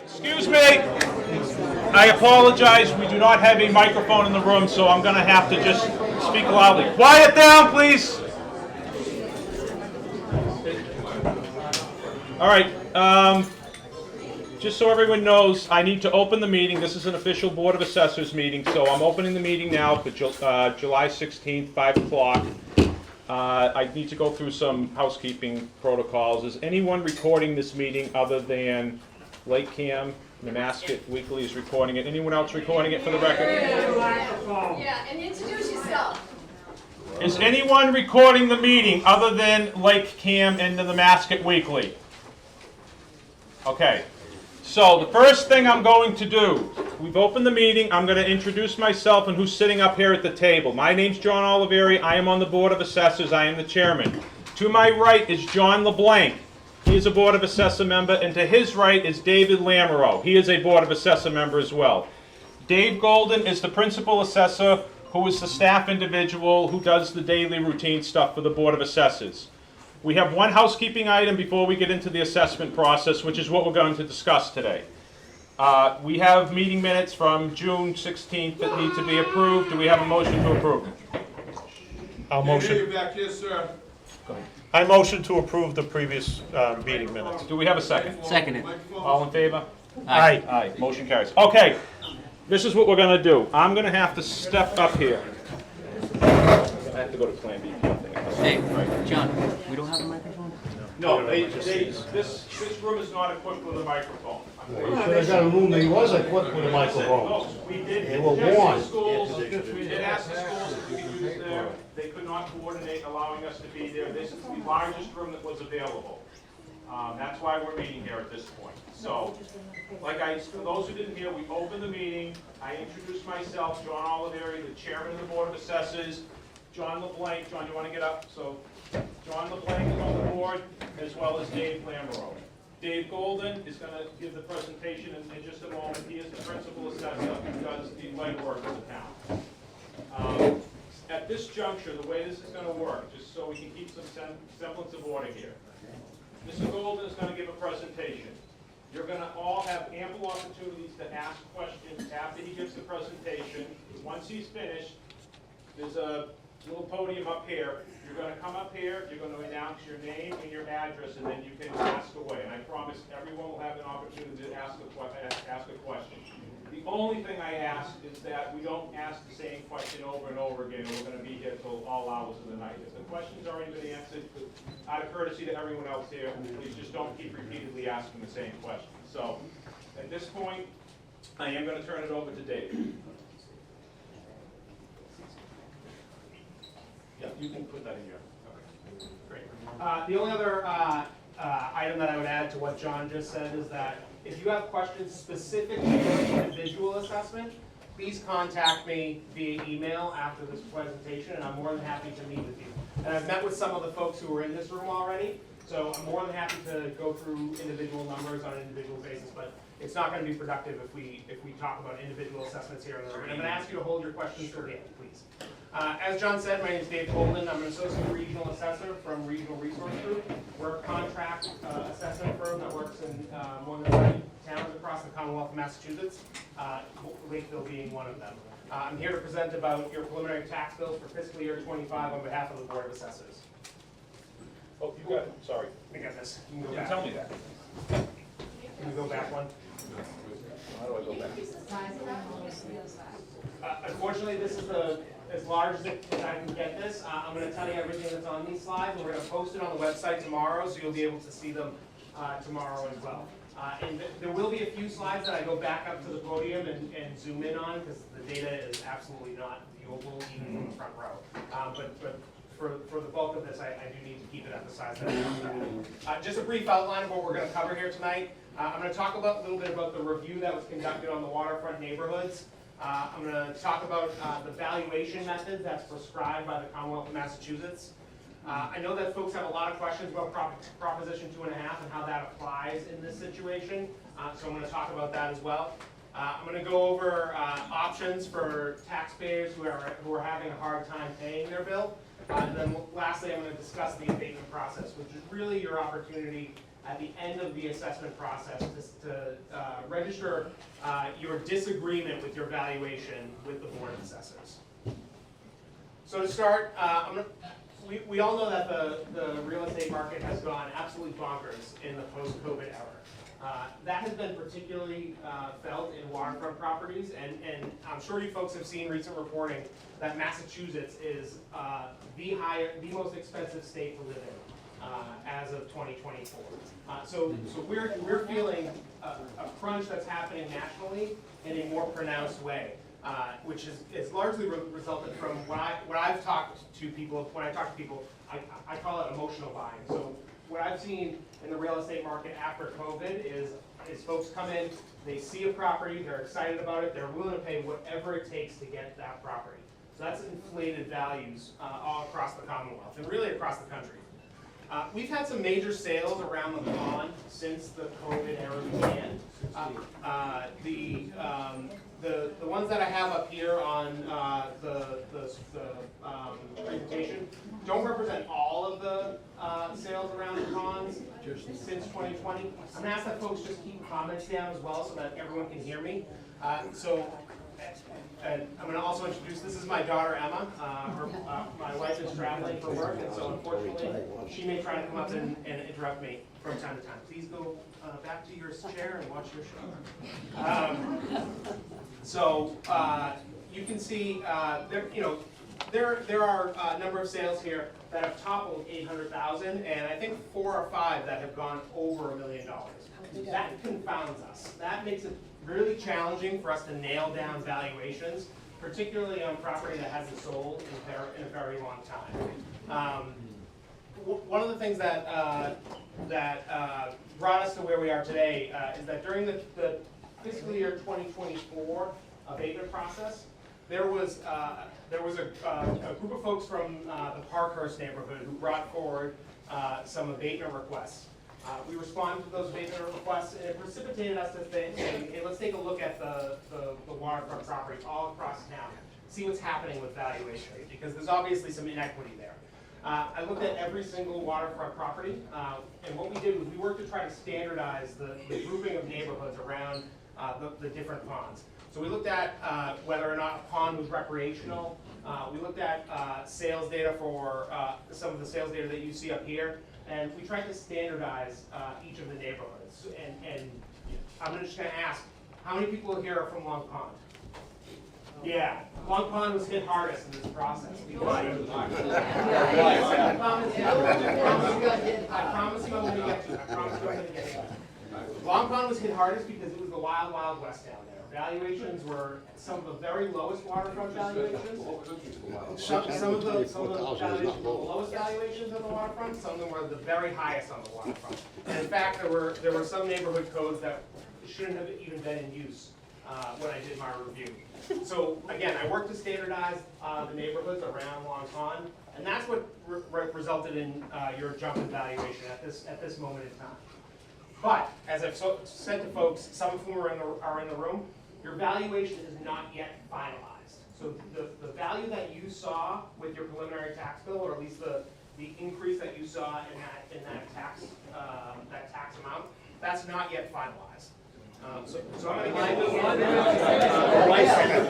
Excuse me. I apologize. We do not have a microphone in the room, so I'm going to have to just speak loudly. Quiet down, please. All right. Just so everyone knows, I need to open the meeting. This is an official Board of Assessors meeting, so I'm opening the meeting now for July 16th, 5 o'clock. I need to go through some housekeeping protocols. Is anyone recording this meeting other than Lake Cam? Nemasket Weekly is recording it. Anyone else recording it for the record? Yeah, and introduce yourself. Is anyone recording the meeting other than Lake Cam and the Nemasket Weekly? Okay. So the first thing I'm going to do, we've opened the meeting. I'm going to introduce myself and who's sitting up here at the table. My name's John Oliveri. I am on the Board of Assessors. I am the chairman. To my right is John LeBlanc. He is a Board of Assessor member. And to his right is David Lamoureux. He is a Board of Assessor member as well. Dave Golden is the principal assessor, who is the staff individual who does the daily routine stuff for the Board of Assessors. We have one housekeeping item before we get into the assessment process, which is what we're going to discuss today. We have meeting minutes from June 16th that need to be approved. Do we have a motion to approve? I'll motion. You back here, sir. I motion to approve the previous meeting minutes. Do we have a second? Seconded. All in favor? Aye. Aye. Motion carries. Okay, this is what we're going to do. I'm going to have to step up here. I have to go to Plan B. Hey, John, we don't have a microphone? No, this room is not equipped with a microphone. They got a room that was equipped with a microphone. No, we did. They were warned. We did ask the schools if we could use there. They could not coordinate allowing us to be there. This is the largest room that was available. That's why we're meeting here at this point. So, for those who didn't hear, we opened the meeting. I introduced myself, John Oliveri, the chairman of the Board of Assessors. John LeBlanc, John, you want to get up? So, John LeBlanc is on the board, as well as Dave Lamoureux. Dave Golden is going to give the presentation in just a moment. He is the principal assessor who does the legwork of the town. At this juncture, the way this is going to work, just so we can keep some semblance of order here, Mr. Golden is going to give a presentation. You're going to all have ample opportunities to ask questions after he gives the presentation. Once he's finished, there's a little podium up here. You're going to come up here, you're going to announce your name and your address, and then you can ask away. And I promise everyone will have an opportunity to ask a question. The only thing I ask is that we don't ask the same question over and over again, and we're going to be here till all hours of the night. If the question's already been answered, out of courtesy to everyone else here, please just don't keep repeatedly asking the same question. So, at this point, I am going to turn it over to Dave. Yeah, you can put that in here. Okay, great. The only other item that I would add to what John just said is that if you have questions specifically for individual assessment, please contact me via email after this presentation, and I'm more than happy to meet with you. And I've met with some of the folks who are in this room already, so I'm more than happy to go through individual numbers on an individual basis, but it's not going to be productive if we talk about individual assessments here in the room. And I'm going to ask you to hold your questions till the end, please. As John said, my name is Dave Golden. I'm an associate regional assessor from Regional Resource Group. We're a contract assessment firm that works in more than 30 towns across the Commonwealth of Massachusetts, Lakeville being one of them. I'm here to present about your preliminary tax bills for fiscal year 25 on behalf of the Board of Assessors. Oh, you got it. Sorry. I got this. You can go You back. tell me that. Can you go back one? How do I go back? Unfortunately, this is as large as I can get this. I'm going to tell you everything that's on these slides, and we're going to post it on the website tomorrow, so you'll be able to see them tomorrow as well. And there will be a few slides that I go back up to the podium and zoom in on, because the data is absolutely not viewable even from the front row. But for the bulk of this, I do need to keep it at the size that I have. Just a brief outline of what we're going to cover here tonight. I'm going to talk a little bit about the review that was conducted on the waterfront neighborhoods. I'm going to talk about the valuation method that's prescribed by the Commonwealth of Massachusetts. I know that folks have a lot of questions about Proposition 2.5 and how that applies in this situation, so I'm going to talk about that as well. I'm going to go over options for taxpayers who are having a hard time paying their bill. And then lastly, I'm going to discuss the abatement process, which is really your opportunity at the end of the assessment process to register your disagreement with your valuation with the Board of Assessors. So to start, we all know that the real estate market has gone absolutely bonkers in the post-COVID era. That has been particularly felt in waterfront properties, and I'm sure you folks have seen recent reporting that Massachusetts is the most expensive state to live in as of 2024. So we're feeling a crunch that's happening nationally in a more pronounced way, which is largely resulted from when I've talked to people. When I talk to people, I call it emotional buying. So what I've seen in the real estate market after COVID is folks come in, they see a property, they're excited about it, they're willing to pay whatever it takes to get that property. So that's inflated values all across the Commonwealth and really across the country. We've had some major sales around the pond since the COVID era began. The ones that I have up here on the presentation don't represent all of the sales around the ponds since 2020. I'm gonna ask that folks just keep comments down as well so that everyone can hear me. And I'm going to also introduce, this is my daughter Emma. My wife is traveling for work, and so unfortunately, she may try to come up and interrupt me from time to time. Please go back to your chair and watch your show. You can see there are a number of sales here that have toppled 800,000, and I think 4 or 5 that have gone over $1 million. That confounds us. That makes it really challenging for us to nail down valuations, particularly on property that hasn't sold in a very long time. One of the things that brought us to where we are today is that during the fiscal year 2024 abatement process, there was a group of folks from the Parkhurst neighborhood who brought forward some abatement requests. We responded to those abatement requests, and it precipitated us to think, hey, let's take a look at the waterfront properties all across town, see what's happening with valuation, because there's obviously some inequity there. I looked at every single waterfront property, and what we did was we worked to try to standardize the grouping of neighborhoods around the different ponds. So we looked at whether or not a pond was recreational. We looked at sales data for some of the sales data that you see up here. And we tried to standardize each of the neighborhoods. And I'm just going to ask, how many people here are from Long Pond? Yeah, Long Pond was hit hardest in this process. I promise you I'm going to get to it. Long Pond was hit hardest because it was the wild, wild west down there. Valuations were some of the very lowest waterfront valuations. Some of the valuations were the lowest valuations on the waterfront. Some of them were the very highest on the waterfront. And in fact, there were some neighborhood codes that shouldn't have even been in use when I did my review. So again, I worked to standardize the neighborhoods around Long Pond, and that's what resulted in your jump in valuation at this moment in time. But as I've said to folks, some of whom are in the room, your valuation is not yet finalized. So the value that you saw with your preliminary tax bill, or at least the increase that you saw in that tax amount, that's not yet finalized. So I'm going to give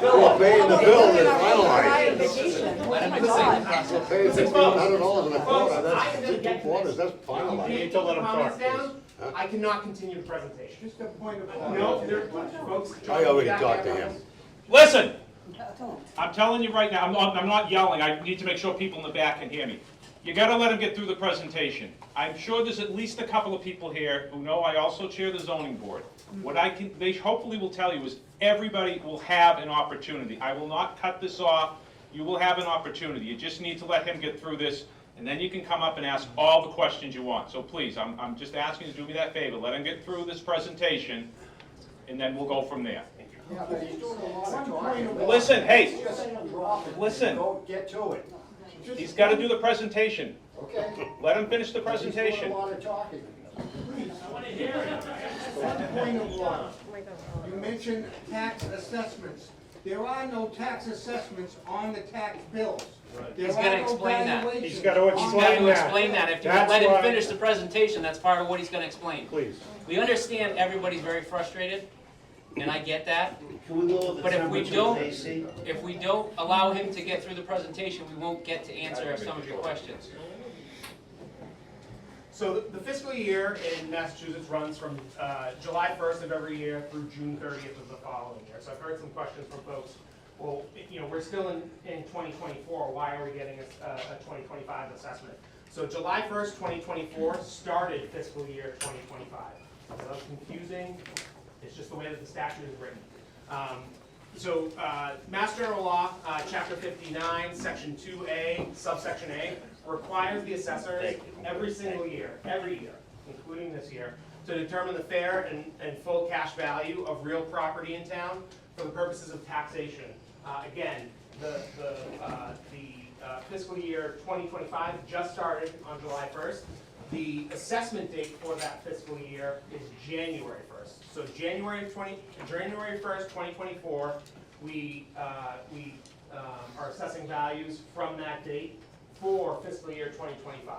Well, paying the bill is finalized. Well, paying $1,500 in a quarter, that's 2 quarters, that's finalized. You need to let him talk, down, I cannot continue the presentation. Just a point of No, folks. I already talked to him. Listen, I'm telling you right now, I'm not yelling. I need to make sure people in the back can hear me. You got to let him get through the presentation. I'm sure there's at least a couple of people here who know I also chair the zoning board. What they hopefully will tell you is everybody will have an opportunity. I will not cut this off. You will have an opportunity. You just need to let him get through this, and then you can come up and ask all the questions you want. So please, I'm just asking you to do me that favor. Let him get through this presentation, and then we'll go from there. Yeah, but he's doing a lot of talking. Listen, hey, listen. Don't get to it. He's got to do the presentation. Okay? Let him finish the presentation. He's doing a lot of talking. I want to hear it. One point of order. You mentioned tax assessments There are no tax assessments on the tax bills. There He's are gonna no explain that. valuations He's gotta on He's explain got to that. explain that. If you That's let him why- finish the presentation, that's part of what he's gonna explain. Please. We understand everybody's very frustrated, and I get that. Can we lower the But if we temperature don't- of the AC? If we don't allow him to get through the presentation, we won't get to answer some of your questions. So the fiscal year in Massachusetts runs from July 1st of every year through June 30th of the following year. So I've heard some questions from folks, well, we're still in 2024, why are we getting a 2025 assessment? So July 1st, 2024 started fiscal year 2025. So that's confusing, it's just the way that the statute is written. So Mass General Law, Chapter 59, Section 2A, subsection A, requires the assessors every single year, including this year, to determine the fair and full cash value of real property in town for the purposes of taxation. Again, the fiscal year 2025 just started on July 1st. The assessment date for that fiscal year is January 1st. So January 1st, 2024, we are assessing values from that date for fiscal year 2025.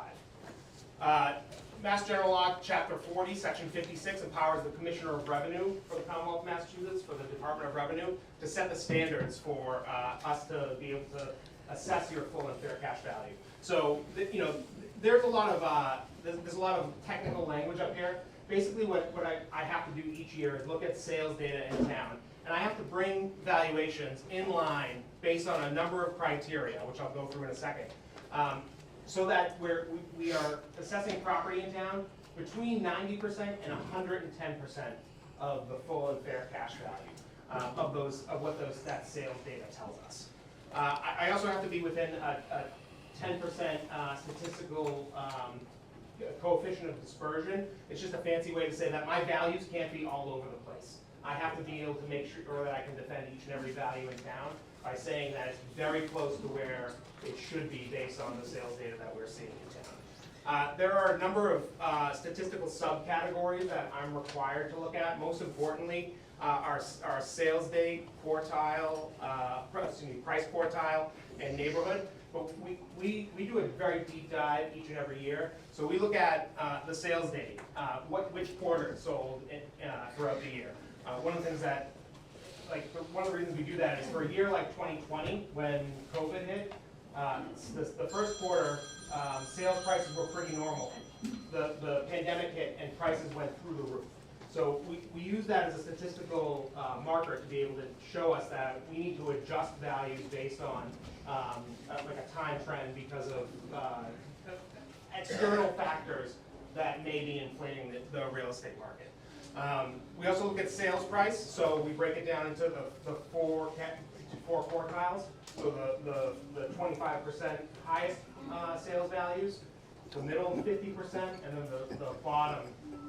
Mass General Law, Chapter 40, Section 56 empowers the Commissioner of Revenue for the Commonwealth of Massachusetts, for the Department of Revenue, to set the standards for us to be able to assess your full and fair cash value. So, there's a lot of technical language up here. Basically, what I have to do each year is look at sales data in town, and I have to bring valuations in line based on a number of criteria, which I'll go through in a second. So that we are assessing property in town between 90% and 110% of the full and fair cash value of what that sales data tells us. I also have to be within a 10% statistical coefficient of dispersion. It's just a fancy way to say that my values can't be all over the place. I have to be able to make sure that I can defend each and every value in town by saying that it's very close to where it should be based on the sales data that we're seeing in town. There are a number of statistical subcategories that I'm required to look at. Most importantly, our sales date, quartile, price quartile, and neighborhood. But we do a very deep dive each and every year. So we look at the sales date, which quarter sold throughout the year. One of the things that one of the reasons we do that is for a year like 2020, when COVID hit, the first quarter, sales prices were pretty normal. The pandemic hit and prices went through the roof. So we use that as a statistical marker to be able to show us that we need to adjust values based on like a time trend because of external factors that may be inflating the real estate market. We also look at sales price, so we break it down into the four quartiles. So the 25% highest sales values, the middle 50%, and then the bottom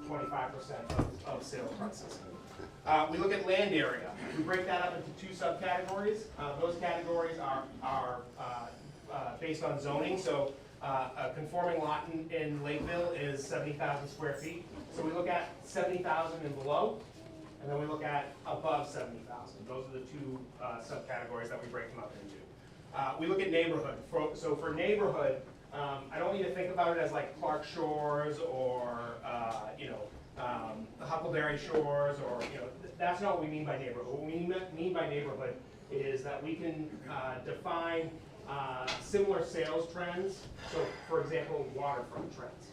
25% of sales prices. We look at land area. We break that up into two subcategories. Those categories are based on zoning. So a conforming lot in Lakeville is 70,000 square feet. So we look at 70,000 and below, and then we look at above 70,000. Those are the two subcategories that we break them up into. We look at neighborhood. So for neighborhood, I don't want you to think about it as like Clark Shores or Huckleberry Shores, or that's not what we mean by neighborhood. What we mean by neighborhood is that we can define similar sales trends. So, for example, waterfront trends.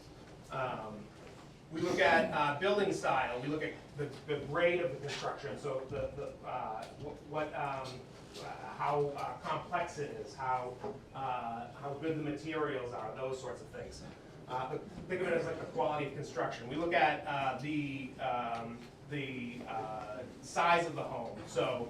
We look at building style. We look at the grade of the construction. So how complex it is, how good the materials are, those sorts of things. Think of it as like the quality of construction. We look at the size of the home. So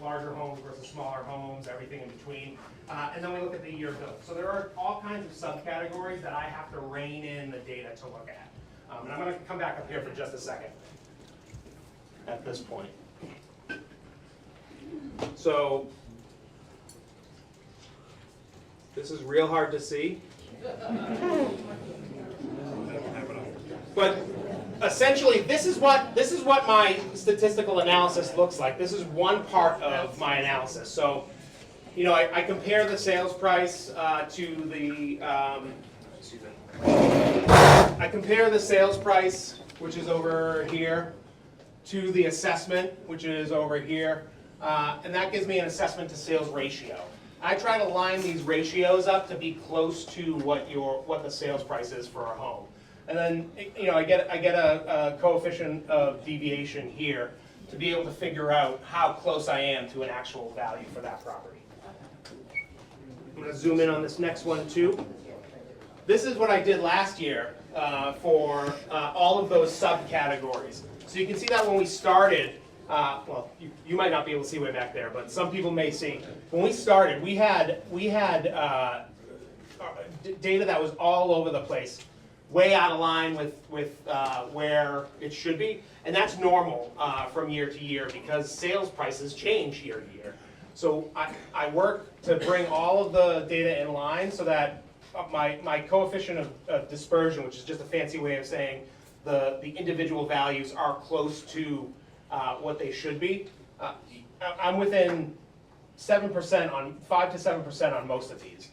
larger homes versus smaller homes, everything in between. And then we look at the year built. So there are all kinds of subcategories that I have to rein in the data to look at. And I'm going to come back up here for just a second at this point. So this is real hard to see. But essentially, this is what my statistical analysis looks like. This is one part of my analysis. So, you know, I compare the sales price to the, excuse me. I compare the sales price, which is over here, to the assessment, which is over here, and that gives me an assessment to sales ratio. I try to line these ratios up to be close to what the sales price is for a home. And then, you know, I get a coefficient of deviation here to be able to figure out how close I am to an actual value for that property. I'm going to zoom in on this next one too. This is what I did last year for all of those subcategories. So you can see that when we started, well, you might not be able to see way back there, but some people may see. When we started, we had data that was all over the place, way out of line with where it should be, and that's normal from year to year because sales prices change year to year. So I work to bring all of the data in line so that my coefficient of dispersion, which is just a fancy way of saying the individual values are close to what they should be. I'm within 7% on 5 to 7% on most of these.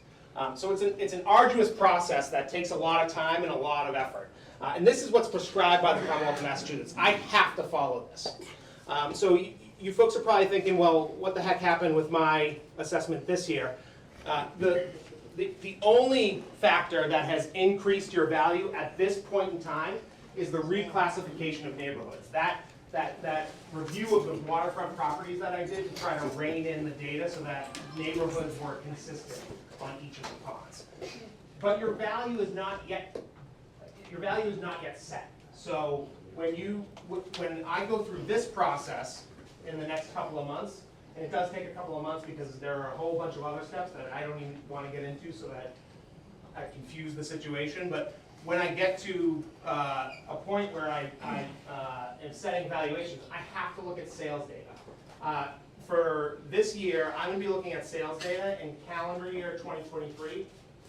So it's an arduous process that takes a lot of time and a lot of effort. And this is what's prescribed by the Commonwealth of Massachusetts. I have to follow this. So you folks are probably thinking, well, what the heck happened with my assessment this year? The only factor that has increased your value at this point in time is the reclassification of neighborhoods. That review of the waterfront properties that I did to try to rein in the data so that neighborhoods were consistent on each of the ponds. But your value is not yet set. So when I go through this process in the next couple of months, and it does take a couple of months because there are a whole bunch of other steps that I don't even want to get into so that I confuse the situation, but when I get to a point where I am setting valuations, I have to look at sales data. For this year, I'm going to be looking at sales data in calendar year 2023,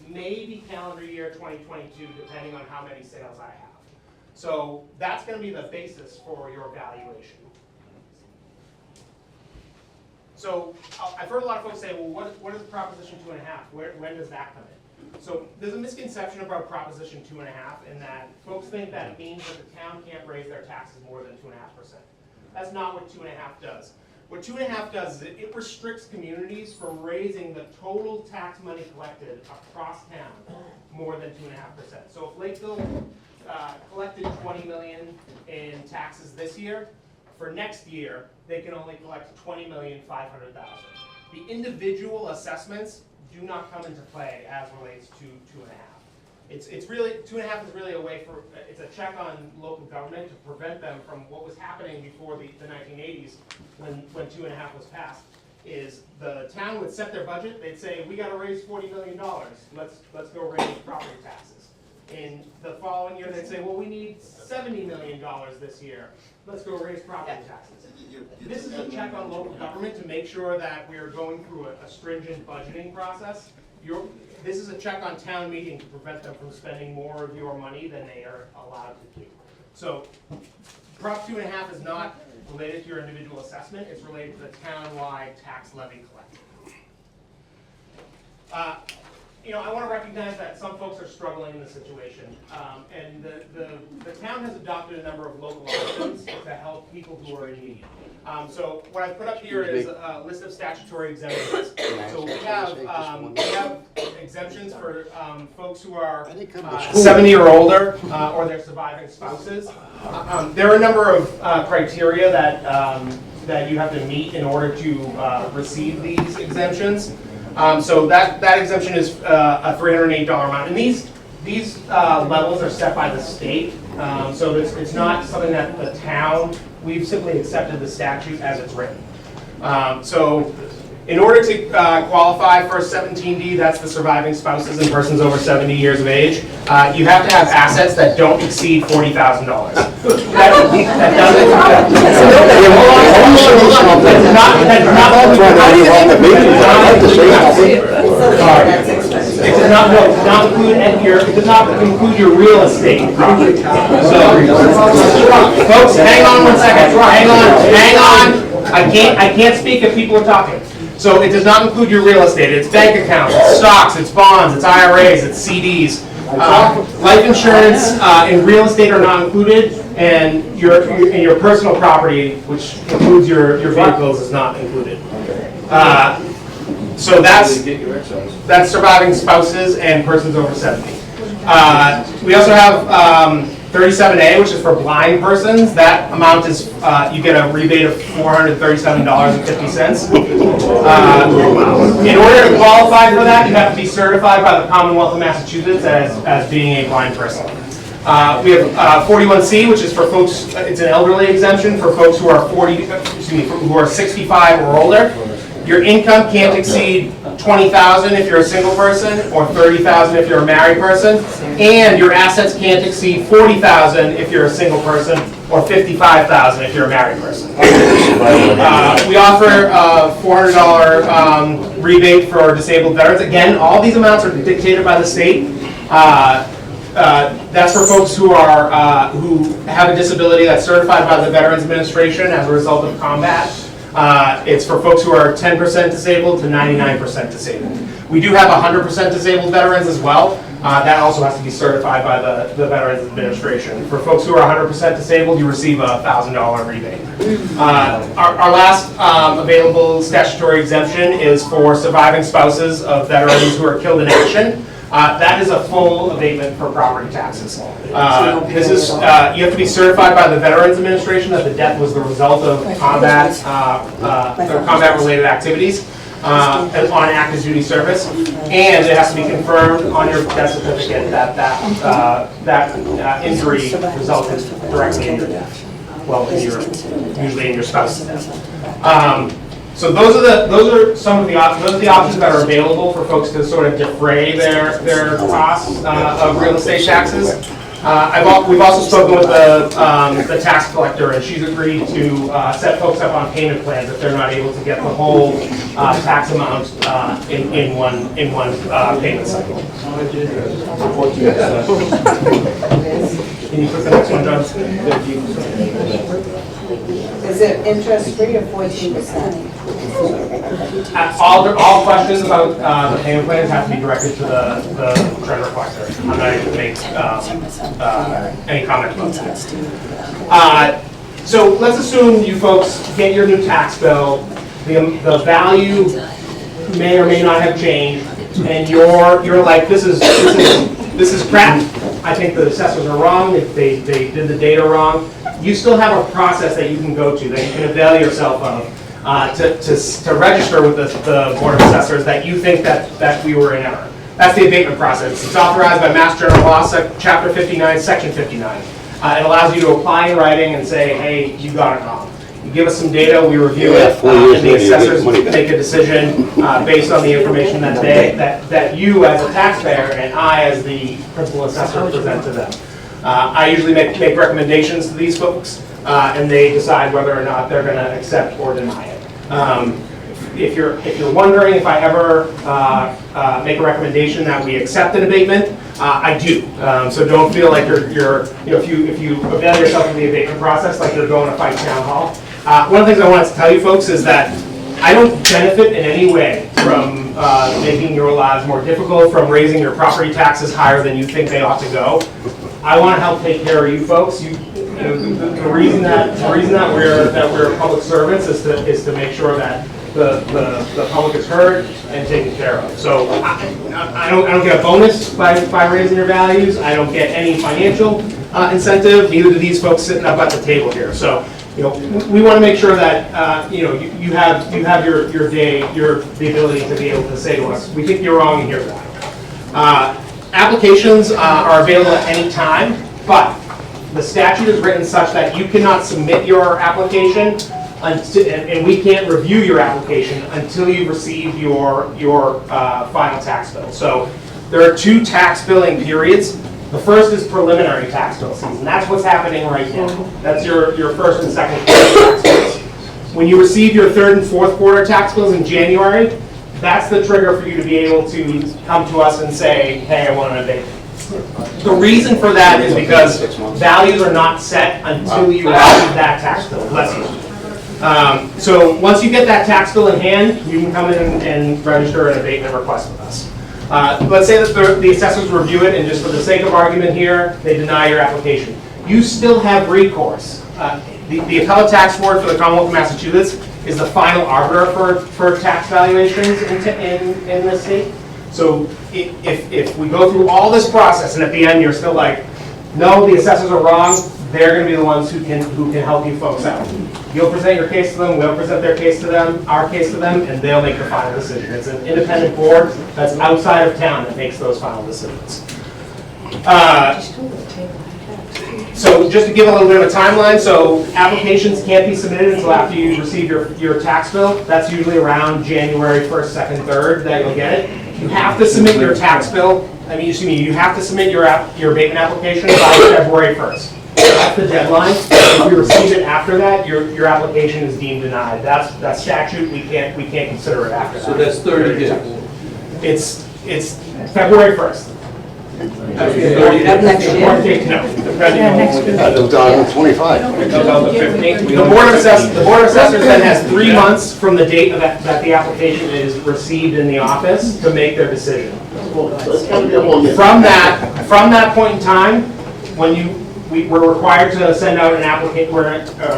maybe calendar year 2022, depending on how many sales I have. So that's going to be the basis for your valuation. So I've heard a lot of folks say, well, what is Proposition 2.5? When does that come in? So there's a misconception about Proposition 2.5 in that folks think that it means that the town can't raise their taxes more than 2.5%. That's not what 2.5 does. What 2.5 does is it restricts communities from raising the total tax money collected across town more than 2.5%. So if Lakeville collected $20 million in taxes this year, for next year they can only collect $20,500,000. The individual assessments do not come into play as relates to 2.5. It's really 2.5 is really a way for it's a check on local government to prevent them from what was happening before the 1980s when 2.5 was passed. Is the town would set their budget, they'd say we got to raise $40 million. Let's go raise property taxes. In the following year they'd say, well, we need $70 million this year. Let's go raise property taxes. This is a check on local government to make sure that we are going through a stringent budgeting process. This is a check on town meeting to prevent them from spending more of your money than they are allowed to do. So Prop 2.5 is not related to your individual assessment. It's related to the town-wide tax levy collected. You know, I want to recognize that some folks are struggling in this situation, and the town has adopted a number of local options to help people who are in need. So what I put up here is a list of statutory exemptions. So we have exemptions for folks who are 70 or older or their surviving spouses. There are a number of criteria that you have to meet in order to receive these exemptions. So that exemption is a $308 amount, and these levels are set by the state. So it's not something that the town. We've simply accepted the statute as it's written. So in order to qualify for 17D, that's the surviving spouses and persons over 70 years of age, you have to have assets that don't exceed $40,000. It does not, no, it does not include it does not include your real estate property. So, folks, hang on one second, hang on. I can't speak if people are talking. So it does not include your real estate. It's bank accounts, it's stocks, it's bonds, it's IRAs, it's CDs. Life insurance and real estate are not included, and your personal property, which includes your vehicles, is not included. So that's surviving spouses and persons over 70. We also have 37A, which is for blind persons. That amount is, you get a rebate of $437.50. In order to qualify for that, you have to be certified by the Commonwealth of Massachusetts as being a blind person. We have 41C, which is for folks, it's an elderly exemption for folks who are who are 65 or older. Your income can't exceed $20,000 if you're a single person, or $30,000 if you're a married person, and your assets can't exceed $40,000 if you're a single person, or $55,000 if you're a married person. We offer a $400 rebate for disabled veterans. Again, all these amounts are dictated by the state. That's for folks who have a disability that's certified by the Veterans Administration as a result of combat. It's for folks who are 10% disabled to 99% disabled. We do have 100% disabled veterans as well. That also has to be certified by the Veterans Administration. For folks who are 100% disabled, you receive a $1,000 rebate. Our last available statutory exemption is for surviving spouses of veterans who are killed in action. That is a full abatement for property taxes. This is you have to be certified by the Veterans Administration that the death was the result of combat or combat-related activities on active duty service, and it has to be confirmed on your death certificate that that injury resulted directly in your death. Well, usually in your spouse's death. So those are some of the options. Those are the options that are available for folks to sort of defray their costs of real estate taxes. We've also spoken with the tax collector, and she's agreed to set folks up on payment plans if they're not able to get the whole tax amount in one payment cycle. Can you put the next one, John? Is it interest-free or 14%? All questions about the payment plans have to be directed to the treasurer collector. I'm not able to make any comment about that. So let's assume you folks get your new tax bill. The value may or may not have changed, and you're like, this is crap. I think the assessors are wrong. They did the data wrong. You still have a process that you can go to, that you can avail yourself of to register with the Board of Assessors that you think that we were in error. That's the abatement process. It's authorized by Mass General Law, Chapter 59, Section 59. It allows you to apply in writing and say, hey, you got it wrong. You give us some data, we review it, and the assessors make a decision based on the information that you as a taxpayer and I as the principal assessor present to them. I usually make recommendations to these folks, and they decide whether or not they're going to accept or deny it. If you're wondering if I ever make a recommendation that we accept an abatement, I do. So don't feel like if you avail yourself of the abatement process like you're going to fight town hall. One of the things I wanted to tell you folks is that I don't benefit in any way from making your lives more difficult, from raising your property taxes higher than you think they ought to go. I want to help take care of you folks. The reason that we're public servants is to make sure that the public is heard and taken care of. So I don't get a bonus by raising your values. I don't get any financial incentive. Neither do these folks sitting up at the table here. So we want to make sure that you have your day, the ability to be able to say to us, we think you're wrong, and here's why. Applications are available at any time, but the statute is written such that you cannot submit your application and we can't review your application until you receive your final tax bill. So there are 2 tax billing periods. The first is preliminary tax bill season. That's what's happening right now. That's your first and second quarter tax bills. When you receive your third and fourth quarter tax bills in January, that's the trigger for you to be able to come to us and say, hey, I want an abatement. The reason for that is because values are not set until you receive that tax bill. Bless you. So once you get that tax bill in hand, you can come in and register an abatement request with us. Let's say that the assessors review it, and just for the sake of argument here, they deny your application. You still have recourse. The appellate tax board for the Commonwealth of Massachusetts is the final arbiter for tax valuations in this state. So if we go through all this process and at the end you're still like, no, the assessors are wrong, they're going to be the ones who can help you folks out. You'll present your case to them, we'll present their case to them, our case to them, and they'll make the final decision. It's an independent board that's outside of town that makes those final decisions. So just to give a little bit of a timeline, so applications can't be submitted until after you receive your tax bill. That's usually around January 1st, 2nd, 3rd that you'll get it. You have to submit your tax bill, you have to submit your abatement application by February 1st. That's the deadline. If you receive it after that, your application is deemed denied. That's statute, we can't consider it after that. So that's 30 days. It's February 1st. Of next year? No, That was down to 25. The Board of Assessors then has 3 months from the date that the application is received in the office to make their decision. From that point in time, when we're required to send out an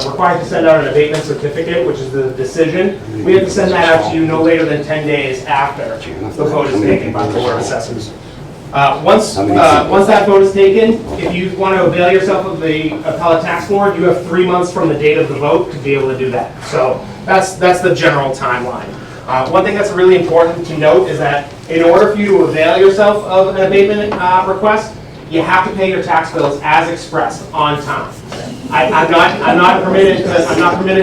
required to send out an abatement certificate, which is the decision. We have to send that out to you no later than 10 days after the vote is taken by the Board of Assessors. Once that vote is taken, if you want to avail yourself of the appellate tax board, you have 3 months from the date of the vote to be able to do that. So that's the general timeline. One thing that's really important to note is that in order for you to avail yourself of an abatement request, you have to pay your tax bills as expressed on time. I'm not permitted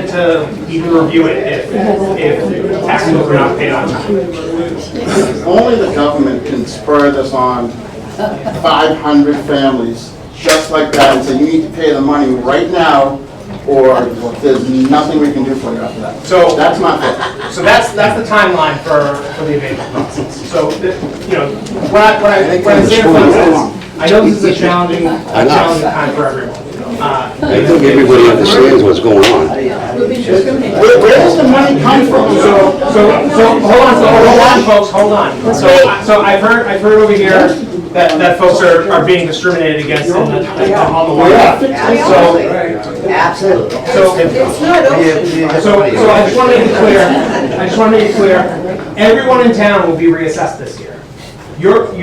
to even review it if tax bills are not paid on time. Only the government can spur this on 500 families just like that and say you need to pay the money right now or there's nothing we can do for you after that. So that's my fault. So that's the timeline for the abatement process. So what I say to folks is, I know this is a challenging time for everyone. I think everybody understands what's going on. Where does the money come from? So hold on, folks, hold on. So I've heard over here that folks are being discriminated against on the one hand. Absolutely. So I just want to make it clear. Everyone in town will be reassessed this year. You're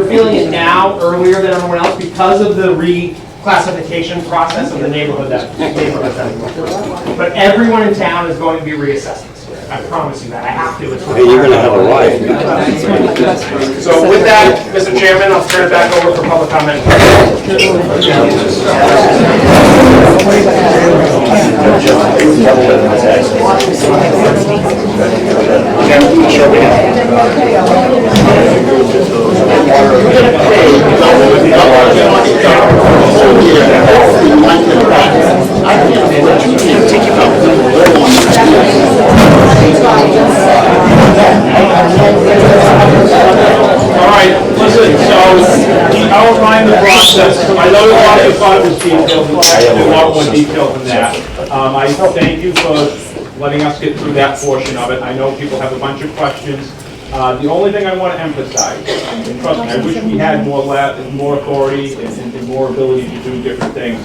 feeling it now earlier than everyone else because of the reclassification process of the neighborhood that. But everyone in town is going to be reassessed this year. I promise you that. I have to. It's Hey, you're gonna have a riot. So with that, Mr. Chairman, I'll turn it back over for public comment. All right, listen, so he outlined the process. I know a lot of you thought it was detailed, it's actually a lot more detailed than that. I thank you for letting us get through that portion of it. I know people have a bunch of questions. The only thing I want to emphasize, and trust me, I wish we had more authority and more ability to do different things.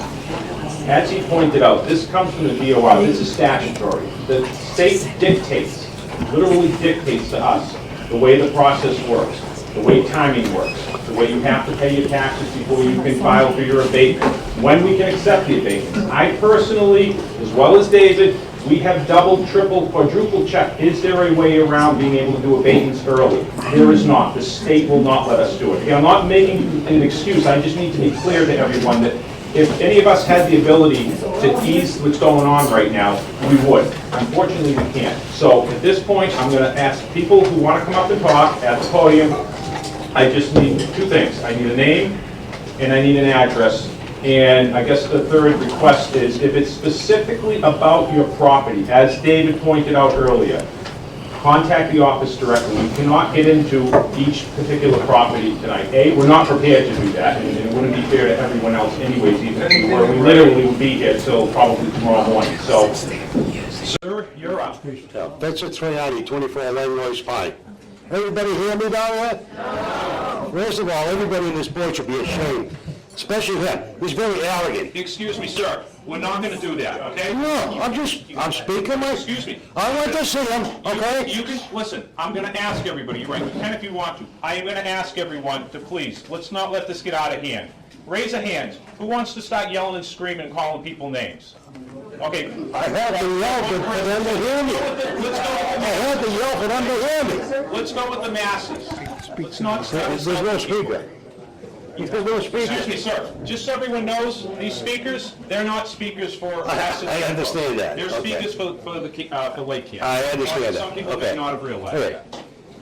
As he pointed out, this comes from the DOR. This is statutory. The state dictates, literally dictates to us the way the process works, the way timing works, the way you have to pay your taxes before you can file for your abatement, when we can accept the abatement. I personally, as well as David, we have doubled, tripled, quadrupled checked. Is there a way around being able to do abatements early? There is not. The state will not let us do it. I'm not making an excuse. I just need to be clear to everyone that if any of us had the ability to ease what's going on right now, we would. Unfortunately, we can't. So at this point, I'm going to ask people who want to come up and talk at the podium. I just need two things. I need a name and I need an address. And I guess the third request is if it's specifically about your property, as David pointed out earlier, contact the office directly. We cannot get into each particular property tonight. A, we're not prepared to do that, and it wouldn't be fair to everyone else anyways, even if we were. We literally would be here till probably tomorrow morning, so. Sir, you're up. Vincent Triani, 24 Langlois Pine. Everybody hear me down there? No. First of all, everybody in this board should be ashamed, especially him. He's very arrogant. Excuse me, sir. We're not gonna do that, okay? No, I'm speaking my... Excuse me. I want to see him, okay? You can, listen, I'm gonna ask everybody, you're right, you can if you want to. I am gonna ask everyone to please, let's not let this get out of hand. Raise a hand. Who wants to start yelling and screaming and calling people names? Okay. I had to yell for them to hear me. I had to yell for them to hear me. Let's go with the masses. Let's not start this. There's no speaker. There's no speaker. Excuse me, sir. Just so everyone knows, these speakers, they're not speakers for masses. I understand that. They're Okay. speakers for Lake Camp. I understand that. Some people may Okay. not have realized All that.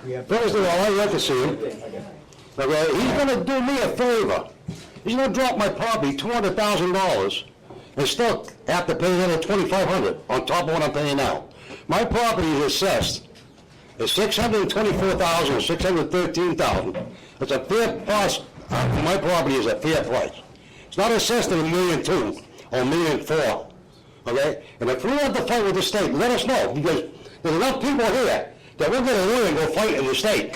right. First of all, I'd like to see him. Okay, he's gonna do me a favor. He's gonna drop my property $200,000 and still have to pay another $2,500 on top of what I'm paying now. My property is assessed at $624,000 or $613,000. It's a fair price. My property is a fair price. It's not assessed at $1.2 million or $1.4 million. Okay? And if we have to fight with the state, let us know, because there's enough people here that we're gonna win and go fight in the state.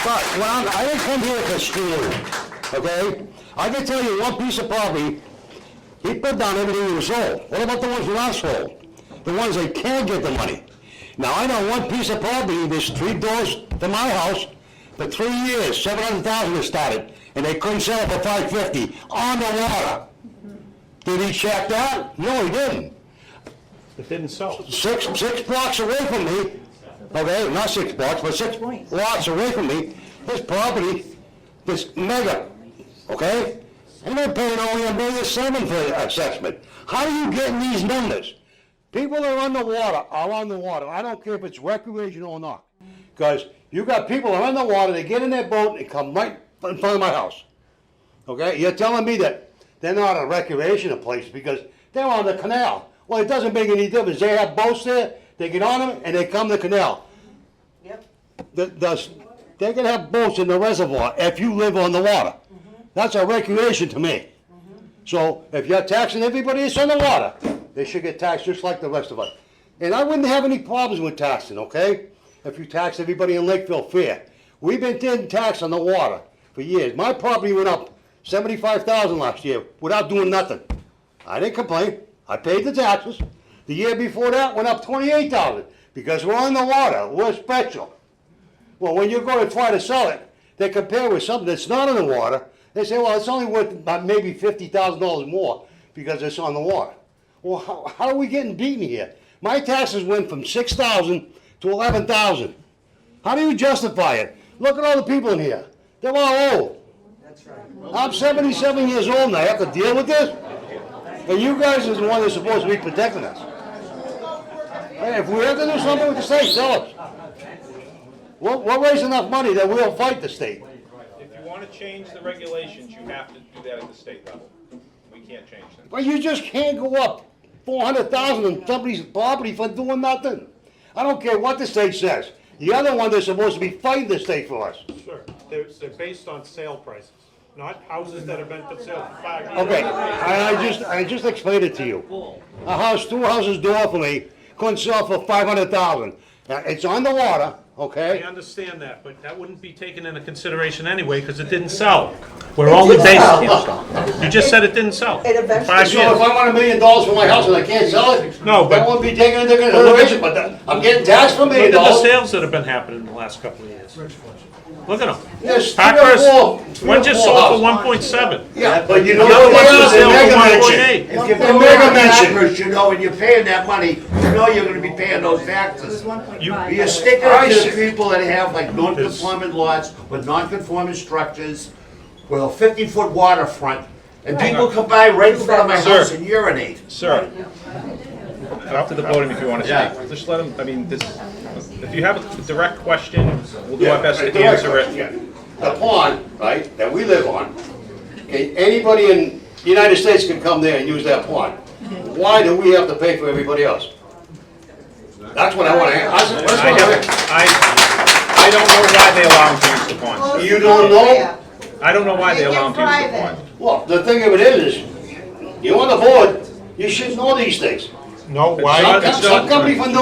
But I didn't come here to steal, okay? I can tell you one piece of property, he put down everything he was sold. What about the ones who are sold? The ones that can't get the money. Now, I know one piece of property, there's 3 doors to my house, for 3 years, $700,000 was started, and they couldn't sell it for $550 on the water. Did he check that? No, he didn't. It didn't sell. Six blocks away from me, okay, not 6 blocks, but 6 blocks away from me, this property, this mega, okay? And they're paying only $1.7 million for assessment. How are you getting these numbers? People that are on the water are on the water. I don't care if it's recreational or not. Because you got people that are on the water, they get in their boat and come right in front of my house. Okay? You're telling me that they're not a recreational place because they're on the canal. Well, it doesn't make any difference. They have boats there, they get on them, and they come to the canal. Yep. They can have boats in the reservoir if you live on the water. That's a recreation to me. So if you're taxing everybody that's on the water, they should get taxed just like the rest of us. And I wouldn't have any problems with taxing, okay? If you tax everybody in Lakeville fair. We've been getting taxed on the water for years. My property went up $75,000 last year without doing nothing. I didn't complain. I paid the taxes. The year before that went up $28,000 because we're on the water. We're special. Well, when you go to try to sell it, they compare with something that's not in the water. They say, well, it's only worth about maybe $50,000 more because it's on the water. Well, how are we getting beaten here? My taxes went from $6,000 to $11,000. How do you justify it? Look at all the people in here. They're all old. That's right. I'm 77 years old and I have to deal with this? And you guys are the one that's supposed to be protecting us. Hey, if we have to do something with the state, tell us. We'll raise enough money that we'll fight the state. If you want to change the regulations, you have to do that at the state level. We can't change them. But you just can't go up $400,000 on somebody's property for doing nothing. I don't care what the state says. The other one, they're supposed to be fighting the state for us. Sure. They're based on sale prices, not houses that have been for sale for 5 years. Okay, I just explained it to you. A house, 2 houses door for me, couldn't sell for $500,000. It's on the water, I okay? understand that, but that wouldn't be taken into consideration anyway, because it didn't sell. We're only based, you just said it didn't sell. It eventually 5 So if years. I want $1 million for my house and I can't sell it, No, that but won't be taken into consideration, but I'm getting taxed for $1 look million. at the sales that have been happening in the last couple of years. Look at them. There's 3 or Packers, 4 one just sold for 1.7. Yeah, but you know The other what one they just are, sold they're for mega 1.8. mention. If you're They're going mega on mention. taxes, you know, when you're paying that money, you know you're gonna be paying those taxes. You're sticking I it to see. the people that have like non-conforming lots with non-conforming structures, with a 50-foot waterfront, and people come by right in front of my Sir. house and urinate. Sir, up to the podium if you want to speak. Just let him, I mean, this, if you have a direct question, we'll do our best to answer it. The pond, right, that we live on, okay, anybody in the United States can come there and use that pond. Why do we have to pay for everybody else? That's what I wanna ask. I don't know why they allow them to use the pond. You don't know? I don't know why they allow them to use the Private. pond. Well, the thing of it is, you're on the board, you should know these things. No, Somebody from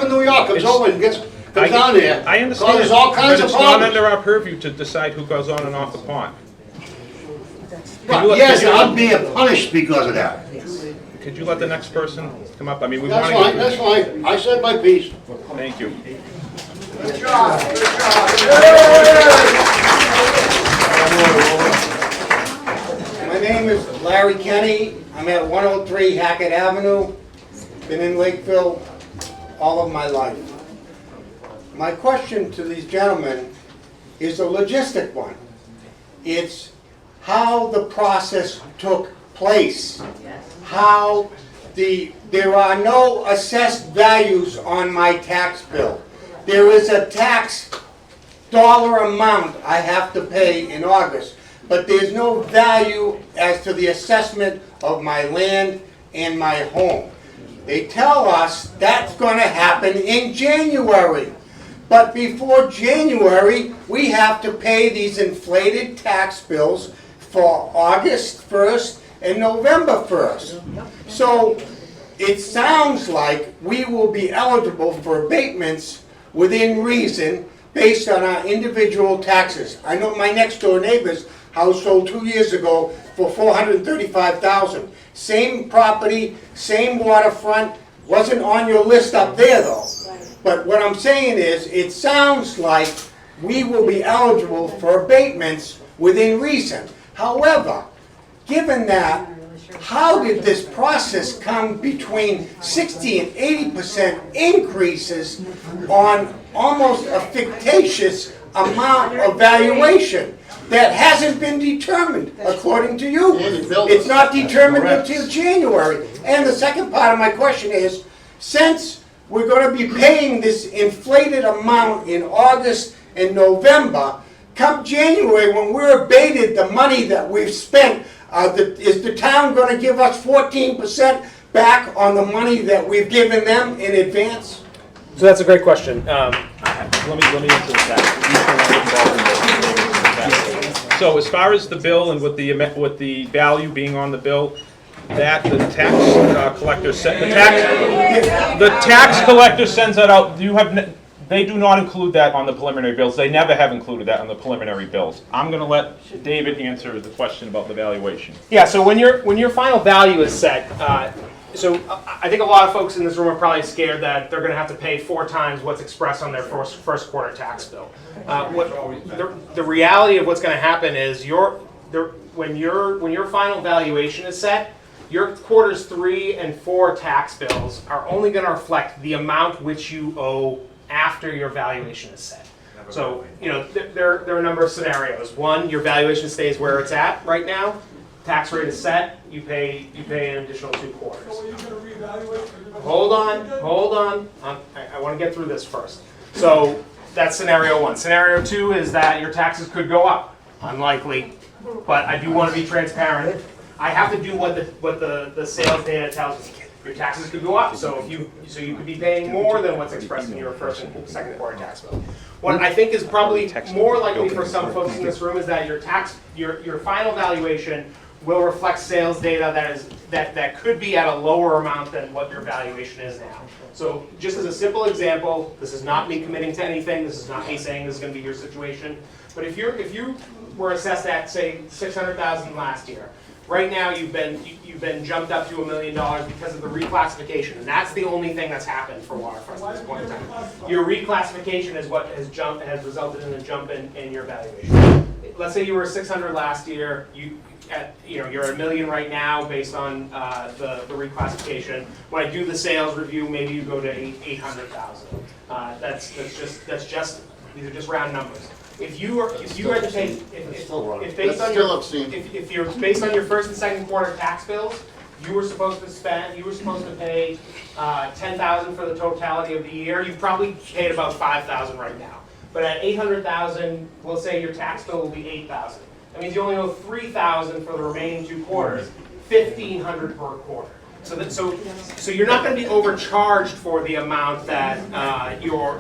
New York comes over and comes down here. I understand, Causes all but kinds of it's not problems. under our purview to decide who goes on and off the pond. But yes, I'm being punished because of that. Could you let the next person come up? I mean, we That's want fine, to that's fine. I said my piece. Thank you. My name is Larry Kenny. I'm at 103 Hackett Avenue. Been in Lakeville all of my life. My question to these gentlemen is a logistic one. It's how the process took place. How there are no assessed values on my tax bill. There is a tax dollar amount I have to pay in August, but there's no value as to the assessment of my land and my home. They tell us that's going to happen in January. But before January, we have to pay these inflated tax bills for August 1st and November 1st. So it sounds like we will be eligible for abatements within reason based on our individual taxes. I know my next door neighbor's house sold 2 years ago for $435,000. Same property, same waterfront, wasn't on your list up there though. But what I'm saying is, it sounds like we will be eligible for abatements within reason. However, given that, how did this process come between 60 and 80% increases on almost a fictitious amount of valuation that hasn't been determined, according to you? It's not determined until January. And the second part of my question is, since we're going to be paying this inflated amount in August and November, come January, when we're abated the money that we've spent, is the town going to give us 14% back on the money that we've given them in advance? So that's a great question. Let me answer that. So as far as the bill and with the value being on the bill, that the tax collector the tax collector sends that out. They do not include that on the preliminary bills. They never have included that on the preliminary bills. I'm going to let David answer the question about the valuation. Yeah, so when your final value is set, so I think a lot of folks in this room are probably scared that they're going to have to pay 4 times what's expressed on their first quarter tax bill. The reality of what's going to happen is when your final valuation is set, your quarters 3 and 4 tax bills are only going to reflect the amount which you owe after your valuation is set. So, there are a number of scenarios. One, your valuation stays where it's at right now. Tax rate is set. You pay an additional 2 quarters. So are you going to reevaluate? Hold on. I want to get through this first. So that's scenario 1. Scenario 2 is that your taxes could go up. Unlikely, but I do want to be transparent. I have to do what the sales data tells me. Your taxes could go up, so you could be paying more than what's expressed in your first and second quarter tax bill. What I think is probably more likely for some folks in this room is that your final valuation will reflect sales data that could be at a lower amount than what your valuation is now. So just as a simple example, this is not me committing to anything. This is not me saying this is going to be your situation. But if you were assessed at say $600,000 last year. Right now, you've been jumped up to $1 million because of the reclassification, and that's the only thing that's happened for Waterfront at this point in time. Your reclassification is what has resulted in a jump in your valuation. Let's say you were 600 last year. You're $1 million right now based on the reclassification. When I do the sales review, maybe you go to 800,000. These are just round numbers. If you're based on your first and second quarter tax bills, you were supposed to pay $10,000 for the totality of the year. You've probably paid about $5,000 right now. But at $800,000, we'll say your tax bill will be $8,000. That means you only owe $3,000 for the remaining 2 quarters, $1,500 per quarter. So you're not going to be overcharged for the amount that your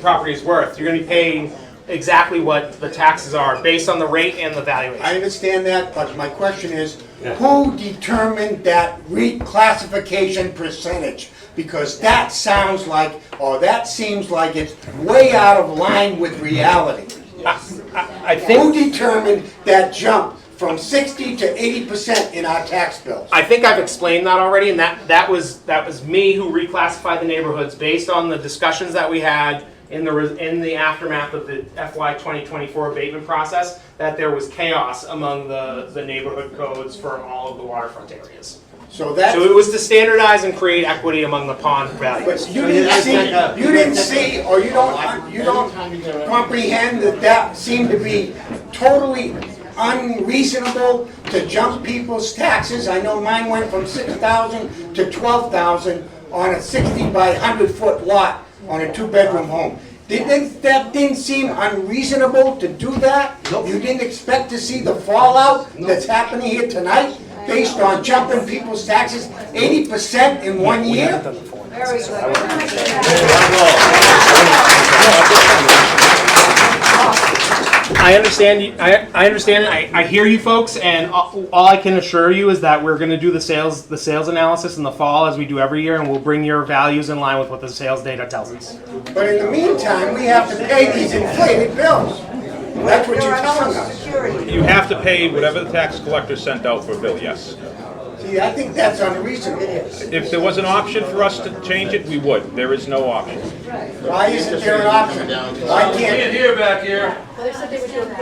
property is worth. You're going to be paying exactly what the taxes are based on the rate and the valuation. I understand that, but my question is, who determined that reclassification percentage? Because that sounds like, or that seems like it's way out of line with reality. I think. Who determined that jump from 60 to 80% in our tax bills? I think I've explained that already, and that was me who reclassified the neighborhoods based on the discussions that we had in the aftermath of the FY 2024 abatement process, that there was chaos among the neighborhood codes for all of the waterfront areas. So it was to standardize and create equity among the pond values. But you didn't see, or you don't comprehend that seemed to be totally unreasonable to jump people's taxes. I know mine went from $6,000 to $12,000 on a 60 by 100 foot lot on a 2-bedroom home. That didn't seem unreasonable to do that? You didn't expect to see the fallout that's happening here tonight based on jumping people's taxes 80% in 1 year? Very good. I understand. I understand. I hear you folks, and all I can assure you is that we're going to do the sales analysis in the fall as we do every year, and we'll bring your values in line with what the sales data tells us. But in the meantime, we have to pay these inflated bills. That's what you're telling us. You have to pay whatever the tax collector sent out for a bill, yes. See, I think that's unreasonable. If there was an option for us to change it, we would. There is no option. Why isn't there an option? Why can't? Here, back here.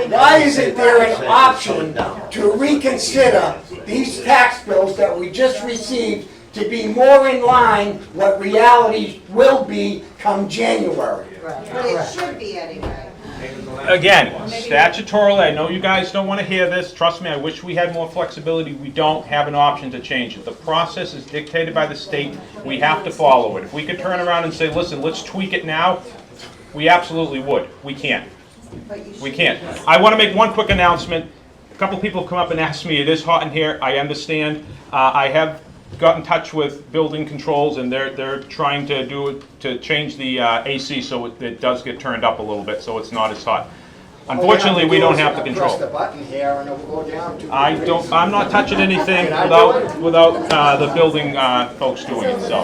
Why isn't there an option to reconsider these tax bills that we just received to be more in line what reality will be come January? But it should be anyway. Again, statutorily, I know you guys don't want to hear this. Trust me, I wish we had more flexibility. We don't have an option to change it. The process is dictated by the state. We have to follow it. If we could turn around and say, listen, let's tweak it now, we absolutely would. We can't. We can't. I want to make one quick announcement. A couple people have come up and asked me, it is hot in here. I understand. I have got in touch with building controls, and they're trying to change the AC so it does get turned up a little bit, so it's not as hot. Unfortunately, we don't have the control. Press the button here and it will go down to. I'm not touching anything without the building folks doing it. So,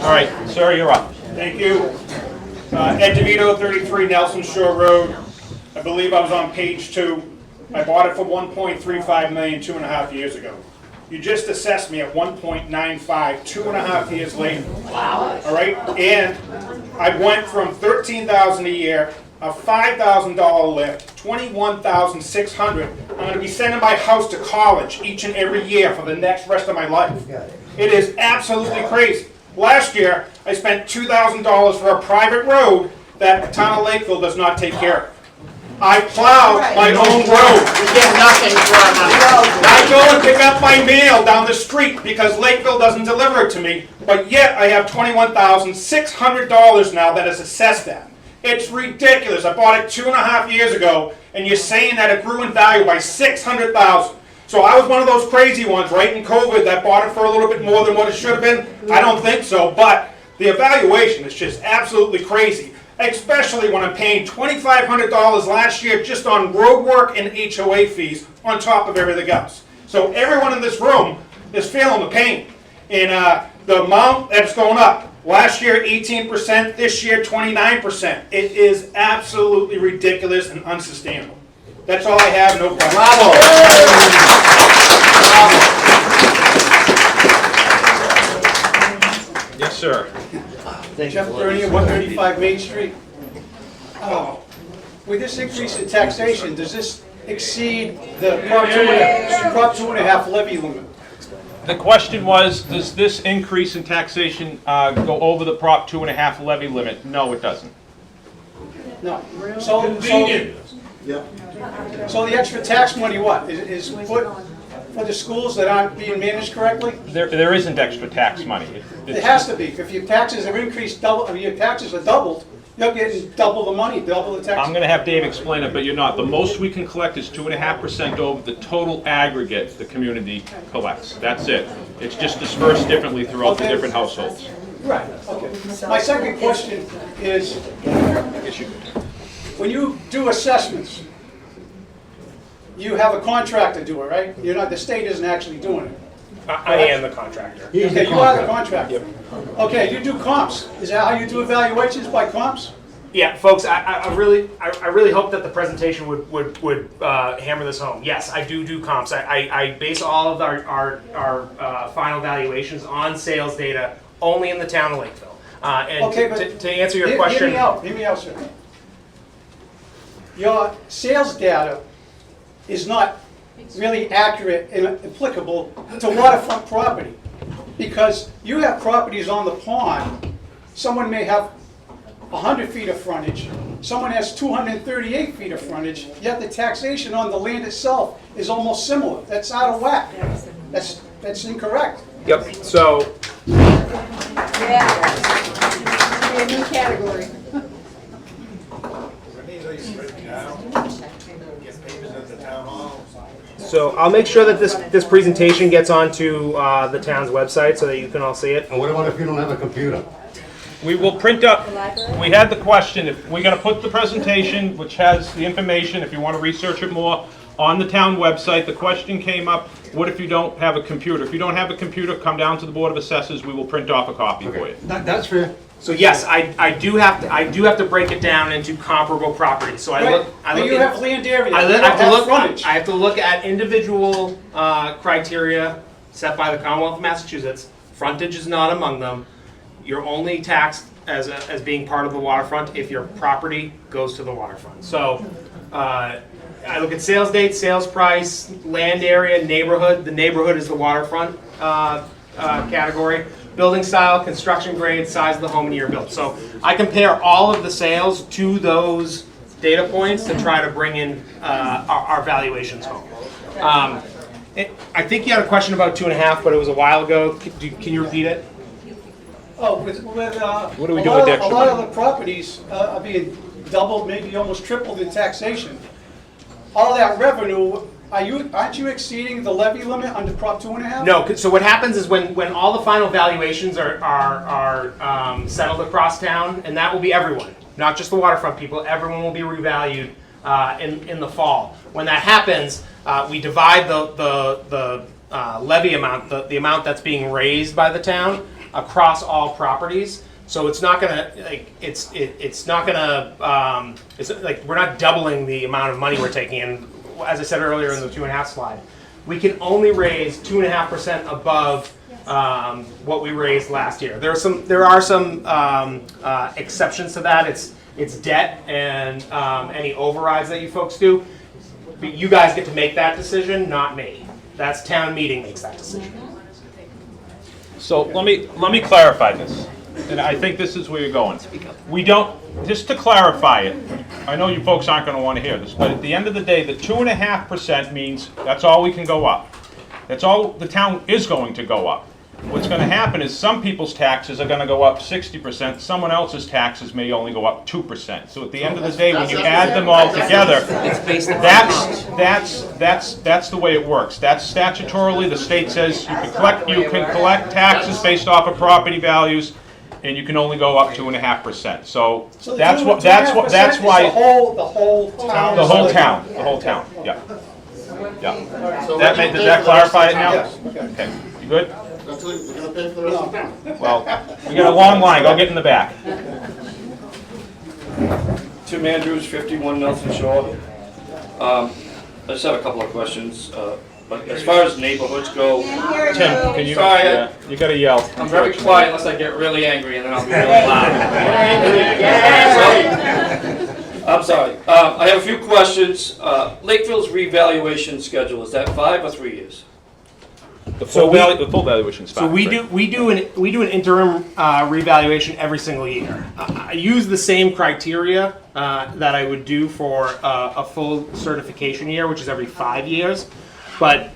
all right, sir, you're up. Thank you. Ed DeVito, 33 Nelson Shore Road. I believe I was on page 2. I bought it for $1.35 million 2.5 years ago. You just assessed me at 1.95 2.5 years later. Wow. All right, and I went from $13,000 a year, a $5,000 lift, $21,600. I'm going to be sending my house to college each and every year for the next rest of my life. It is absolutely crazy. Last year, I spent $2,000 for a private road that the town of Lakeville does not take care of. I plow my own road. We get nothing for our money. I go and pick up my mail down the street because Lakeville doesn't deliver it to me, but yet I have $21,600 now that is assessed at. It's ridiculous. I bought it 2.5 years ago, and you're saying that it grew in value by $600,000. So I was one of those crazy ones right in COVID that bought it for a little bit more than what it should have been. I don't think so, but the evaluation is just absolutely crazy. Especially when I'm paying $2,500 last year just on road work and HOA fees on top of everything else. So everyone in this room is feeling the pain. And the amount that's going up, last year 18%, this year 29%. It is absolutely ridiculous and unsustainable. That's all I have, no problem. Bravo. Yes, sir. Jeff Bernier, 135 Main Street. With this increase in taxation, does this exceed the Prop 2.5 levy limit? The question was, does this increase in taxation go over the Prop 2.5 levy limit? No, it doesn't. No. So the extra tax money, what, is put for the schools that aren't being managed correctly? There isn't extra tax money. It has to be. If your taxes have increased double, your taxes are doubled, You're getting double the money, double the tax. I'm gonna have Dave explain it, but you're not. The most we can collect is 2.5% over the total aggregate the community collects. That's it. It's just dispersed differently throughout the different households. Right, okay. My second question is, when you do assessments, you have a contractor do it, right? You're not, the state isn't actually doing it. I am the contractor. Okay, you are the contractor. Okay, you do comps. Is that how you do evaluations, by comps? Yeah, folks, I really hope that the presentation would hammer this home. Yes, I do comps. I base all of our final valuations on sales data only in the town of Lakeville. And Okay, but to answer your question, Hear me out, sir. Your sales data is not really accurate and applicable to waterfront property. Because you have properties on the pond, someone may have 100 feet of frontage, someone has 238 feet of frontage, yet the taxation on the land itself is almost similar. That's out of whack. That's incorrect. yep. So Yeah. New category. So I'll make sure that this presentation gets onto the town's website so that you can all see it. And what about if you don't have a computer? We will print up, we had the question, if we're gonna put the presentation, which has the information, if you wanna research it more, on the town website. The question came up, what if you don't have a computer? If you don't have a computer, come down to the Board of Assessors, we will print off a copy for you. That's fair. So yes, I do have to break it down into comparable properties. So I Right. look But at you have land area. I You have don't to have look. frontage. I have to look at individual criteria set by the Commonwealth of Massachusetts. Frontage is not among them. You're only taxed as being part of the waterfront if your property goes to the waterfront. So I look at sales date, sales price, land area, neighborhood. The neighborhood is the waterfront category. Building style, construction grade, size of the home and year built. So I compare all of the sales to those data points to try to bring in our valuations home. I think you had a question about 2.5, but it was a while ago. Can you repeat it? Oh, with What do we a do lot with the of- extra A lot of money? the properties are being doubled, maybe almost tripled in taxation. All that revenue, aren't you exceeding the levy limit under Prop 2.5? No. So what happens is when all the final valuations are settled across town, and that will be everyone, not just the waterfront people. Everyone will be revalued in the fall. When that happens, we divide the levy amount, the amount that's being raised by the town, across all properties. So it's not gonna it's not gonna it's like we're not doubling the amount of money we're taking in. As I said earlier in the 2.5 slide, we can only raise 2.5% above what we raised last year. There are some exceptions to that. It's debt and any overrides that you folks do. But you guys get to make that decision, not me. That's town meeting makes that decision. So let me clarify this, and I think this is where you're going. We don't, just to clarify it, I know you folks aren't gonna wanna hear this, but at the end of the day, the 2.5% means that's all we can go up. That's all the town is going to go up. What's gonna happen is some people's taxes are gonna go up 60%, someone else's taxes may only go up 2%. So at the end of the day, when you add them all together, that's the way it works. That's statutorily, the state says you can collect taxes based off of property values, and you can only go up 2.5%. So that's why. The whole town. The whole town, yeah. Yeah. Does that clarify it now? Yes. Okay, you good? That's what we're gonna pay for the rest of the town. Well, we got a long line, go get in the back. Tim Andrews, 51 Nelson Shore. I just have a couple of questions. But as far as neighborhoods go, Tim, can you, Sorry, you gotta yell. I'm very quiet unless I get really angry, and then I'll be really loud. I'm sorry. I have a few questions. Lakeville's revaluation schedule, is that 5 or 3 years? The full valuation is So fine. we do an interim revaluation every single year. I use the same criteria that I would do for a full certification year, which is every 5 years. But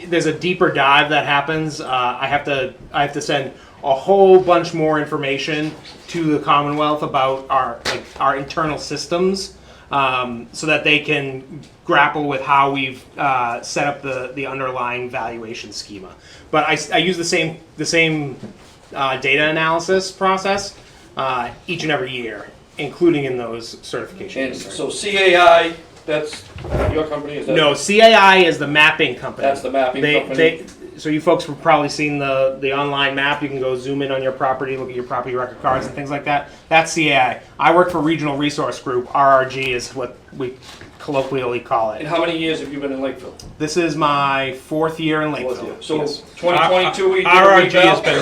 there's a deeper dive that happens. I have to send a whole bunch more information to the Commonwealth about our internal systems, so that they can grapple with how we've set up the underlying valuation schema. But I use the same data analysis process each and every year, including in those certification And years. so CAI, that's your company, is that? No, CAI is the mapping company. That's the mapping company? So you folks have probably seen the online map. You can go zoom in on your property, look at your property record cards and things like that. That's CAI. I work for Regional Resource Group. RRG is what we colloquially call And it. how many years have you been in Lakeville? This is my 4th year in Lakeville. So Yes. 2022, we did a RRG has reval? been,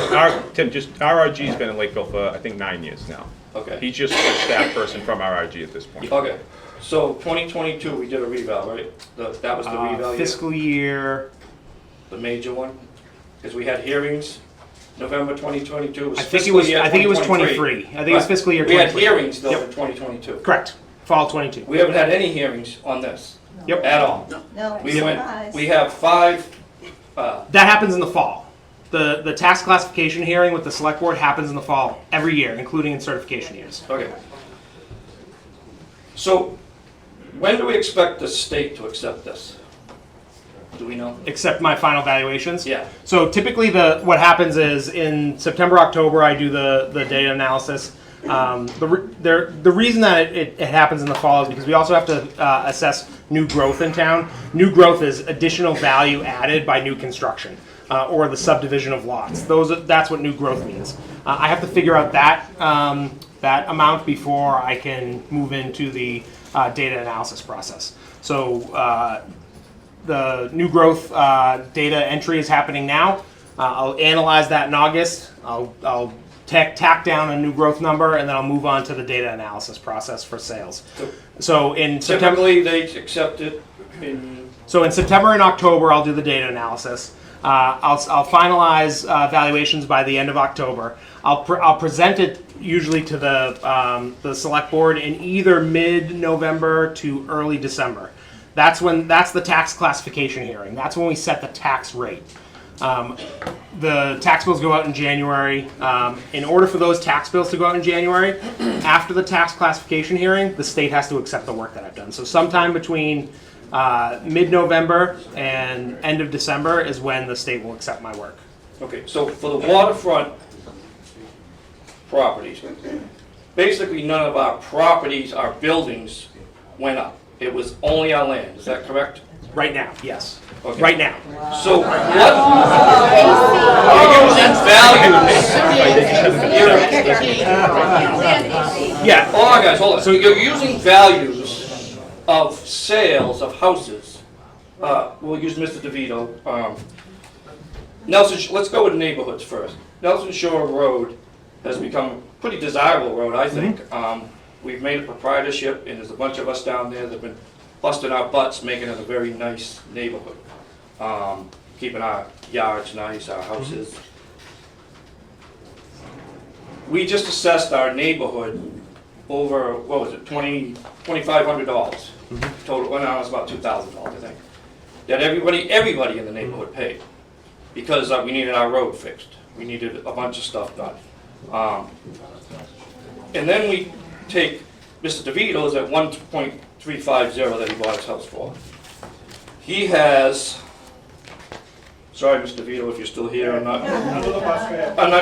RRG has been in Lakeville for, I think, 9 years now. Okay. He's just a staff person from RRG at this point. Okay, so 2022, we did a reval, right? That was the reval year, Fiscal year. the major one? Because we had hearings, November 2022 was I think it fiscal was. year I think it was 2023. 23. I think it was Right. fiscal year We had 23. hearings though Yep. in 2022. Correct. Fall 22. We haven't had any hearings on this Yep. at all. No, We have 5, That happens in the fall. The tax classification hearing with the select board happens in the fall every year, including in certification years. okay. So, when do we expect the state to accept this? Do we know? Except my final valuations. Yeah. So typically, what happens is in September, October, I do the data analysis. The reason that it happens in the fall is because we also have to assess new growth in town. New growth is additional value added by new construction or the subdivision of lots. That's what new growth means. I have to figure out that amount before I can move into the data analysis process. So the new growth data entry is happening now. I'll analyze that in August. I'll tack down a new growth number, and then I'll move on to the data analysis process for sales. So in September, Typically, they accept it in, so in September and October, I'll do the data analysis. I'll finalize valuations by the end of October. I'll present it usually to the select board in either mid-November to early December. That's the tax classification hearing. That's when we set the tax rate. The tax bills go out in January. In order for those tax bills to go out in January, after the tax classification hearing, the state has to accept the work that I've done. So sometime between mid-November and end of December is when the state will accept my work. okay, so for the waterfront properties, basically none of our properties, our buildings went up. It was only our land, is that correct? Right now, yes. Okay. Right now. So what, you're using values. Yeah. Hold on, guys, hold on. So you're using values of sales of houses. We'll use Mr. DeVito. Let's go with neighborhoods first. Nelson Shore Road has become a pretty desirable road, I think. We've made a proprietorship, and there's a bunch of us down there that have been busting our butts, making it a very nice neighborhood. Keeping our yards nice, our houses. We just assessed our neighborhood over, what was it, $2,500 total. Well, now it's about $2,000, I think. That everybody in the neighborhood paid because we needed our road fixed. We needed a bunch of stuff done. And then we take Mr. DeVito's at 1.350 that he bought his house for. He has, sorry, Mr. DeVito, if you're still here, I'm not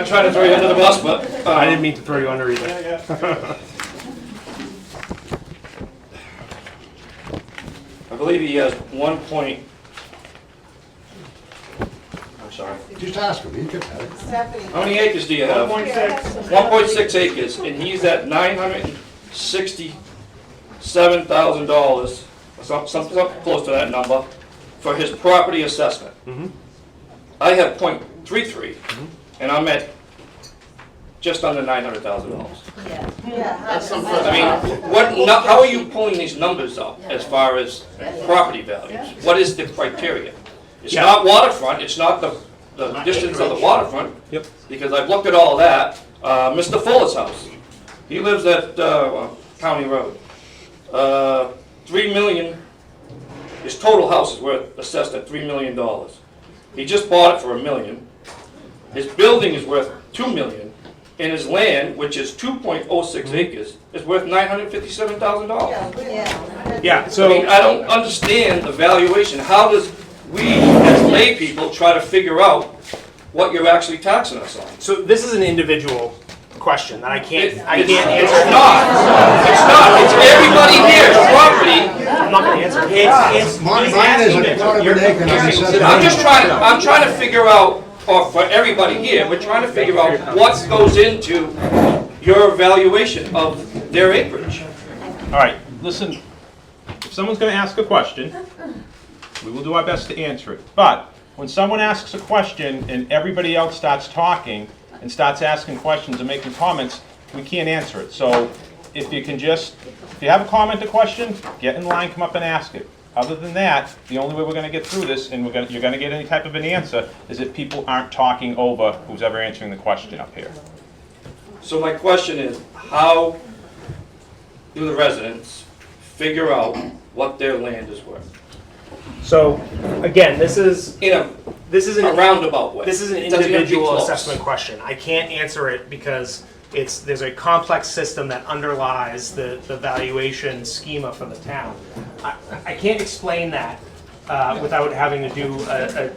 trying to throw you under the bus, but. I didn't mean to throw you under either. I believe he has I'm sorry. Just ask him, he can tell you. How many acres do you have? 1.6 acres, and he's at $967,000, something close to that number, for his property assessment. I have .33, and I'm at just under $900,000. I mean, how are you pulling these numbers up as far as property values? What is the criteria? It's not waterfront, it's not the distance of the waterfront. Yep. Because I've looked at all that. Mr. Fuller's house, he lives at County Road. $3 million, his total house is worth assessed at $3 million. He just bought it for $1 million. His building is worth $2 million, and his land, which is 2.06 acres, is worth $957,000. Yeah, I mean, so, I don't understand the valuation. How does we, as lay people, try to figure out what you're actually taxing us on? so this is an individual question that I can't It's answer. not. It's not. It's everybody here's property. I'm not gonna answer. Mine is a quarter of an acre, and I said. I'm trying to figure out, or for everybody here, we're trying to figure out what goes into your evaluation of their acreage. All right, listen, if someone's gonna ask a question, we will do our best to answer it. But when someone asks a question and everybody else starts talking and starts asking questions and making comments, we can't answer it. So if you can just, if you have a comment or question, get in line, come up and ask it. Other than that, the only way we're gonna get through this, and you're gonna get any type of an answer, is if people aren't talking over who's ever answering the question up here. So my question is, how do the residents figure out what their land is worth? So, again, this is In a roundabout way. This is an It doesn't have to be individual close. assessment question. I can't answer it because there's a complex system that underlies the valuation schema for the town. I can't explain that without having to do an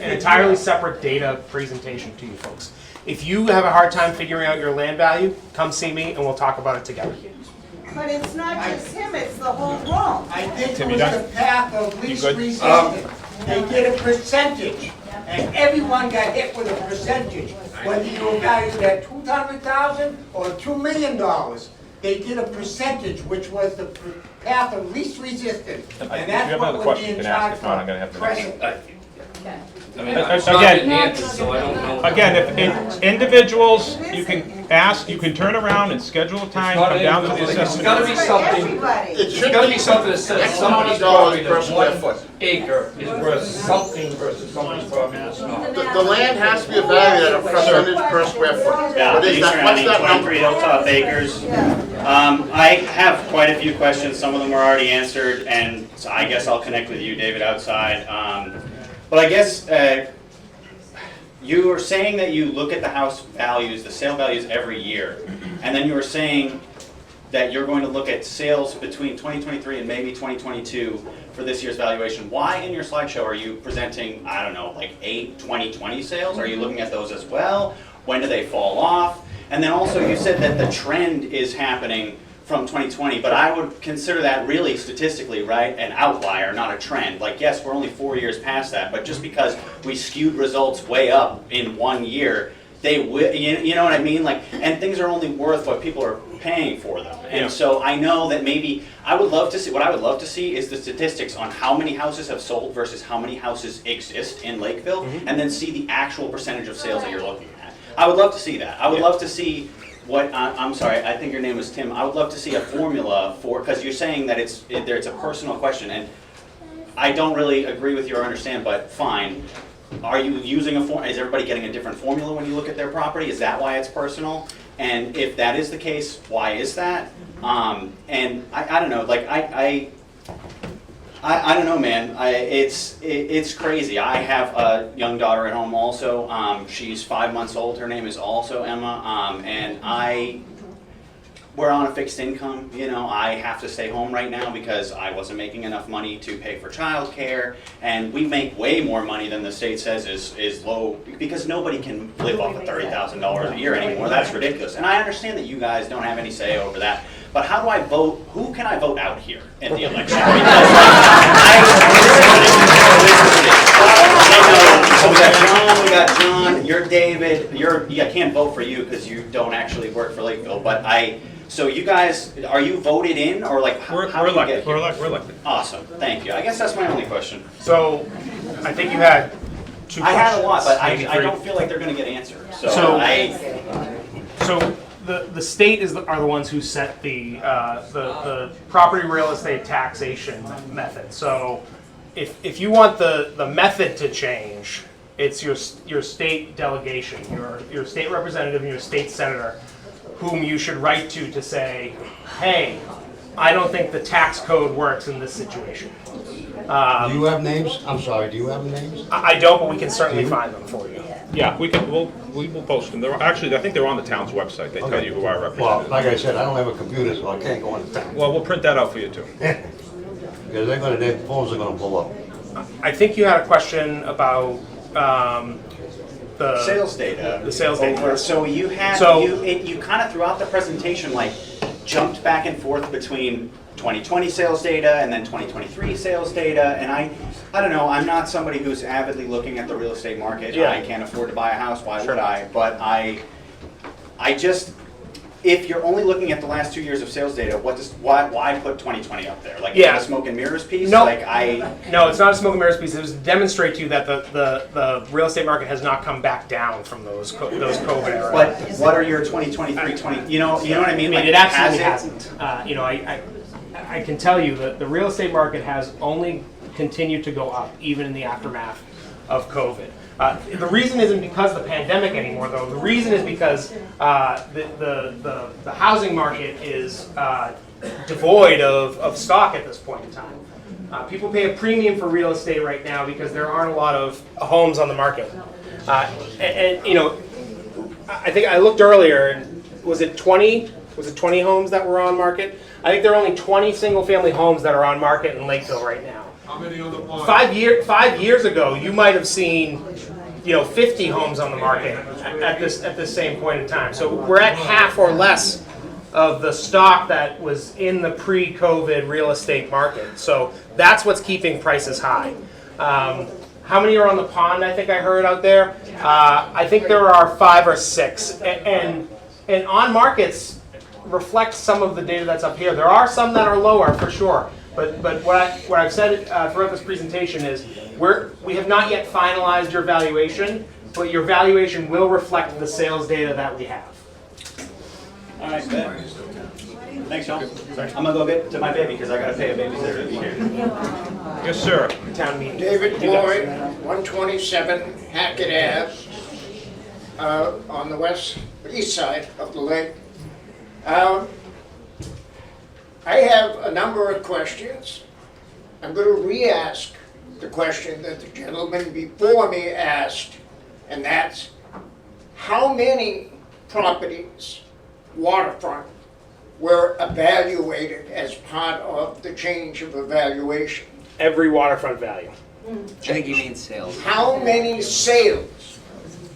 entirely separate data presentation to you folks. If you have a hard time figuring out your land value, come see me and we'll talk about it together. But it's not just him, it's the whole room. I think Tim, it you was done? the path of least good? resistance. They did a percentage, and everyone got hit with a percentage, whether you were valued at $200,000 or $2 million. They did a percentage, which was the path of least resistance, If you and that's have what another would question, be you in can ask. charge If not, I'm for gonna have the next present. I mean, it's not Again- an answer, so I don't know. Again, if individuals, you can ask, you can turn around and schedule a time, come down to the It's assessment. gotta be something, Everybody. it's gotta be something that says somebody's property that's 1 acre is worth something versus somebody's property that's not. The land has to be evaluated at a percentage per square foot. Yeah, What is that, what's that number? 23 Hilltop Acres. I have quite a few questions, some of them were already answered, and so I guess I'll connect with you, David, outside. But I guess you were saying that you look at the house values, the sale values every year, and then you were saying that you're going to look at sales between 2023 and maybe 2022 for this year's valuation. Why in your slideshow are you presenting, I don't know, like 8 2020 sales? Are you looking at those as well? When do they fall off? And then also you said that the trend is happening from 2020, but I would consider that really statistically, right, an outlier, not a trend. Like, yes, we're only 4 years past that, but just because we skewed results way up in 1 year, they will, you know what I mean? Like, and things are only worth what people are paying for them. And so I know that maybe, I would love to see, what I would love to see is the statistics on how many houses have sold versus how many houses exist in Lakeville, and then see the actual percentage of sales that you're looking at. I would love to see that. I would love to see what, I'm sorry, I think your name was Tim. I would love to see a formula for, because you're saying that it's a personal question, and I don't really agree with you or understand, but fine. Are you using is everybody getting a different formula when you look at their property? Is that why it's personal? And if that is the case, why is that? And I don't know, like, I don't know, man. It's crazy. I have a young daughter at home also. She's 5 months old. Her name is also Emma. And we're on a fixed income. You know, I have to stay home right now because I wasn't making enough money to pay for childcare. And we make way more money than the state says is low, because nobody can live off of $30,000 a year anymore. That's ridiculous. And I understand that you guys don't have any say over that. But how do I vote? Who can I vote out here in the election? So we got John, you're David, I can't vote for you because you don't actually work for Lakeville, but so you guys, are you voted in, or like, how do you get here? We're elected. Awesome, thank you. I guess that's my only question. So, I think you had 2 questions. I had a lot, but maybe I 3. don't feel like they're gonna get answered, So the state are the ones who set the property real estate taxation method. So if you want the method to change, it's your state delegation, your state representative and your state senator, whom you should write to say, hey, I don't think the tax code works in this situation. Do you have names? I'm sorry, do you have names? I don't, but we can certainly find them for you. Yeah, we will post them. They're actually, I think they're on the town's website. They tell you who our Well, representative like I said, I don't have a computer, so I can't go on the town. is. Well, we'll print that out for you too. Because their phones are gonna blow up. I think you had a question about the Sales data. The sales data. Over, so you had, So- you kind of throughout the presentation, like, jumped back and forth between 2020 sales data and then 2023 sales data, and I don't know, I'm not somebody who's avidly looking at the real estate market. Yeah. I can't afford to buy a house, why would I? But I just, if you're only looking at the last 2 years of sales data, why put 2020 up there? Like, is it Yeah. a smoke and mirrors piece? No. Like, No, it's not a smoke and mirrors piece. It was to demonstrate to you that the real estate market has not come back down from those COVID era. But what are your 2023, you know what I mean? Like, it absolutely has hasn't. I can tell you that the real estate market has only continued to go up, even in the aftermath of COVID. The reason isn't because of the pandemic anymore, though. The reason is because the housing market is devoid of stock at this point in time. People pay a premium for real estate right now because there aren't a lot of homes on the market. And you know, I think I looked earlier, and was it 20 homes that were on market? I think there are only 20 single-family homes that are on market in Lakeville right now. How many on the pond? 5 years ago, you might have seen, 50 homes on the market at this same point in time. So we're at half or less of the stock that was in the pre-COVID real estate market. So that's what's keeping prices high. How many are on the pond? I think I heard out there. I think there are 5 or 6, and on markets reflect some of the data that's up here. There are some that are lower for sure, but what I've said throughout this presentation is we have not yet finalized your valuation, but your valuation will reflect the sales data that we have. All right, good. Thanks, Sean. I'm gonna go get to my baby because I gotta pay a babysitter to be here. Yes, sir. Town meeting. David Boyd, 127 Hackett Ave, on the east side of the lake. I have a number of questions. I'm going to re-ask the question that the gentleman before me asked, and that's, how many properties, waterfront, were evaluated as part of the change of evaluation? Every waterfront value. I think he means sales. How many sales?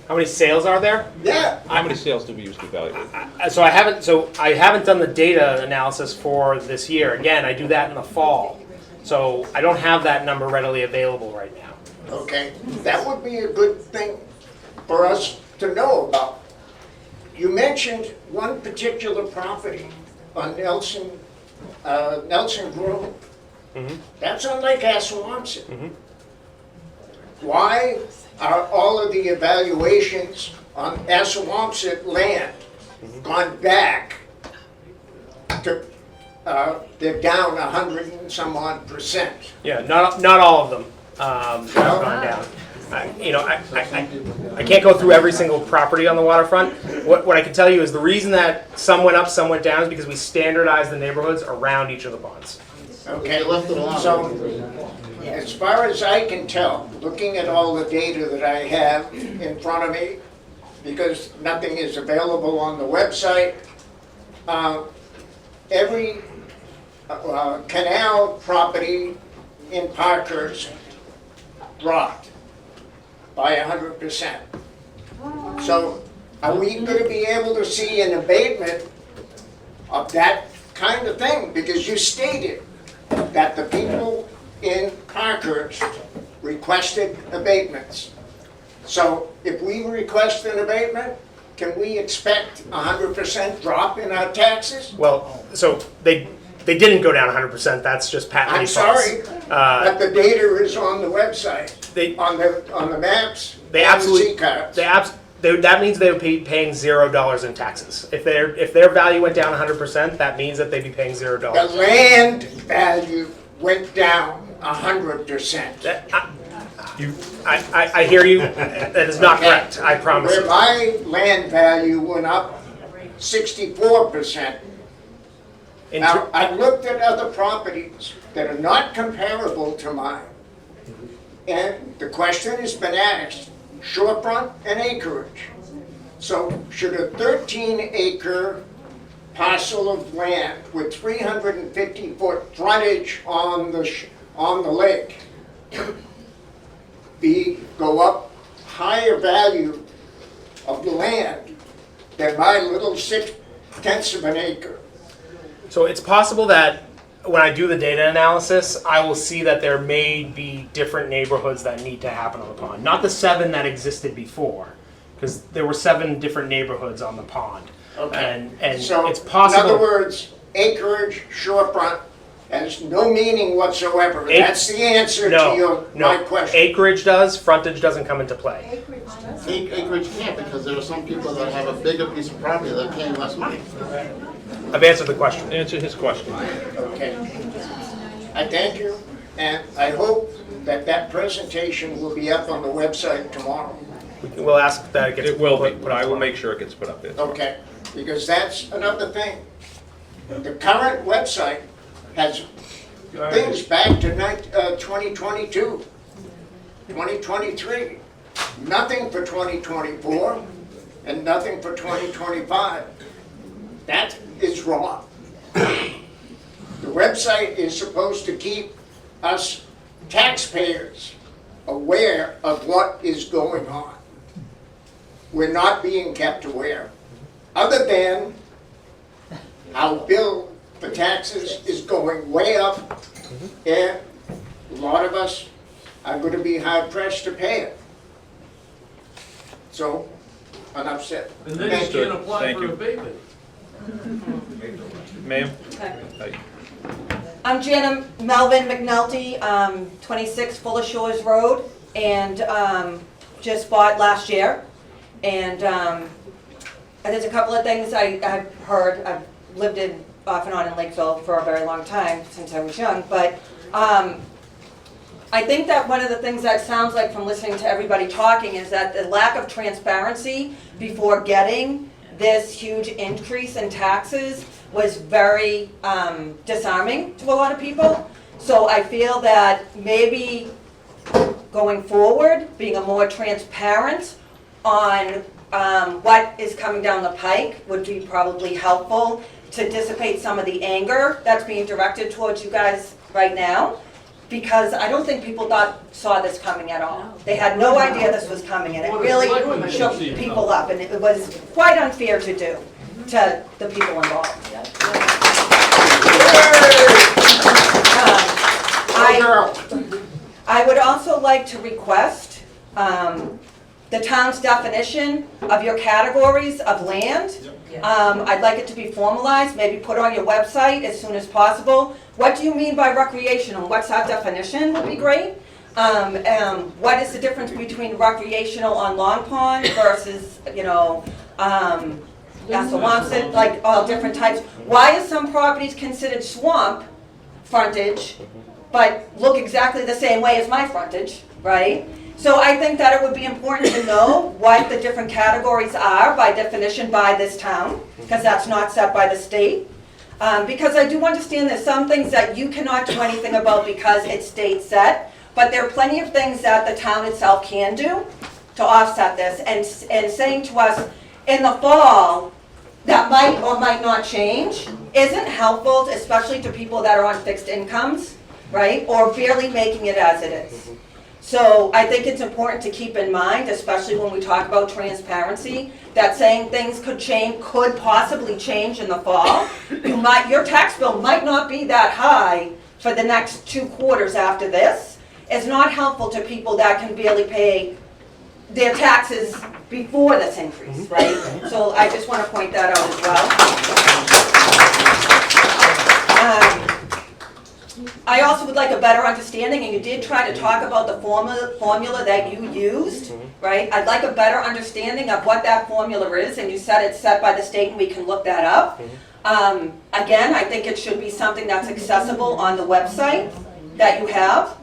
How many sales are there? Yeah. How many sales do we usually evaluate? So I haven't done the data analysis for this year. Again, I do that in the fall. So I don't have that number readily available right now. Okay, that would be a good thing for us to know about. You mentioned one particular property on Nelson Grove. Mm-hmm. That's on Lake Assawamsett. Mm-hmm. Why are all of the evaluations on Assawamsett land gone back to, they're down 100 and some odd %? Yeah, not all of them have gone down. I can't go through every single property on the waterfront. What I can tell you is the reason that some went up, some went down is because we standardized the neighborhoods around each of the ponds. Okay, so as far as I can tell, looking at all the data that I have in front of me, because nothing is available on the website, every canal property in Parkhurst dropped by 100%. So are we going to be able to see an abatement of that kind of thing? Because you stated that the people in Parkhurst requested abatements. So if we request an abatement, can we expect 100% drop in our taxes? Well, so they didn't go down 100%. That's just patently I'm false. sorry, but the data is on the website, on the maps, They and absolutely. the C-cards. That means they would be paying $0 in taxes. If their value went down 100%, that means that they'd be paying $0. The land value went down 100%. I hear you. That is not correct. I promise Where you. my land value went up 64%, Now, I've looked at other properties that are not comparable to mine. And the question has been asked, shorefront and acreage. So should a 13-acre parcel of land with 350-foot frontage on the lake go up higher value of the land than my little 6/10 of an acre? So it's possible that when I do the data analysis, I will see that there may be different neighborhoods that need to happen on the pond. Not the 7 that existed before, because there were 7 different neighborhoods on the pond. Okay. And So, it's possible. in other words, acreage, shorefront, has no meaning whatsoever. That's the answer to my question. Acreage does, frontage doesn't come into play. Acreage can't, because there are some people that have a bigger piece of property that are paying less money. I've answered the question. Answer his question. Okay. I thank you, and I hope that that presentation will be up on the website tomorrow. We'll ask that it gets It will be, put but I will make sure it gets put up there. Okay, because that's another thing. The current website has things back to 2022, 2023. Nothing for 2024, and nothing for 2025. That is wrong. The website is supposed to keep us taxpayers aware of what is going on. We're not being kept aware, other than our bill for taxes is going way up, and a lot of us are going to be hard pressed to pay it. So, enough said. And then Thank you you. can't apply Thank for you. abatement. Ma'am? Okay. Hi. I'm Jana Melvin McNulty, 26 Fuller Shores Road, and just bought last year. And there's a couple of things I've heard. I've lived off and on in Lakeville for a very long time, since I was young, but I think that one of the things that sounds like from listening to everybody talking is that the lack of transparency before getting this huge increase in taxes was very disarming to a lot of people. So I feel that maybe going forward, being a more transparent on what is coming down the pike would be probably helpful to dissipate some of the anger that's being directed towards you guys right now. Because I don't think people saw this coming at all. They had no idea this was coming, and it really shook people up, and it was quite unfair to do to the people involved. I would also like to request the town's definition of your categories of land. I'd like it to be formalized, maybe put on your website as soon as possible. What do you mean by recreational? What's our definition would be great. What is the difference between recreational on Long Pond versus, Assawamsett, like all different types? Why is some properties considered swamp frontage, but look exactly the same way as my frontage, right? So I think that it would be important to know what the different categories are by definition by this town, because that's not set by the state. Because I do understand there's some things that you cannot do anything about because it's state set, but there are plenty of things that the town itself can do to offset this. And saying to us in the fall that might or might not change isn't helpful, especially to people that are on fixed incomes, right? Or barely making it as it is. So I think it's important to keep in mind, especially when we talk about transparency, that saying things could possibly change in the fall. Your tax bill might not be that high for the next 2 quarters after this. It's not helpful to people that can barely pay their taxes before this increase, right? So I just want to point that out as well. I also would like a better understanding, and you did try to talk about the formula that you used, right? I'd like a better understanding of what that formula is, and you said it's set by the state and we can look that up. Again, I think it should be something that's accessible on the website that you have,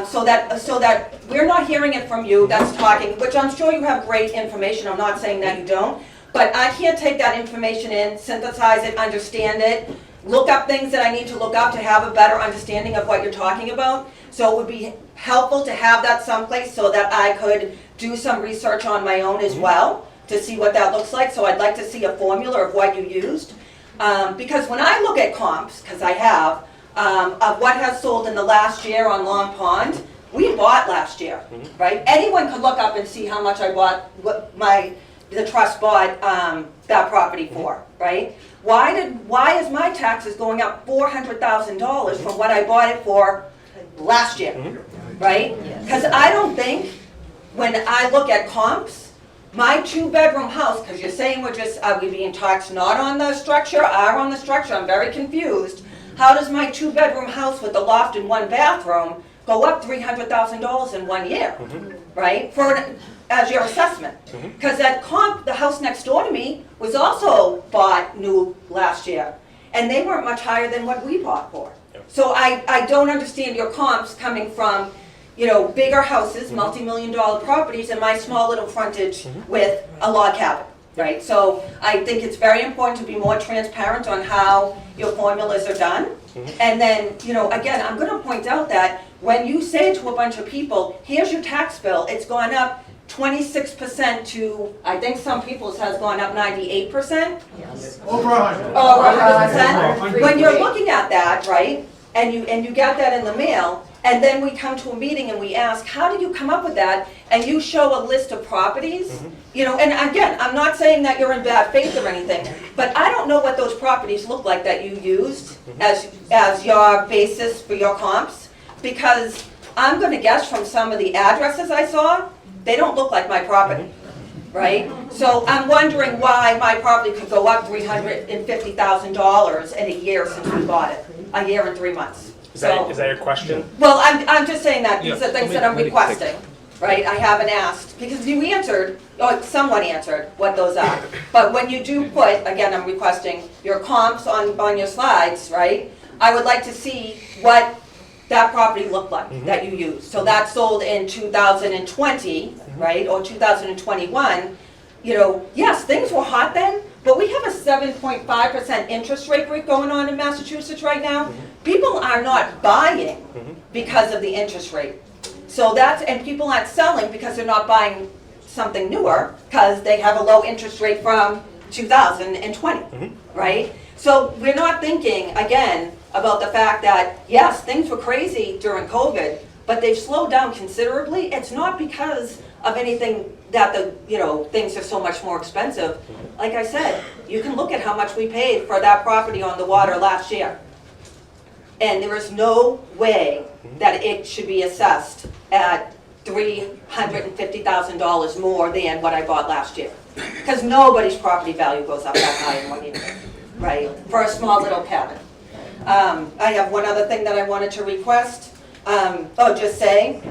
so that we're not hearing it from you that's talking, which I'm sure you have great information, I'm not saying that you don't, but I can't take that information in, synthesize it, understand it, look up things that I need to look up to have a better understanding of what you're talking about. So it would be helpful to have that someplace so that I could do some research on my own as well to see what that looks like. So I'd like to see a formula of what you used. Because when I look at comps, because I have, of what has sold in the last year on Long Pond, we bought last year, right? Anyone could look up and see how much I bought, what the trust bought that property for, right? Why is my taxes going up $400,000 from what I bought it for last year, right? Because I don't think, when I look at comps, my 2-bedroom house, because you're saying are we being taxed not on the structure, are on the structure, I'm very confused. How does my 2-bedroom house with a loft and 1 bathroom go up $300,000 in 1 year, right? As your assessment. Because that comp, the house next door to me, was also bought new last year. And they weren't much higher than what we bought for. So I don't understand your comps coming from, bigger houses, multi-million-dollar properties, and my small little frontage with a log cabin, right? So I think it's very important to be more transparent on how your formulas are done. And then, again, I'm going to point out that when you say to a bunch of people, here's your tax bill, it's gone up 26% to, I think some people's has gone up 98%. Yes. Over 100. Over 100%. When you're looking at that, right, and you get that in the mail, and then we come to a meeting and we ask, how did you come up with that? And you show a list of properties, and again, I'm not saying that you're in bad faith or anything, but I don't know what those properties look like that you used as your basis for your comps, because I'm gonna guess from some of the addresses I saw, they don't look like my property, right? So I'm wondering why my property could go up $350,000 in a year since we bought it, a year and 3 months. Is that your question? Well, I'm just saying that these are things that I'm requesting, right? I haven't asked, because you answered, or someone answered what those are. But when you do put, again, I'm requesting your comps on your slides, right? I would like to see what that property looked like that you used. So that sold in 2020, right, or 2021. Yes, things were hot then, but we have a 7.5% interest rate going on in Massachusetts right now. People are not buying because of the interest rate. So and people aren't selling because they're not buying something newer because they have a low interest rate from 2020, right? So we're not thinking, again, about the fact that, yes, things were crazy during COVID, but they've slowed down considerably. It's not because of anything that things are so much more expensive. Like I said, you can look at how much we paid for that property on the water last year. And there is no way that it should be assessed at $350,000 more than what I bought last year. Because nobody's property value goes up that high in 1 year, right? For a small little cabin. I have one other thing that I wanted to request. Just saying,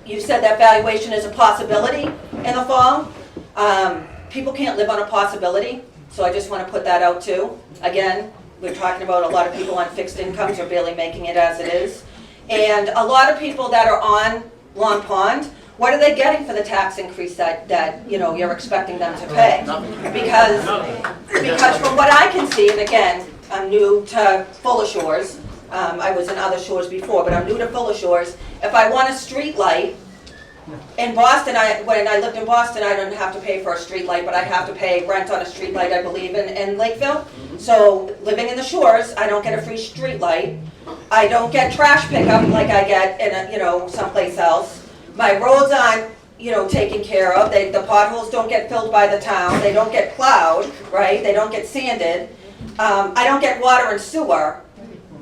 you said that valuation is a possibility in the fall. People can't live on a possibility, so I just want to put that out too. Again, we're talking about a lot of people on fixed incomes are barely making it as it is. And a lot of people that are on Long Pond, what are they getting for the tax increase that you're expecting them to pay? Because from what I can see, and again, I'm new to Fuller Shores. I was in other shores before, but I'm new to Fuller Shores. If I want a street light, in Boston, when I lived in Boston, I didn't have to pay for a street light, but I have to pay rent on a street light, I believe, in Lakeville. So living in the shores, I don't get a free street light. I don't get trash pickup like I get in someplace else. My roads aren't taken care of. The potholes don't get filled by the town. They don't get plowed, right? They don't get sanded. I don't get water and sewer.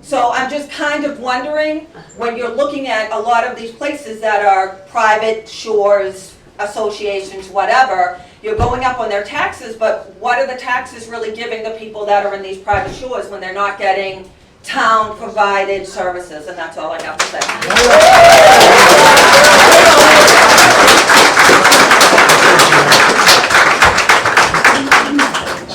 So I'm just kind of wondering, when you're looking at a lot of these places that are private shores, associations, whatever, you're going up on their taxes, but what are the taxes really giving the people that are in these private shores when they're not getting town-provided services? And that's all I have to say.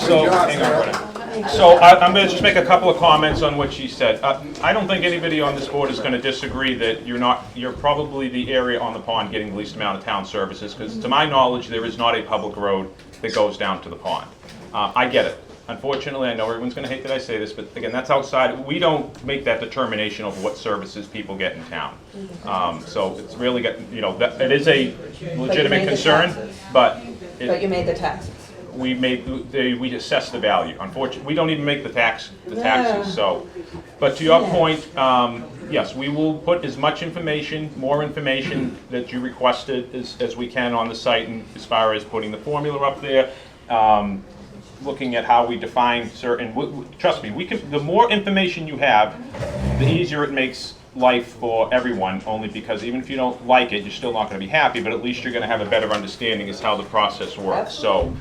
So, hang on, Brennan. So I'm going to just make a couple of comments on what she said. I don't think anybody on this board is going to disagree that you're probably the area on the pond getting the least amount of town services, because to my knowledge, there is not a public road that goes down to the pond. I get it. unfortunately, I know everyone's gonna hate that I say this, but again, that's outside, we don't make that determination of what services people get in town. So it's really got, you know, it is a legitimate concern, but But you made the taxes. we assess the value. Unfortunately, we don't even make the taxes, so. But to your point, yes, we will put as much information, more information that you requested as we can on the site, and as far as putting the formula up there, looking at how we define certain, trust me, the more information you have, the easier it makes life for everyone, only because even if you don't like it, you're still not going to be happy, but at least you're going to have a better understanding as how the process works. So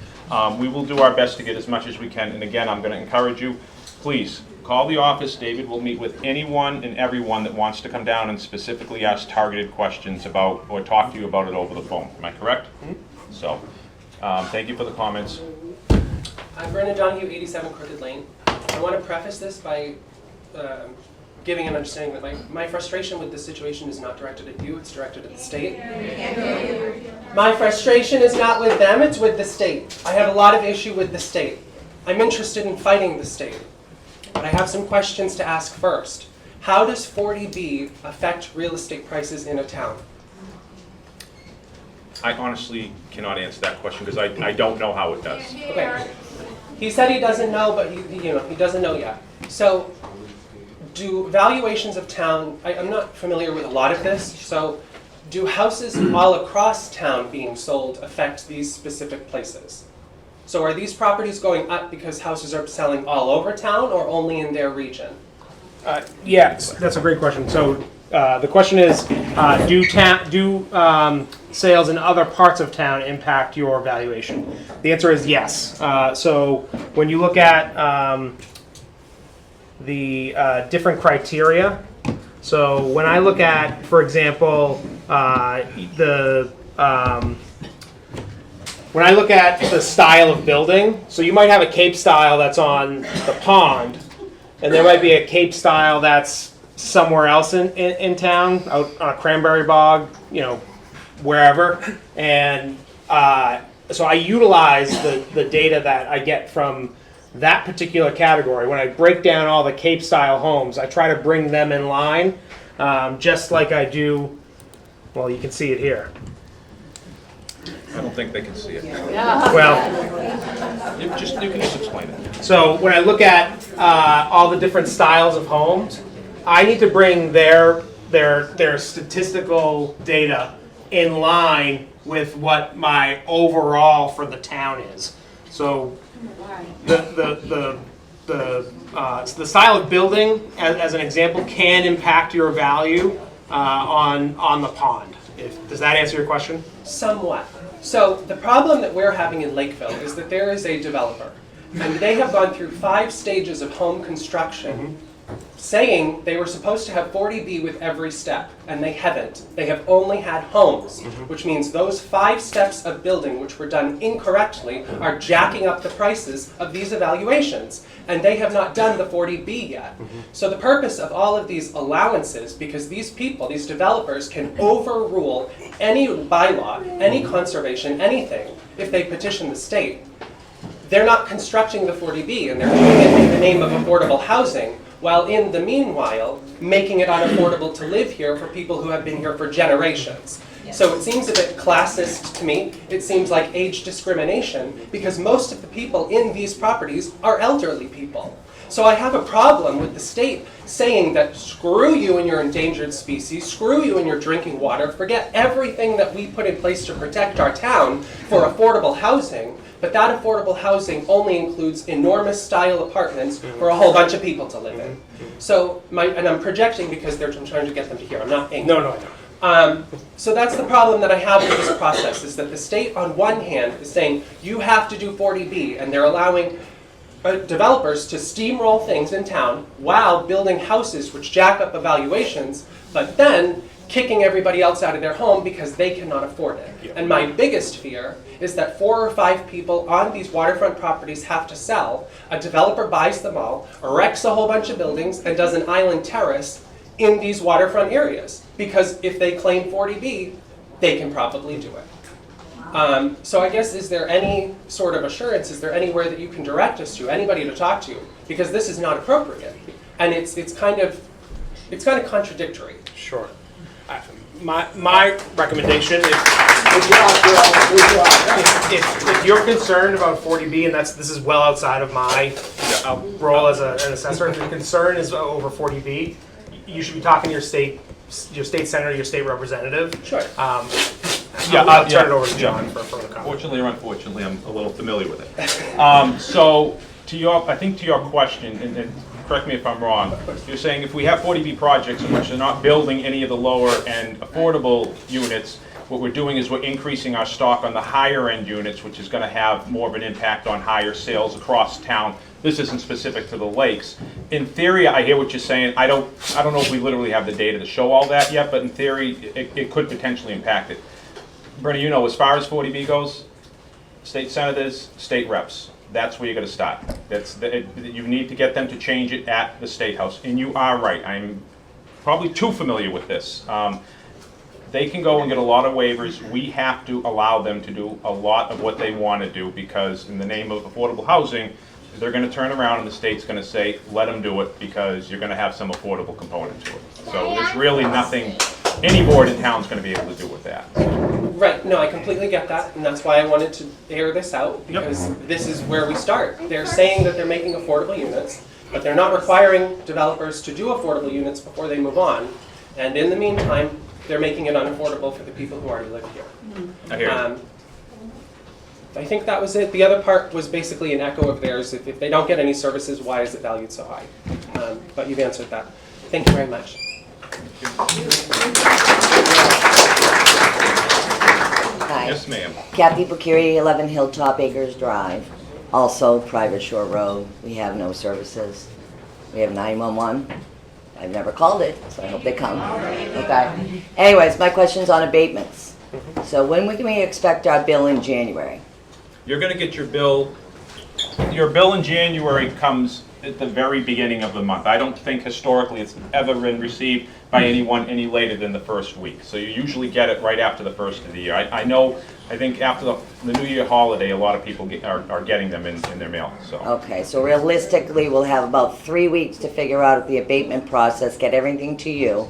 we will do our best to get as much as we can, and again, I'm going to encourage you, please, call the office. David will meet with anyone and everyone that wants to come down and specifically ask targeted questions about, or talk to you about it over the phone. Am I correct? So, thank you for the comments. I'm Brendan Donahue, 87 Crooked Lane. I want to preface this by giving an understanding that my frustration with this situation is not directed at you, it's directed at the state. My frustration is not with them, it's with the state. I have a lot of issue with the state. I'm interested in fighting the state. But I have some questions to ask first. How does 40B affect real estate prices in a town? I honestly cannot answer that question because I don't know how it does. Okay. He said he doesn't know, but he doesn't know yet. So, do valuations of town? I'm not familiar with a lot of this. So, do houses all across town being sold affect these specific places? So, are these properties going up because houses are selling all over town, or only in their region? Yes, that's a great question. So the question is, do sales in other parts of town impact your valuation? The answer is yes. So when you look at the different criteria, so when I look at, for example, when I look at the style of building, so you might have a Cape style that's on the pond, and there might be a Cape style that's somewhere else in town, out on a cranberry bog, wherever. And so I utilize the data that I get from that particular category. When I break down all the Cape style homes, I try to bring them in line, just like I do, well, you can see it here. I don't think they can see it. Well, you can just explain it. So when I look at all the different styles of homes, I need to bring their statistical data in line with what my overall for the town is. So the style of building, as an example, can impact your value on the pond. Does that answer your question? Somewhat. So the problem that we're having in Lakeville is that there is a developer, and they have gone through 5 stages of home construction, saying they were supposed to have 40B with every step, and they haven't. They have only had homes, which means those 5 steps of building, which were done incorrectly, are jacking up the prices of these evaluations, and they have not done the 40B yet. So the purpose of all of these allowances, because these people, these developers, can overrule any bylaw, any conservation, anything, if they petition the state. They're not constructing the 40B, and they're doing it in the name of affordable housing, while in the meanwhile, making it unaffordable to live here for people who have been here for generations. So it seems a bit classist to me. It seems like age discrimination, because most of the people in these properties are elderly people. So I have a problem with the state saying that screw you and your endangered species, screw you and your drinking water, forget everything that we put in place to protect our town for affordable housing. But that affordable housing only includes enormous style apartments for a whole bunch of people to live in. So, and I'm projecting because I'm trying to get them to hear. I'm not angry. No, I know. So that's the problem that I have with this process, is that the state on one hand is saying you have to do 40B, and they're allowing developers to steamroll things in town while building houses which jack up evaluations, but then kicking everybody else out of their home because they cannot afford it. Yeah. And my biggest fear is that 4 or 5 people on these waterfront properties have to sell. A developer buys them all, erects a whole bunch of buildings, and does an island terrace in these waterfront areas. Because if they claim 40B, they can probably do it. So I guess, is there any sort of assurance, is there anywhere that you can direct us to, anybody to talk to? Because this is not appropriate, and it's kind of contradictory. Sure. My recommendation is, if you're concerned about 40B, and this is well outside of my role as an assessor, if your concern is over 40B, you should be talking to your state senator, your state representative. Sure. I'll turn it over to John for further comment. Fortunately or unfortunately, I'm a little familiar with it. So, I think to your question, and correct me if I'm wrong, you're saying if we have 40B projects in which they're not building any of the lower end affordable units, what we're doing is we're increasing our stock on the higher end units, which is going to have more of an impact on higher sales across town. This isn't specific to the lakes. In theory, I hear what you're saying. I don't know if we literally have the data to show all that yet, but in theory, it could potentially impact it. Bernie, you know, as far as 40B goes, state senators, state reps, that's where you're going to start. You need to get them to change it at the State House. And you are right. I'm probably too familiar with this. They can go and get a lot of waivers. We have to allow them to do a lot of what they want to do, because in the name of affordable housing, they're going to turn around and the state's going to say, let them do it, because you're going to have some affordable component to it. So there's really nothing any board in town is going to be able to do with that. Right, no, I completely get that, and that's why I wanted to air this out, because this is where we start. They're saying that they're making affordable units, but they're not requiring developers to do affordable units before they move on. And in the meantime, they're making it unaffordable for the people who already live here. I hear you. I think that was it. The other part was basically an echo of theirs. If they don't get any services, why is it valued so high? But you've answered that. Thank you very much. Hi. Yes, ma'am. Kathy Bukiri, 11 Hilltop Acres Drive, also private shore road. We have no services. We have 911. I've never called it, so I hope they come. Okay. Anyways, my question's on abatements. So when can we expect our bill in January? You're going to get your bill. Your bill in January comes at the very beginning of the month. I don't think historically it's ever been received by anyone any later than the first week. So you usually get it right after the first of the year. I think after the New Year holiday, a lot of people are getting them in their mail. So. Okay, so realistically, we'll have about 3 weeks to figure out the abatement process, get everything to you,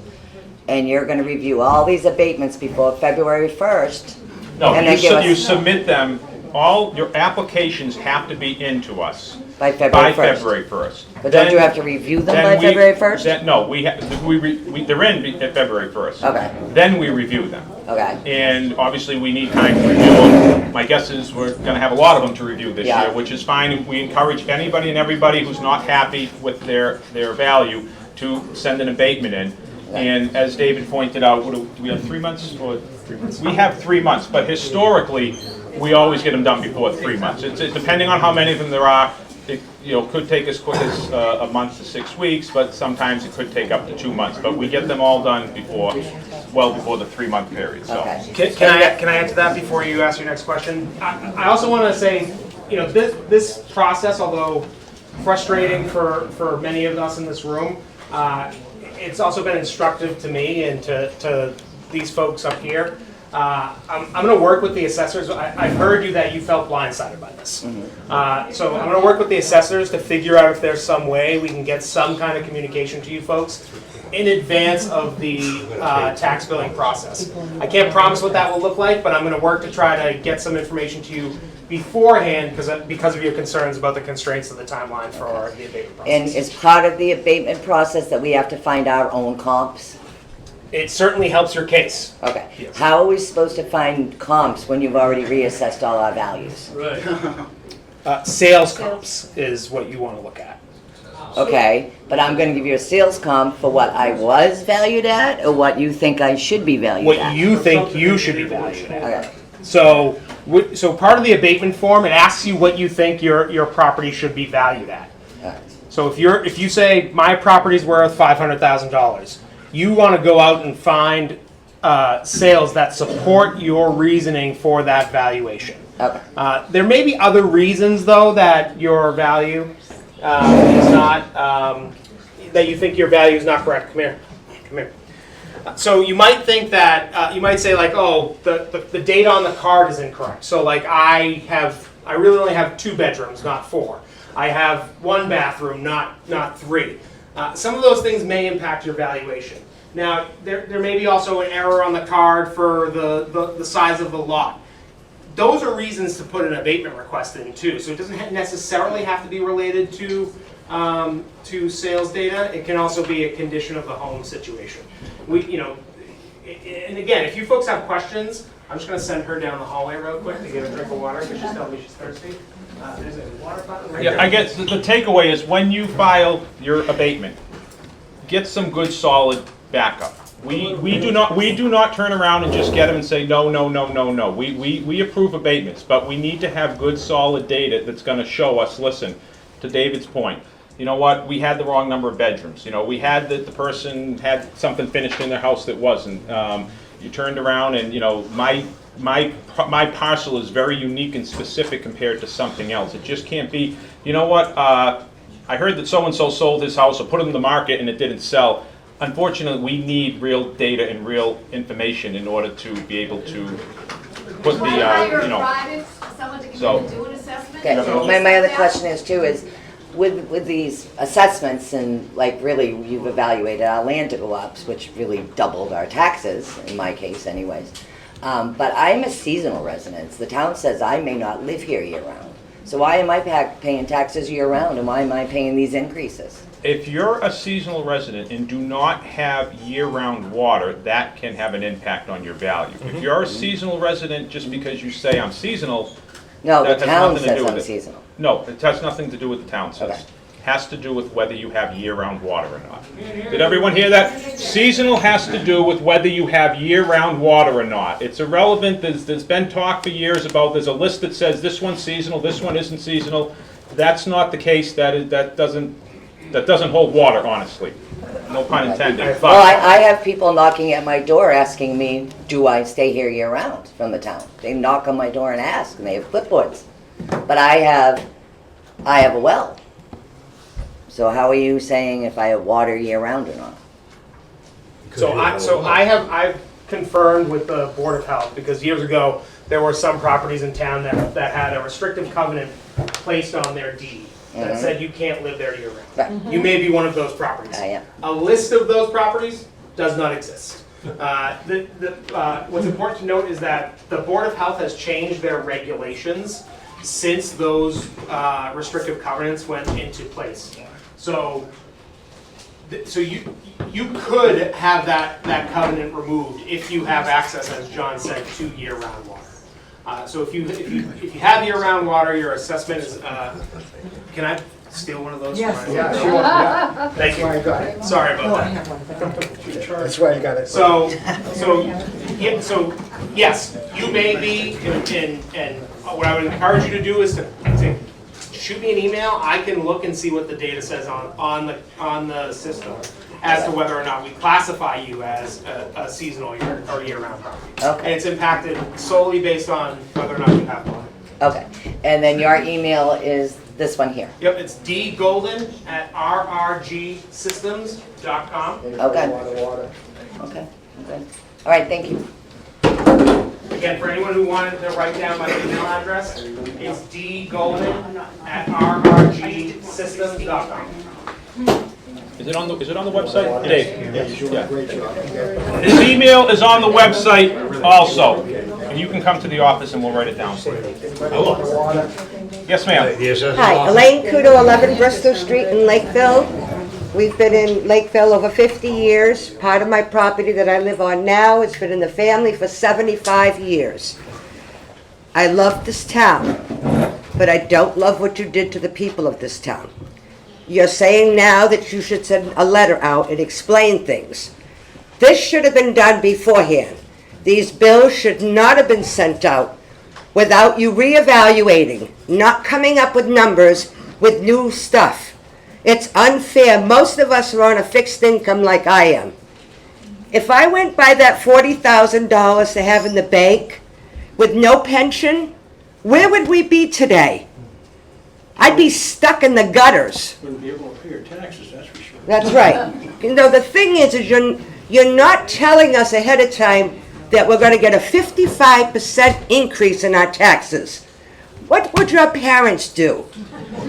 and you're going to review all these abatements before February 1st. No, and you submit them. All your applications have to be into us by February 1st. February 1st. But don't you have to review them by February 1st? No, they're in at February 1st. Okay. Then we review them. Okay. And obviously we need time to review them. My guess is we're going to have a lot of them to review this year, which is fine. We encourage anybody and everybody who's not happy with their value to send an abatement in. Okay. And as David pointed out, do we have 3 months? Or 3 months? We have 3 months, but historically, we always get them done before 3 months. It's depending on how many of them there are. It could take as quick as a month to 6 weeks, but sometimes it could take up to 2 months. But we get them all done well before the 3 month period. So. Okay. Can I add to that before you ask your next question? I also want to say, this process, although frustrating for many of us in this room, it's also been instructive to me and to these folks up here. I'm going to work with the assessors. I've heard that you felt blindsided by this. So I'm going to work with the assessors to figure out if there's some way we can get some kind of communication to you folks in advance of the tax billing process. I can't promise what that will look like, but I'm going to work to try to get some information to you beforehand because of your concerns about the constraints of the timeline for the abatement process. And is part of the abatement process that we have to find our own comps? It certainly helps your case. Okay. Yes. How are we supposed to find comps when you've already reassessed all our values? Right. Sales comps is what you want to look at. Okay, but I'm going to give you a sales comp for what I was valued at, or what you think I should be valued at? What you think you should be valued at. Okay. So part of the abatement form, it asks you what you think your property should be valued at. Right. So if you say my property's worth $500,000, you want to go out and find sales that support your reasoning for that valuation. Okay. There may be other reasons, though, that your value is not, that you think your value is not correct. Come here. So you might think that, you might say like, oh, the data on the card is incorrect. So like I really only have 2 bedrooms, not 4. I have 1 bathroom, not 3. Some of those things may impact your valuation. Now, there may be also an error on the card for the size of the lot. Those are reasons to put an abatement request in too. So it doesn't necessarily have to be related to sales data. It can also be a condition of the home situation. And again, if you folks have questions, I'm just going to send her down the hallway real quick to get a drink of water because she's telling me she's thirsty. There's a water button right there. I guess the takeaway is when you file your abatement, get some good solid backup. We do not turn around and just get them and say no. We approve abatements, but we need to have good solid data that's going to show us. Listen, to David's point, you know what? We had the wrong number of bedrooms. We had the person had something finished in their house that wasn't. You turned around and my parcel is very unique and specific compared to something else. It just can't be. You know what? I heard that so and so sold his house or put it in the market and it didn't sell. Unfortunately, we need real data and real information in order to be able to put the someone to come so- in and do an assessment? Okay, so my other question is too, is with these assessments and like really you've evaluated our land to go up, which really doubled our taxes, in my case anyways. But I'm a seasonal resident. The town says I may not live here year round. So why am I paying taxes year round and why am I paying these increases? If you're a seasonal resident and do not have year-round water, that can have an impact on your value. If you're a seasonal resident, just because you say I'm seasonal, No, the that has town nothing to says do with I'm it. seasonal. No, it has nothing to do with the town says. Okay. Has to do with whether you have year-round water or not. Did everyone hear that? Seasonal has to do with whether you have year-round water or not. It's irrelevant. There's been talk for years about there's a list that says this one's seasonal, this one isn't seasonal. That's not the case. That doesn't hold water, honestly. No pun intended. Well, I have people knocking at my door asking me, do I stay here year round from the town? They knock on my door and ask, and they have clipboards. But I have a well. So how are you saying if I have water year round or not? I've confirmed with the Board of Health because years ago there were some properties in town that had a restrictive covenant placed on their deed that said you can't live there year round. Right. You may be one of those properties. I am. A list of those properties does not exist. What's important to note is that the Board of Health has changed their regulations since those restrictive covenants went into place. So you could have that covenant removed if you have access, as John said, to year-round water. So if you have year-round water, your assessment is. Can I steal one of those? Yeah, sure. Thank you. Sorry about that. That's why I got it. So yes, you may be, and what I would encourage you to do is to shoot me an email. I can look and see what the data says on the system as to whether or not we classify you as a seasonal or year-round property. Okay. And it's impacted solely based on whether or not you have water. Okay, and then your email is this one here. Yep, it's dgolden@rrgsystems.com. Okay. Okay, all right, thank you. Again, for anyone who wanted to write down my email address, it's dgolden@rrgsystems.com. Is it on the website? Dave? Yes, you did a great job. His email is on the website also, and you can come to the office and we'll write it down for you. Yes, ma'am. Hi, Elaine Kudo, 11 Bristol Street in Lakeville. We've been in Lakeville over 50 years. Part of my property that I live on now has been in the family for 75 years. I love this town, but I don't love what you did to the people of this town. You're saying now that you should send a letter out and explain things. This should have been done beforehand. These bills should not have been sent out without you reevaluating, not coming up with numbers with new stuff. It's unfair. Most of us are on a fixed income like I am. If I went by that $40,000 to have in the bank with no pension, where would we be today? I'd be stuck in the gutters. Wouldn't be able to pay your taxes, that's for sure. That's right. You know, the thing is You're not telling us ahead of time that we're gonna get a 55% increase in our taxes. What would your parents do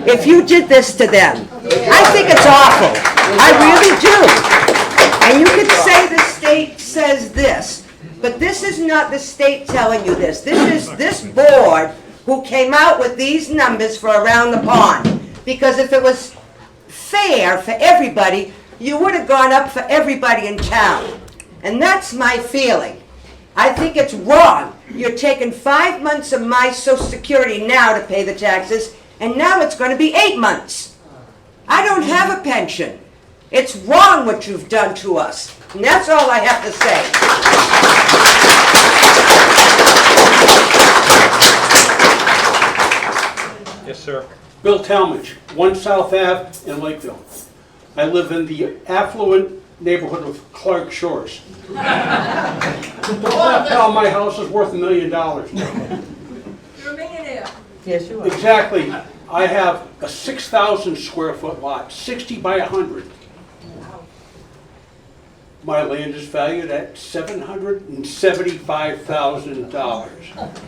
if you did this to them? I think it's awful. I really do. And you could say the state says this, but this is not the state telling you this. This is this board who came out with these numbers for around the pond. Because if it was fair for everybody, you would have gone up for everybody in town. And that's my feeling. I think it's wrong. You're taking 5 months of my Social Security now to pay the taxes, and now it's going to be 8 months. I don't have a pension. It's wrong what you've done to us. And that's all I have to say. Yes, sir. Bill Talmadge, 1 South Ave in Lakeville. I live in the affluent neighborhood of Clark Shores. Now my house is worth $1 million now. You're a millionaire. Yes, you are. Exactly. I have a 6,000 square foot lot, 60 by 100. My land is valued at $775,000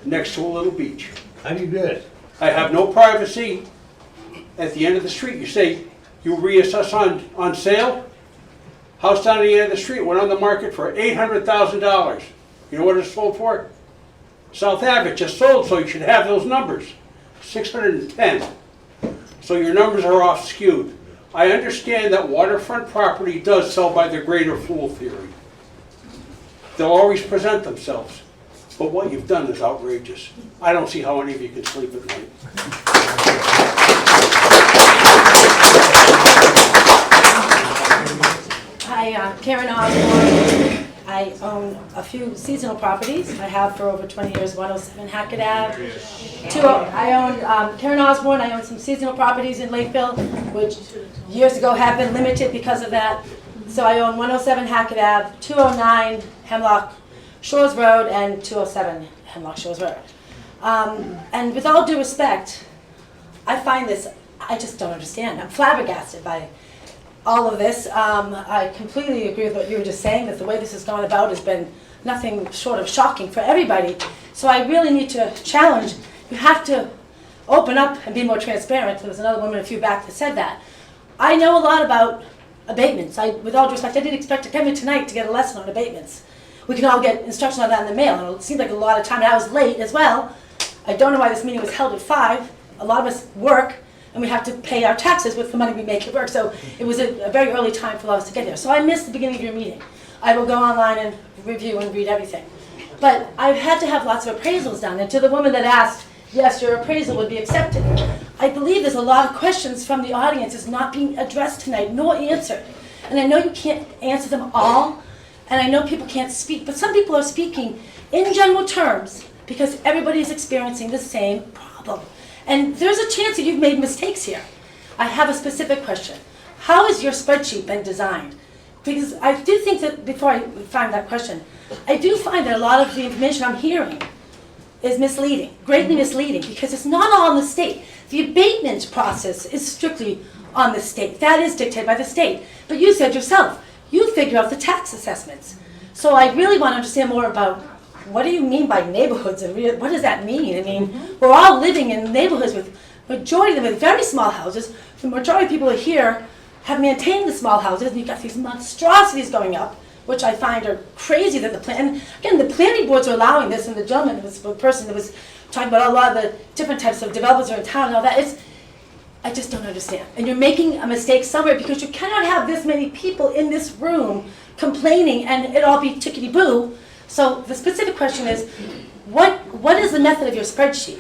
next to a little beach. How do you do it? I have no privacy. At the end of the street, you say, you reassess on sale? House down at the end of the street went on the market for $800,000. You know what it sold for? South Ave, it just sold, so you should have those numbers. 610. So your numbers are off skewed. I understand that waterfront property does sell by the greater fool theory. They'll always present themselves. But what you've done is outrageous. I don't see how any of you can sleep at night. Hi, Karen Osborne. I own a few seasonal properties. I have for over 20 years, 107 Hackett Ave. Karen Osborne, I own some seasonal properties in Lakeville, which years ago have been limited because of that. So I own 107 Hackett Ave, 209 Hemlock Shores Road, and 207 Hemlock Shores Road. And with all due respect, I find this, I just don't understand. I'm flabbergasted by all of this. I completely agree with what you were just saying, that the way this has gone about has been nothing short of shocking for everybody. So I really need to challenge, you have to open up and be more transparent. There was another woman a few back that said that. I know a lot about abatements. With all due respect, I didn't expect to come in tonight to get a lesson on abatements. We can all get instruction on that in the mail, and it seemed like a lot of time, and I was late as well. I don't know why this meeting was held at 5. A lot of us work, and we have to pay our taxes with the money we make at work, so it was a very early time for us to get here. So I missed the beginning of your meeting. I will go online and review and read everything. But I've had to have lots of appraisals done, and to the woman that asked, yes, your appraisal would be accepted. I believe there's a lot of questions from the audience that's not being addressed tonight, nor answered. And I know you can't answer them all, and I know people can't speak, but some people are speaking in general terms because everybody is experiencing the same problem. And there's a chance that you've made mistakes here. I have a specific question. How has your spreadsheet been designed? Because I do think that, before I find that question, I do find that a lot of the information I'm hearing is misleading, greatly misleading, because it's not all on the state. The abatement process is strictly on the state. That is dictated by the state. But you said yourself, you figure out the tax assessments. So I really want to understand more about, what do you mean by neighborhoods, and what does that mean? I mean, we're all living in neighborhoods with, majority of them with very small houses. The majority of people here have maintained the small houses, and you've got these monstrosities going up, which I find are crazy that the plan, again, the planning boards are allowing this, and the gentleman, was the person that was talking about a lot of the different types of developers are in town and all that. I just don't understand. And you're making a mistake somewhere, because you cannot have this many people in this room complaining and it all be tickety-boo. So the specific question is, what is the method of your spreadsheet?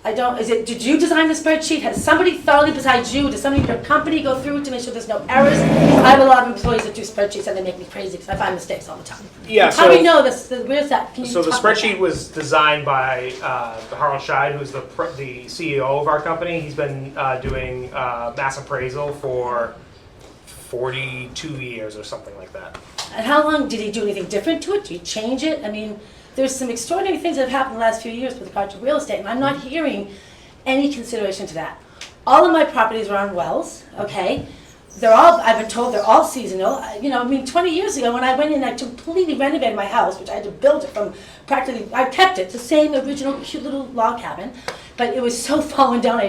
Did you design the spreadsheet? Has somebody thoroughly besides you, does somebody in your company go through to make sure there's no errors? I have a lot of employees that do spreadsheets and they make me crazy because I find mistakes all the time. Yeah, How do we know this? Where's that? Can you So the talk about spreadsheet that? was designed by Harold Scheid, who's the CEO of our company. He's been doing mass appraisal for 42 years or something like that. And how long, did he do anything different to it? Did he change it? I mean, there's some extraordinary things that have happened in the last few years with regard to real estate, and I'm not hearing any consideration to that. All of my properties are on wells, okay? I've been told they're all seasonal. You know, I mean, 20 years ago when I went in, I completely renovated my house, which I had to build it from practically, I kept it, the same original cute little log cabin, but it was so fallen down,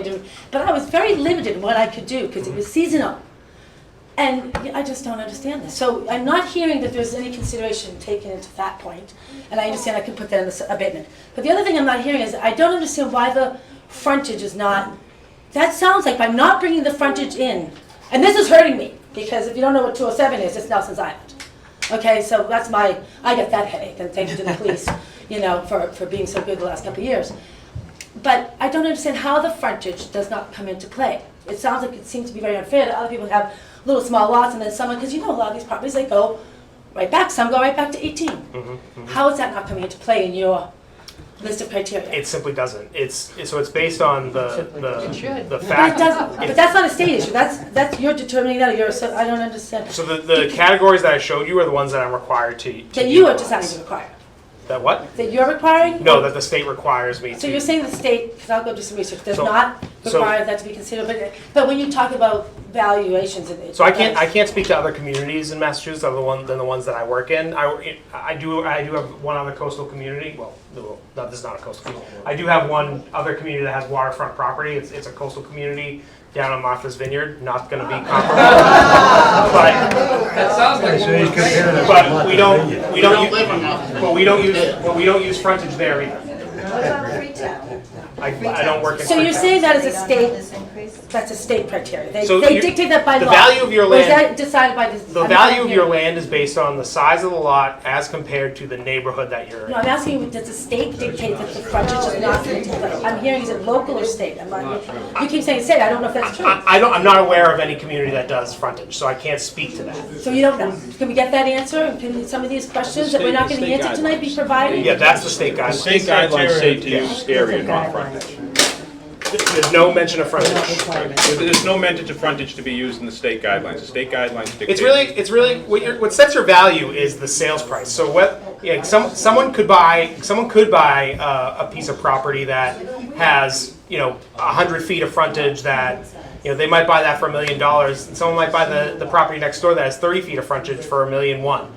but I was very limited in what I could do because it was seasonal. And I just don't understand this. So I'm not hearing that there's any consideration taken into that point, and I understand I could put that in the abatement. But the other thing I'm not hearing is I don't understand why the frontage is not, that sounds like by not bringing the frontage in, and this is hurting me, because if you don't know what 207 is, it's Nelson's Island. Okay, so that's I get that headache, and thank you to the police, you know, for being so good the last couple of years. But I don't understand how the frontage does not come into play. It sounds like it seems to be very unfair that other people have little small lots, and then someone, because you know a lot of these properties, they go right back, some go right back to 18. How is that not coming into play in your list of criteria? It simply doesn't. It's based on the But it fact. doesn't, but that's not a state issue, that's, you're determining that, or I don't understand. So the categories that I showed you are the ones that I'm required to That you are utilize. deciding to require, That what? that you're requiring? No, that the state requires me to. So you're saying the state, because I'll go do some research, does So- not so- require that to be considered, but when you talk about valuations, it So I does. can't speak to other communities in Massachusetts other than the ones that I work in. I do have one other coastal community. Well, no, this is not a coastal community. I do have one other community that has waterfront property. It's a coastal community down on Martha's Vineyard. Not going to be comparable, That sounds like. but we don't use frontage there either. What about Freetown? I don't work in. So you're Freetown. saying that is a state, that's a state criteria, they So you- dictate that by law? the value of your Or is land- that decided by the? The value of your land is based on the size of the lot as compared to the neighborhood that you're in. No, I'm asking you, does the state dictate that the frontage is not, I'm hearing, is it local or state? You keep saying state, I don't know if that's true. I'm not aware of any community that does frontage, so I can't speak to that. So you don't know. Can we get that answer? And can some of these questions that we're not going to answer tonight be provided? Yeah, that's the state The guidelines. state guidelines say to use area, not frontage. There's no mention of frontage. There's no mention of frontage to be used in the state guidelines. The state guidelines dictate. It's really what sets your value is the sales price. So someone could buy a piece of property that has 100 feet of frontage that they might buy that for $1 million, and someone might buy the property next door that has 30 feet of frontage for $1.1 million.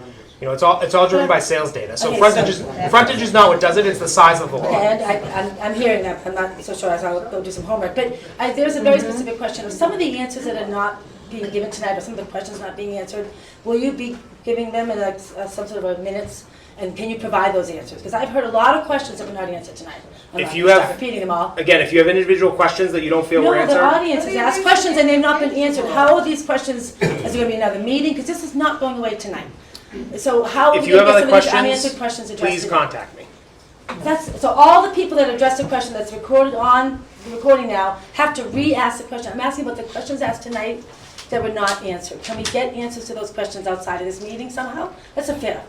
It's all driven by sales data. So Okay, frontage is not what does it. It's the size of the lot. And I'm hearing that, I'm not so sure, so I'll go do some homework. But there's a very specific question. Of some of the answers that are not being given tonight, or some of the questions not being answered, will you be giving them in some sort of a minutes? And can you provide those answers? Because I've heard a lot of questions that were not answered tonight. I'm If not you gonna have- start repeating them all. Again, if you have individual questions that you don't feel were No, the answered, audience has asked questions and they've not been answered. How are these questions, is there going to be another meeting? Because this is not going away tonight. So how are if we you going have to get other some of these unanswered questions questions, addressed? please today? contact me. So all the people that addressed the question that's recorded on the recording now have to re-ask the question. I'm asking about the questions asked tonight that were not answered. Can we get answers to those questions outside of this meeting somehow? That's a fair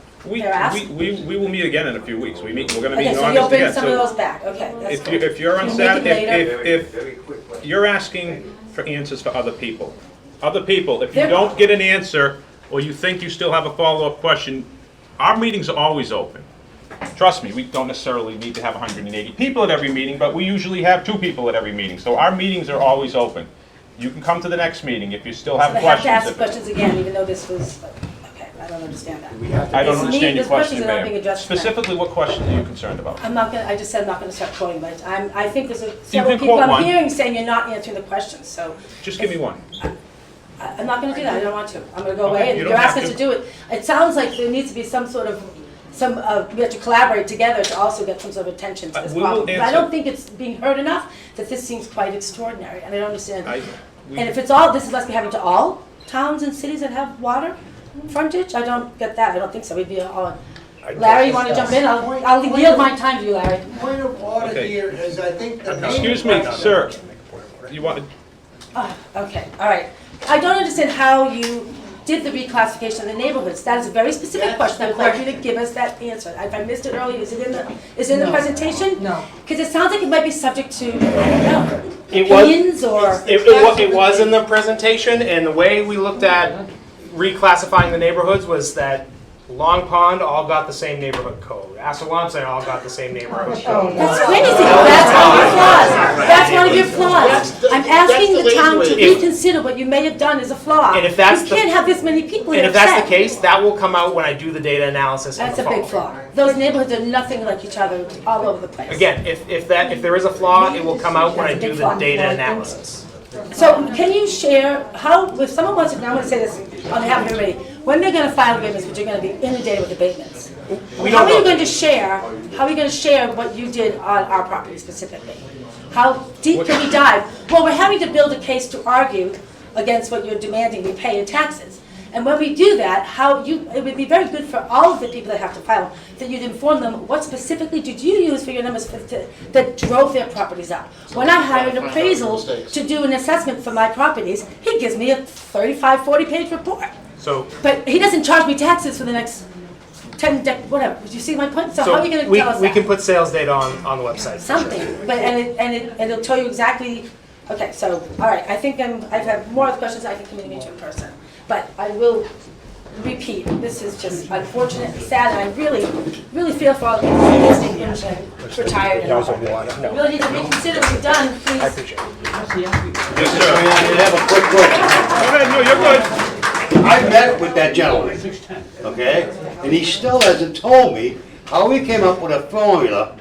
ask. We will meet again in a few weeks. We're going to be Okay, in so August you'll bring again. some of those back. Okay, that's If good. you're We'll make it later. if you're asking for answers for other people, if you They're- don't get an answer or you think you still have a follow-up question, our meetings are always open. Trust me, we don't necessarily need to have 180 people at every meeting, but we usually have 2 people at every meeting. So our meetings are always open. You can come to the next meeting if you still have So they have to questions. ask questions again, even though this was, okay, I don't understand that. I don't It's me- understand your those questions question, are not being Mayor. addressed tonight. Specifically, what questions are you concerned about? I'm not gonna, I just said I'm not gonna start quoting, but I think there's several can people quote I'm one. hearing saying you're not answering the questions, so. Just give me one. I'm not gonna do that, I don't want to. I'm gonna go away, Okay, and you you're don't have asking us to. to do it. It sounds like there needs to be some sort of, we have to collaborate together to also get some sort of attention to this We will problem. But I answer- don't think it's being heard enough, that this seems quite extraordinary, and I don't understand. We- And if it's all, this must be happening to all towns and cities that have water frontage? I don't get that, I don't think so, we'd be all, Larry, you wanna jump in? I'll yield my time to you, Larry. Point of order Okay. here is, I think the main Excuse me, question- sir. You want, Okay, all right. I don't understand how you did the reclassification of the neighborhoods. That is a very specific That's question. I the would like you to question. give us that answer. If I missed it earlier, is it in the presentation? No. Because it sounds like it might be subject to, I don't know, It was- opinions or. It was in the presentation, and the way we looked at reclassifying the neighborhoods was that Long Pond all got the same neighborhood code. Assawamsett all got the same neighborhood code. That's crazy. That's one of your flaws. That's one of your flaws. I'm asking the town to reconsider what you may have done as a flaw. And if that's You can't have this many people And here if that's the upset. case, that will come out when I do the data analysis in That's the a big fall. flaw. Those neighborhoods are nothing like each other all over the place. Again, if there is a flaw, it will come out when I do the data analysis. So can you share how, if someone wants to, now I'm going to say this on behalf of everybody, when they're going to file abatements, but you're going to be inundated with abatements, how are you going to share what you did on our property specifically? How deep can we dive? Well, we're having to build a case to argue against what you're demanding we pay in taxes. And when we do that, it would be very good for all of the people that have to file, that you'd inform them what specifically did you use for your numbers that drove their properties up. When I hired an appraisal to do an assessment for my properties, he gives me a 35, 40-page report. But he doesn't charge me taxes for the next 10, whatever. Do you see my point? So how are you going to tell us that? We can put sales data on the website. Something, but and it'll tell you exactly. Okay, so all right, I think I've had more of the questions I can communicate to in person, but I will repeat. This is just unfortunate and sad, and I really feel for all the people who are retired. And all. You really need to reconsider what you've done, please. I appreciate it. Yes, sir. I have a quick question. Go ahead, no, you're good. I met with that gentleman, okay? And he still hasn't told me how he came up with a formula.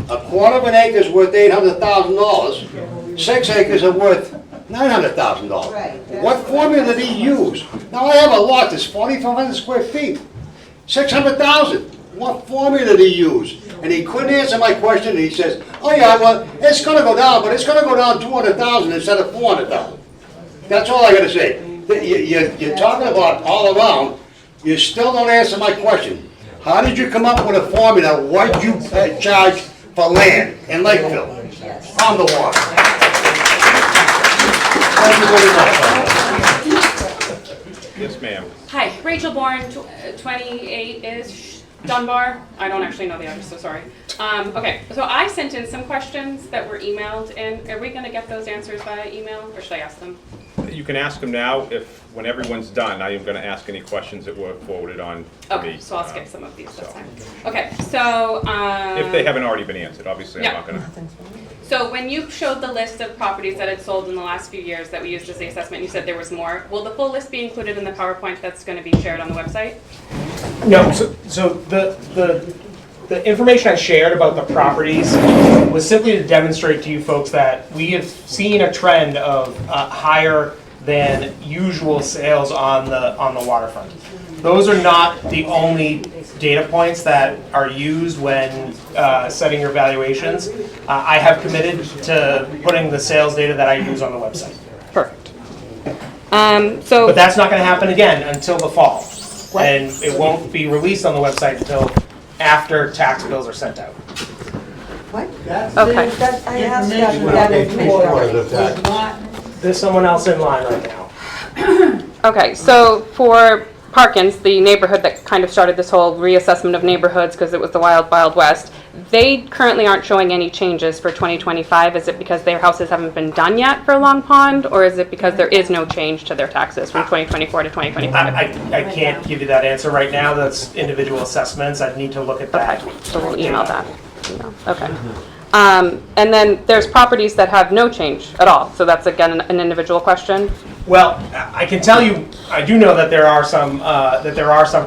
A quarter of an acre is worth $800,000. 6 acres are worth $900,000. What formula did he use? Now I have a lot that's 4,500 square feet. 600,000. What formula did he use? And he couldn't answer my question, and he says, oh yeah, well, it's gonna go down, but it's gonna go down 200,000 instead of 400,000. That's all I gotta say. You're talking about all around, you still don't answer my question. How did you come up with a formula, what you charge for land in Lakeville, on the water? Thank you very much. Yes, ma'am. Hi, Rachel Bourne, 28-ish, Dunbar. I don't actually know the address, so sorry. Okay, so I sent in some questions that were emailed in. Are we going to get those answers via email, or should I ask them? You can ask them now. When everyone's done, I am going to ask any questions that were forwarded on to me. Okay, so I'll skip some of these, that's fine. Okay, so... if they haven't already been answered, obviously Yeah. I'm not going to... So when you showed the list of properties that had sold in the last few years that we used as the assessment, you said there was more. Will the full list be included in the PowerPoint that's going to be shared on the website? No, so the information I shared about the properties was simply to demonstrate to you folks that we have seen a trend of higher than usual sales on the waterfront. Those are not the only data points that are used when setting your valuations. I have committed to putting the sales data that I use on the website. Perfect. But that's not going to happen again until the fall. And it won't be released on the website until after tax bills are sent out. What? Okay. I asked that information already. There's someone else in line right now. Okay, so for Parkins, the neighborhood that kind of started this whole reassessment of neighborhoods because it was the wild, wild west, they currently aren't showing any changes for 2025. Is it because their houses haven't been done yet for Long Pond, or is it because there is no change to their taxes from 2024 to 2025? I can't give you that answer right now. That's individual assessments. I'd need to look at that. Okay, so we'll email that. Okay. And then there's properties that have no change at all. So that's again an individual question. Well, I can tell you, I do know that there are some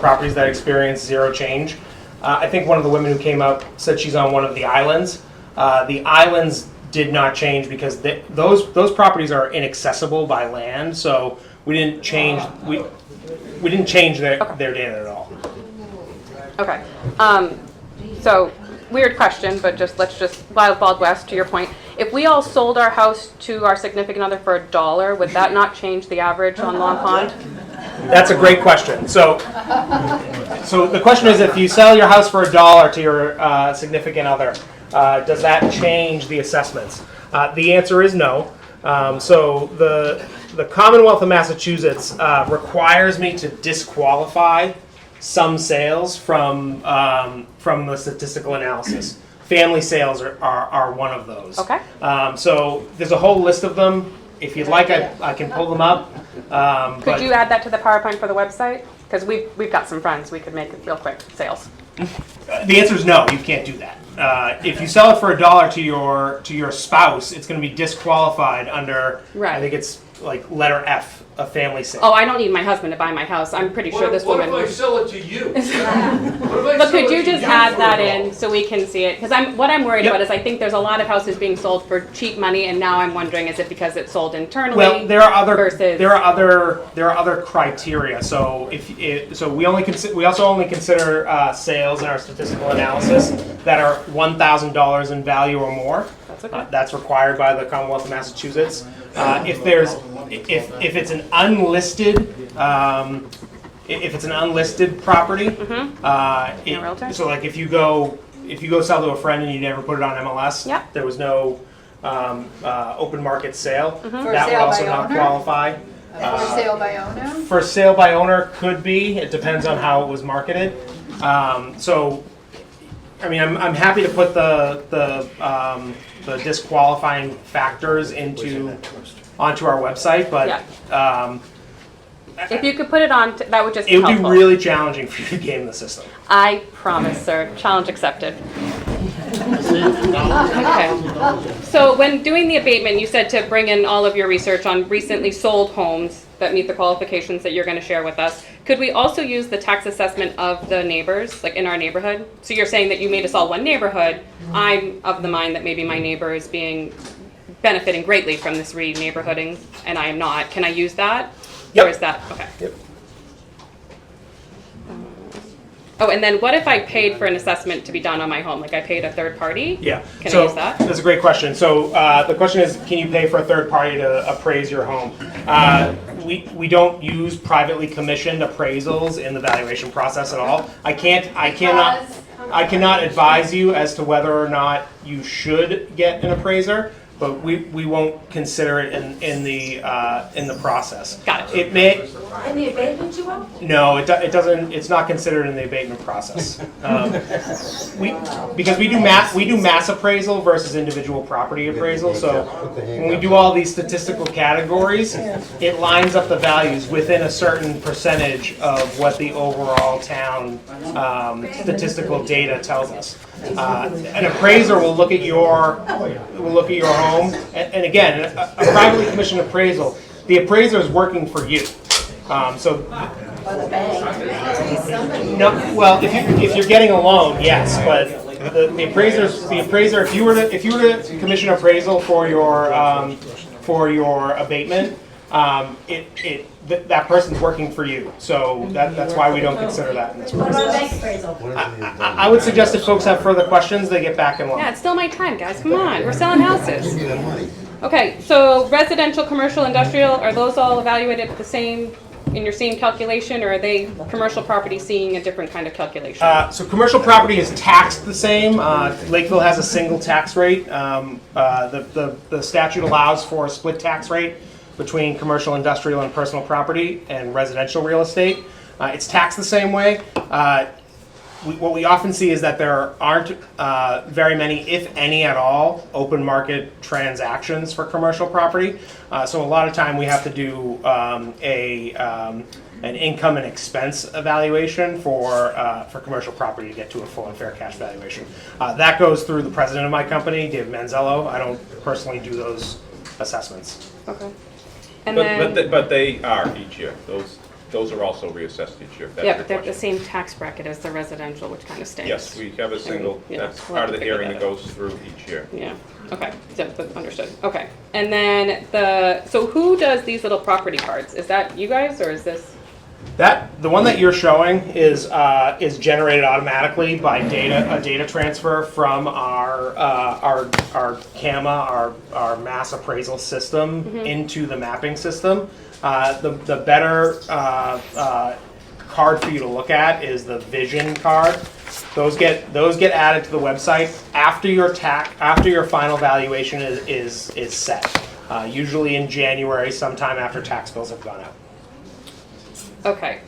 properties that experience zero change. I think one of the women who came up said she's on one of the islands. The islands did not change because those properties are inaccessible by land. So we didn't change their data at all. Okay. So weird question, but let's just wild, wild west to your point. If we all sold our house to our significant other for $1, would that not change the average on Long Pond? That's a great question. So the question is, if you sell your house for $1 to your significant other, does that change the assessments? The answer is no. So the Commonwealth of Massachusetts requires me to disqualify some sales from the statistical analysis. Family sales are one of those. Okay. So there's a whole list of them. If you'd like, I can pull them up. Could you add that to the PowerPoint for the website? Because we've got some friends, we could make it real quick sales. The answer is no, you can't do that. If you sell it for $1 to your spouse, it's going to be disqualified under, Right. I think it's like letter F, a family sale. Oh, I don't need my husband to buy my house. I'm pretty sure this woman. What if I sell it to you? But could you just add that in so we can see it? Because what I'm worried Yep. about is I think there's a lot of houses being sold for cheap money, and now I'm wondering, is it because it's sold internally? Well, there are other versus criteria. So we also only consider sales in our statistical analysis that are $1,000 in value or more. That's okay. That's required by the Commonwealth of Massachusetts. If it's an unlisted property, No realtor? so like if you go sell to a friend and you never put it on MLS, Yep. there was no open market sale, For that would sale also by not owner? qualify. For sale by owner? For sale by owner could be, it depends on how it was marketed. So, I mean, I'm happy to put the disqualifying factors onto our website, but if you could put it on, that would just be it would helpful. be really challenging for you to game the system. I promise, sir. Challenge accepted. Okay. So when doing the abatement, you said to bring in all of your research on recently sold homes that meet the qualifications that you're going to share with us. Could we also use the tax assessment of the neighbors, like in our neighborhood? So you're saying that you made us all one neighborhood. I'm of the mind that maybe my neighbor is benefiting greatly from this re-neighborhooding, and I am not. Can I use that? Yep. Or is that, okay. Yep. Oh, and then what if I paid for an assessment to be done on my home? Like I paid a third party? Yeah. Can So I use that? that's a great question. So the question is, can you pay for a third party to appraise your home? We don't use privately commissioned appraisals in the valuation process at all. I cannot advise you as to whether or not you should get an appraiser, but we won't consider it in the process. Got it. It may. In the abatement you won't? No, it doesn't. It's not considered in the abatement process. Because we do mass appraisal versus individual property appraisal. So when we do all these statistical categories, it lines up the values within a certain percentage of what the overall town statistical data tells us. An appraiser will look at your home, and again, a privately commissioned appraisal. The appraiser is working for you. No, well, if you're getting a loan, yes, but the appraiser, if you were to commission appraisal for your abatement, that person's working for you. So that's why we don't consider that in this What about a process. bank appraisal? I would suggest if folks have further questions, they get back in line. Yeah, it's still my time, guys. Come on, we're selling houses. Okay, so residential, commercial, industrial, are those all evaluated the same, in your same calculation, or are they commercial property seeing a different kind of calculation? So commercial property is taxed the same. Lakeville has a single tax rate. The statute allows for a split tax rate between commercial, industrial, and personal property and residential real estate. It's taxed the same way. What we often see is that there aren't very many, if any at all, open market transactions for commercial property. So a lot of time we have to do an income and expense evaluation for commercial property to get to a full and fair cash valuation. That goes through the president of my company, Dave Manzello. I don't personally do those assessments. Okay. But they are each year. Those are also reassessed each year. If that's Yeah, your but they're the question. same tax bracket as the residential, which kind of stinks. Yes, we have a single. Yeah, That's we'll part have of the to figure hearing that that goes through each year. Yeah, okay, so, but understood, okay. And then so who does these little property cards? Is that you guys, or is this? The one that you're showing is generated automatically by a data transfer from our CAMA, our mass appraisal system, into the mapping system. The better card for you to look at is the vision card. Those get added to the website after your final valuation is set. Usually in January, sometime after tax bills have gone out. Okay,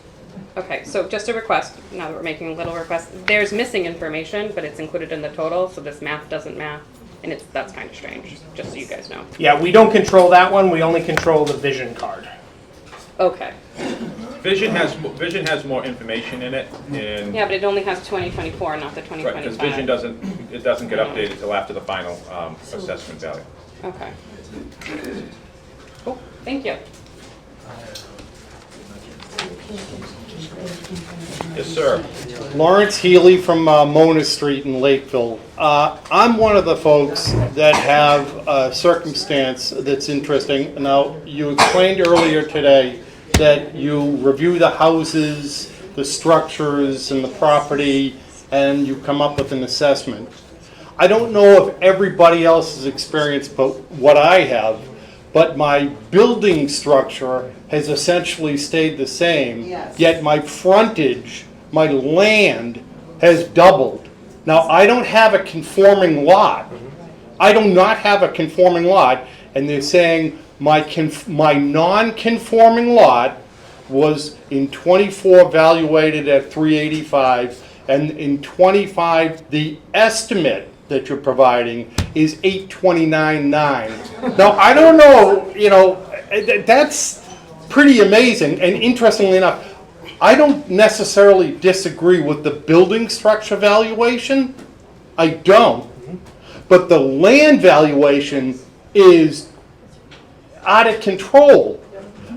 so just a request, now that we're making a little request, there's missing information, but it's included in the total, so this math doesn't math, and that's kind of strange, just so you guys know. Yeah, we don't control that one, we only control the vision card. Okay. Vision has more information in it, and Yeah, but it only has 2024, not the right, 2025. because Vision doesn't get updated till after the final assessment value. Okay. Cool, thank you. Yes, sir. Lawrence Healy from Mona Street in Lakeville. I'm one of the folks that have a circumstance that's interesting. Now, you explained earlier today that you review the houses, the structures, and the property, and you come up with an assessment. I don't know if everybody else has experienced what I have, but my building structure has essentially stayed the same, yet my frontage, my land has doubled. Now, I don't have a conforming lot. I do not have a conforming lot, and they're saying my non-conforming lot was in 24 valuated at 385, and in 25, the estimate that you're providing is 829.9. Now, I don't know, that's pretty amazing, and interestingly enough, I don't necessarily disagree with the building structure valuation. I don't. But the land valuation is out of control.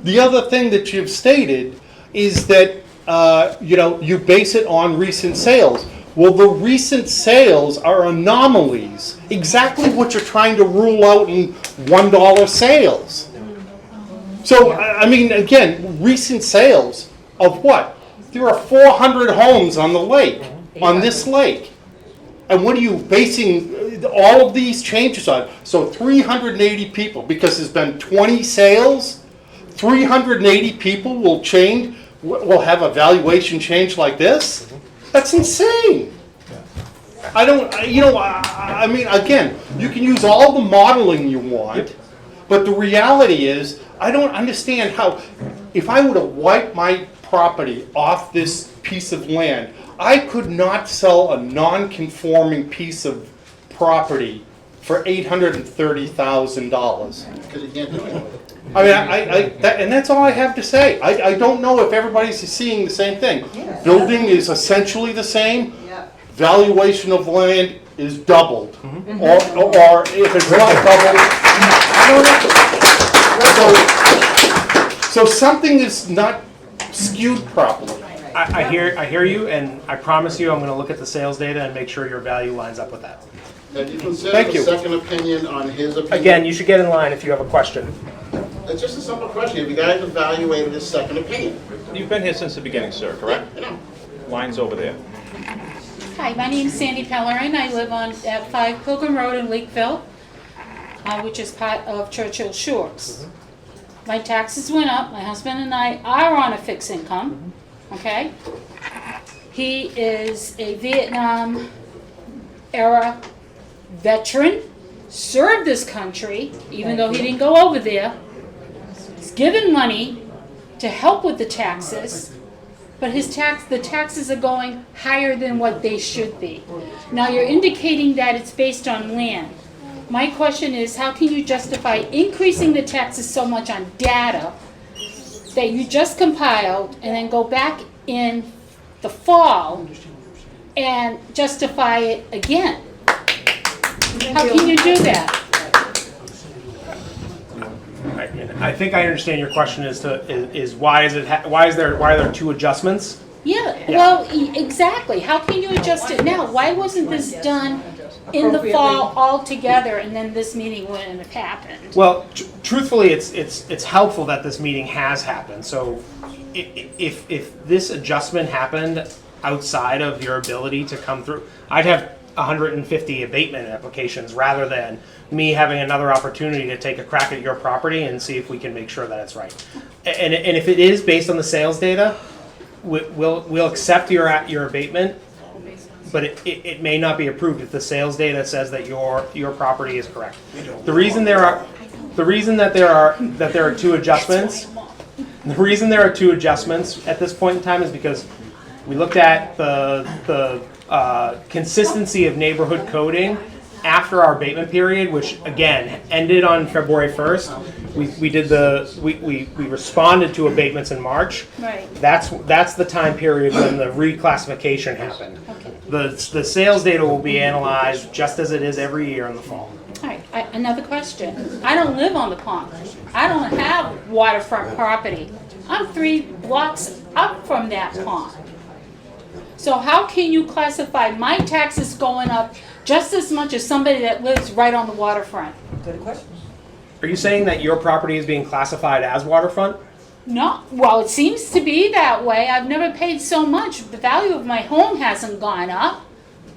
The other thing that you've stated is that you base it on recent sales. Well, the recent sales are anomalies. Exactly what you're trying to rule out in $1 sales. So, I mean, again, recent sales of what? There are 400 homes on the lake, on this lake. And what are you basing all of these changes on? So 380 people, because there's been 20 sales, 380 people will have a valuation change like this? That's insane. I mean, again, you can use all the modeling you want, but the reality is, I don't understand how, if I were to wipe my property off this piece of land, I could not sell a non-conforming piece of property for $830,000. Because you can't do it. I mean, and that's all I have to say. I don't know if everybody's seeing the same thing. Building is essentially the same. Valuation of land is doubled. Or if it's not doubled, I don't know. So something is not skewed properly. I hear you, and I promise you I'm going to look at the sales data and make sure your value lines up with that. Have you considered Thank you. a second opinion on his opinion? Again, you should get in line if you have a question. It's just a simple question. Have you guys evaluated his second opinion? You've been here since the beginning, sir, correct? I know. Line's over there. Hi, my name's Sandy Pellerin. I live at 5 Pilgrim Road in Lakeville, which is part of Churchill Shores. My taxes went up. My husband and I are on a fixed income, okay? He is a Vietnam era veteran, served this country, even though he didn't go over there. He's given money to help with the taxes, but the taxes are going higher than what they should be. Now you're indicating that it's based on land. My question is, how can you justify increasing the taxes so much on data that you just compiled and then go back in the fall and justify it again? How can you do that? I think I understand your question is why are there two adjustments? Yeah, well, exactly. How can you adjust it now? Why wasn't this done in the fall altogether, and then this meeting wouldn't have happened? Well, truthfully, it's helpful that this meeting has happened. So, if this adjustment happened outside of your ability to come through, I'd have 150 abatement applications rather than me having another opportunity to take a crack at your property and see if we can make sure that it's right. And if it is based on the sales data, we'll accept your abatement, but it may not be approved if the sales data says that your property is correct. The reason there are two adjustments. The reason there are two adjustments at this point in time is because we looked at the consistency of neighborhood coding after our abatement period, which again ended on February 1st. We responded to abatements in March. Right. That's the time period when the reclassification happened. The sales data will be analyzed just as it is every year in the fall. All right, another question. I don't live on the pond. I don't have waterfront property. I'm 3 blocks up from that pond. So how can you classify my taxes going up just as much as somebody that lives right on the waterfront? Good question. Are you saying that your property is being classified as waterfront? No, well, it seems to be that way. I've never paid so much. The value of my home hasn't gone up.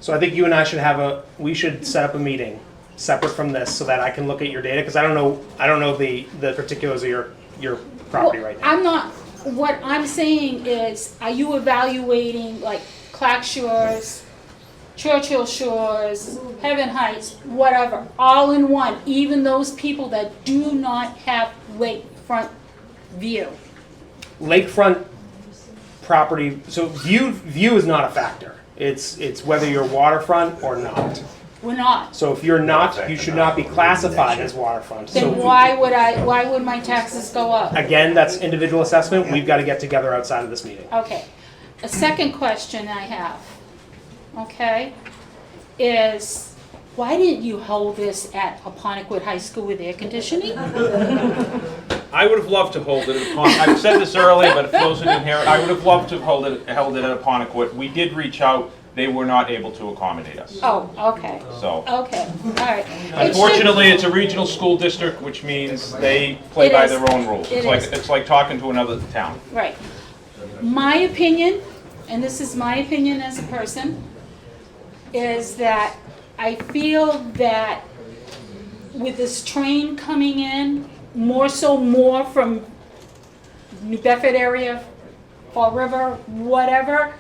So I think you and I we should set up a meeting separate from this so that I can look at your data, because I don't know the particulars of your property right now. I'm not, what I'm saying is, are you evaluating like Clack Shores, Churchill Shores, Heaven Heights, whatever, all in one, even those people that do not have lakefront view? Lakefront property, so view is not a factor. It's whether you're waterfront or not. We're not. So if you're not, you should not be classified as waterfront. Then So why would my taxes go up? again, that's individual assessment. We've got to get together outside of this meeting. Okay. A second question I have, okay, is why didn't you hold this at Apponequid High School with air conditioning? I would have loved to hold it at I've said this earlier, but if those who didn't hear it, I would have loved to have held it at Apponequid. We did reach out. They were not able to accommodate us. Oh, okay. So, Okay, all right. unfortunately, it's a regional school district, which means they play It by is. their own rules. It is. It's like talking to another town. Right. My opinion, and this is my opinion as a person, is that I feel that with this train coming in, more from New Bedford area, Fall River, whatever,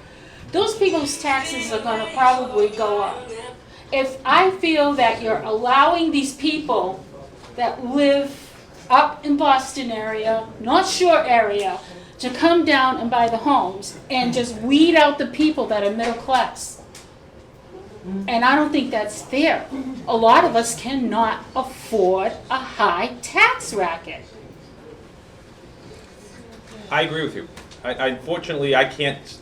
those people's taxes are gonna probably go up. If I feel that you're allowing these people that live up in Boston area, North Shore area, to come down and buy the homes and just weed out the people that are middle class. And I don't think that's fair. A lot of us cannot afford a high tax racket. I agree with you. Unfortunately, I can't.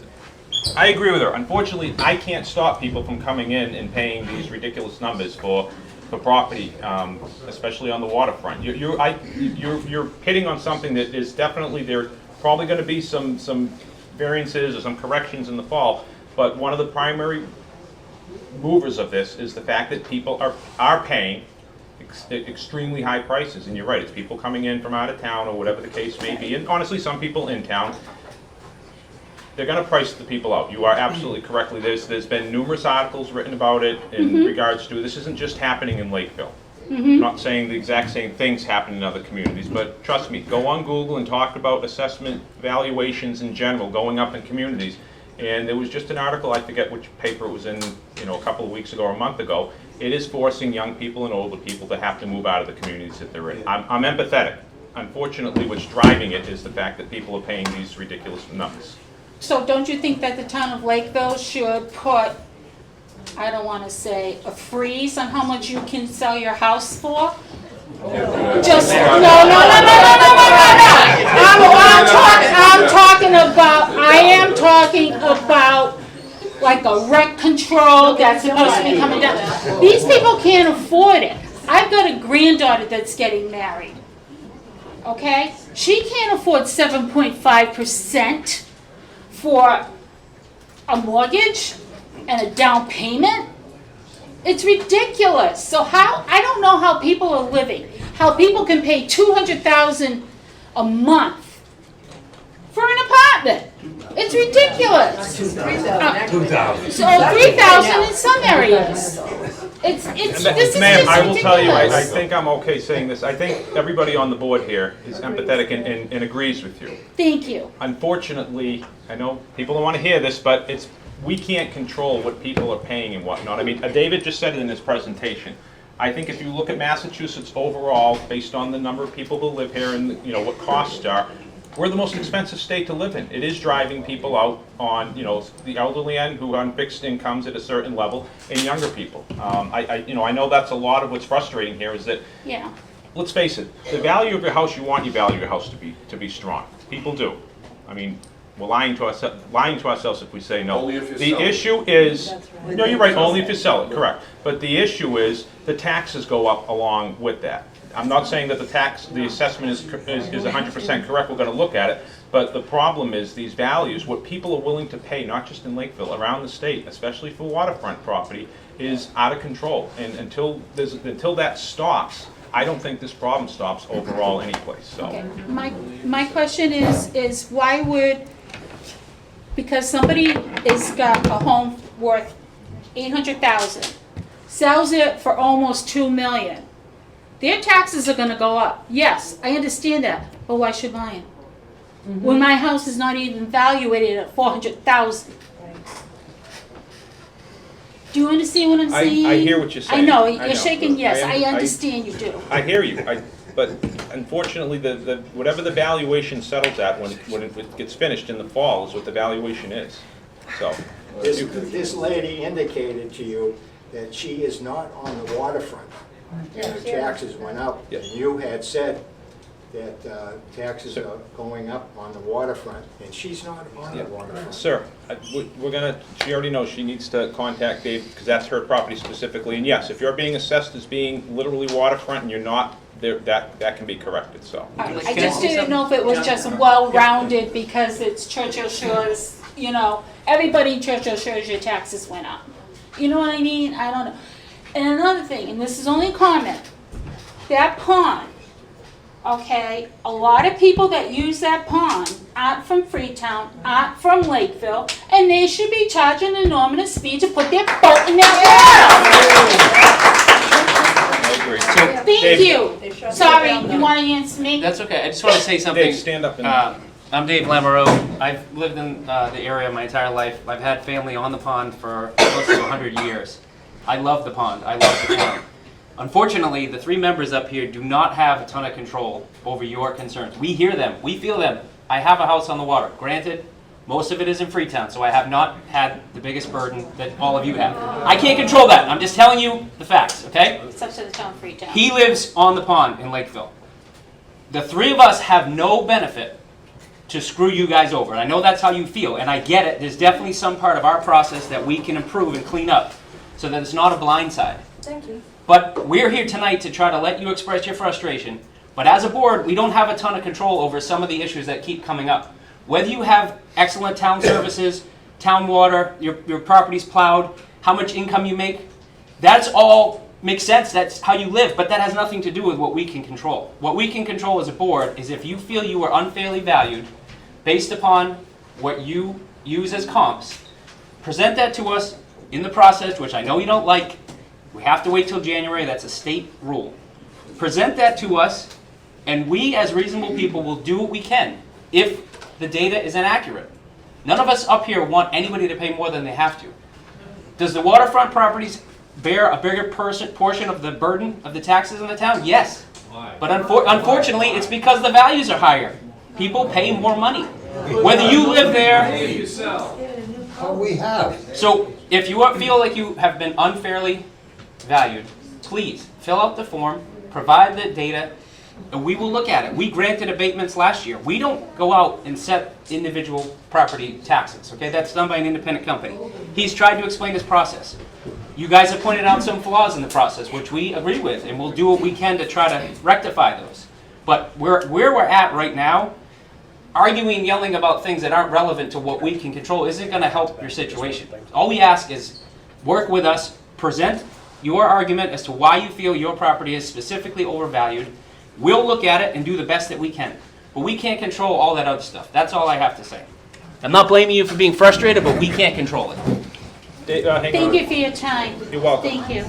I agree with her. Unfortunately, I can't stop people from coming in and paying these ridiculous numbers for property, especially on the waterfront. You're hitting on something that is definitely, there's probably going to be some variances or some corrections in the fall, but one of the primary movers of this is the fact that people are paying extremely high prices. And you're right, it's people coming in from out of town or whatever the case may be, and honestly, some people in town. They're going to price the people out. You are absolutely correctly. There's been numerous articles written about it in regards to, this isn't just happening in Lakeville. I'm not saying the exact same things happen in other communities, but trust me, go on Google and talk about assessment valuations in general going up in communities. And there was just an article, I forget which paper it was in, a couple of weeks ago or a month ago. It is forcing young people and older people to have to move out of the communities that they're in. I'm empathetic. Unfortunately, what's driving it is the fact that people are paying these ridiculous numbers. So don't you think that the town of Lakeville should put, I don't want to say a freeze on how much you can sell your house for? Just, no. I am talking about like a rent control that's supposed to be coming down. These people can't afford it. I've got a granddaughter that's getting married. Okay? She can't afford 7.5% for a mortgage and a down payment. It's ridiculous. So I don't know how people are living, how people can pay $200,000 a month for an apartment. It's ridiculous. $3,000. So $3,000 in some areas. Ma'am, I will tell you, I think I'm okay saying this. I think everybody on the board here is empathetic and agrees with you. Thank you. Unfortunately, I know people don't want to hear this, but we can't control what people are paying and whatnot. I mean, David just said it in his presentation. I think if you look at Massachusetts overall, based on the number of people who live here and what costs are, we're the most expensive state to live in. It is driving people out on, the elderly end who are on fixed incomes at a certain level, and younger people. I know that's a lot of what's frustrating here is that, Yeah. let's face it, the value of your house, you want your value of your house to be strong. People do. I mean, we're lying to ourselves if we say no. Only if you The sell it. issue is, no, you're right, only if you sell it, correct. But the issue is, the taxes go up along with that. I'm not saying that the assessment is 100% correct, we're gonna look at it, but the problem is these values, what people are willing to pay, not just in Lakeville, around the state, especially for waterfront property, is out of control. And until that stops, I don't think this problem stops overall anyplace, so. Okay. My question is why would, because somebody has got a home worth 800,000, sells it for almost 2 million, their taxes are gonna go up. Yes, I understand that, but why should mine? When my house is not even valuated at 400,000. Do you understand what I'm saying? I hear what you're saying. I know, I you're shaking yes, I I- understand you do. I hear you, but unfortunately, whatever the valuation settles at when it gets finished in the fall is what the valuation is, so. This lady indicated to you that she is not on the waterfront, and her taxes went up. Yes. And you had said that taxes are going up on the waterfront, and she's not on the waterfront. Sir, she already knows she needs to contact Dave, because that's her property specifically, and yes, if you're being assessed as being literally waterfront and you're not, that can be corrected, so. I just didn't know if it was just well-rounded because it's Churchill Shores, everybody in Churchill Shores, your taxes went up. You know what I mean? I don't know. And another thing, and this is only a comment, that pond, okay, a lot of people that use that pond aren't from Freetown, aren't from Lakeville, and they should be charging an enormous fee to put their boat in that water. Thank you. Sorry, you want to answer me? That's okay, I just want to say something. Dave, stand up and. I'm Dave Lamoureux. I've lived in the area my entire life. I've had family on the pond for close to 100 years. I love the pond. I love the pond. Unfortunately, the three members up here do not have a ton of control over your concerns. We hear them. We feel them. I have a house on the water. Granted, most of it is in Freetown, so I have not had the biggest burden that all of you have. I can't control that. I'm just telling you the facts, okay? It's up to the town of Freetown. He lives on the pond in Lakeville. The three of us have no benefit to screw you guys over. And I know that's how you feel, and I get it. There's definitely some part of our process that we can improve and clean up so that it's not a blind side. Thank you. But we're here tonight to try to let you express your frustration. But as a board, we don't have a ton of control over some of the issues that keep coming up. Whether you have excellent town services, town water, your property's plowed, how much income you make, that's all makes sense. That's how you live. But that has nothing to do with what we can control. What we can control as a board is if you feel you are unfairly valued based upon what you use as comps, present that to us in the process, which I know you don't like. We have to wait till January. That's a state rule. Present that to us, and we as reasonable people will do what we can if the data is inaccurate. None of us up here want anybody to pay more than they have to. Does the waterfront properties bear a bigger portion of the burden of the taxes in the town? Yes. But unfortunately, it's because the values are higher. People pay more money. Whether you live there... We have. So if you feel like you have been unfairly valued, please fill out the form, provide the data, and we will look at it. We granted abatements last year. We don't go out and set individual property taxes, okay? That's done by an independent company. He's tried to explain his process. You guys have pointed out some flaws in the process, which we agree with, and we'll do what we can to try to rectify those. But where we're at right now, arguing, yelling about things that aren't relevant to what we can control isn't going to help your situation. All we ask is work with us, present your argument as to why you feel your property is specifically overvalued. We'll look at it and do the best that we can. But we can't control all that other stuff. That's all I have to say. I'm not blaming you for being frustrated, but we can't control it. Thank you for your time. You're welcome. Thank you.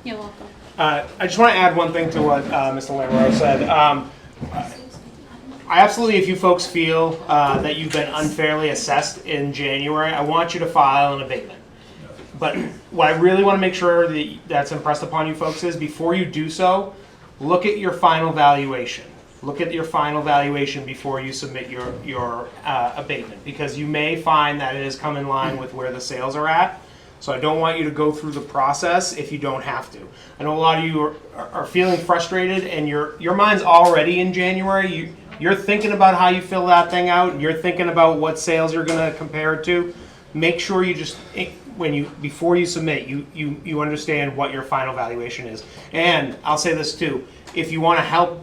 You're welcome. I just want to add one thing to what Mr. Lamoureux said. I absolutely, if you folks feel that you've been unfairly assessed in January, I want you to file an abatement. But what I really want to make sure that's impressed upon you folks is before you do so, look at your final valuation. look at your final valuation before you submit your abatement, because you may find that it has come in line with where the sales are at. So I don't want you to go through the process if you don't have to. I know a lot of you are feeling frustrated, and your mind's already in January. You're thinking about how you fill that thing out. You're thinking about what sales you're going to compare it to. Make sure you just, before you submit, you understand what your final valuation is. And I'll say this too: if you want help,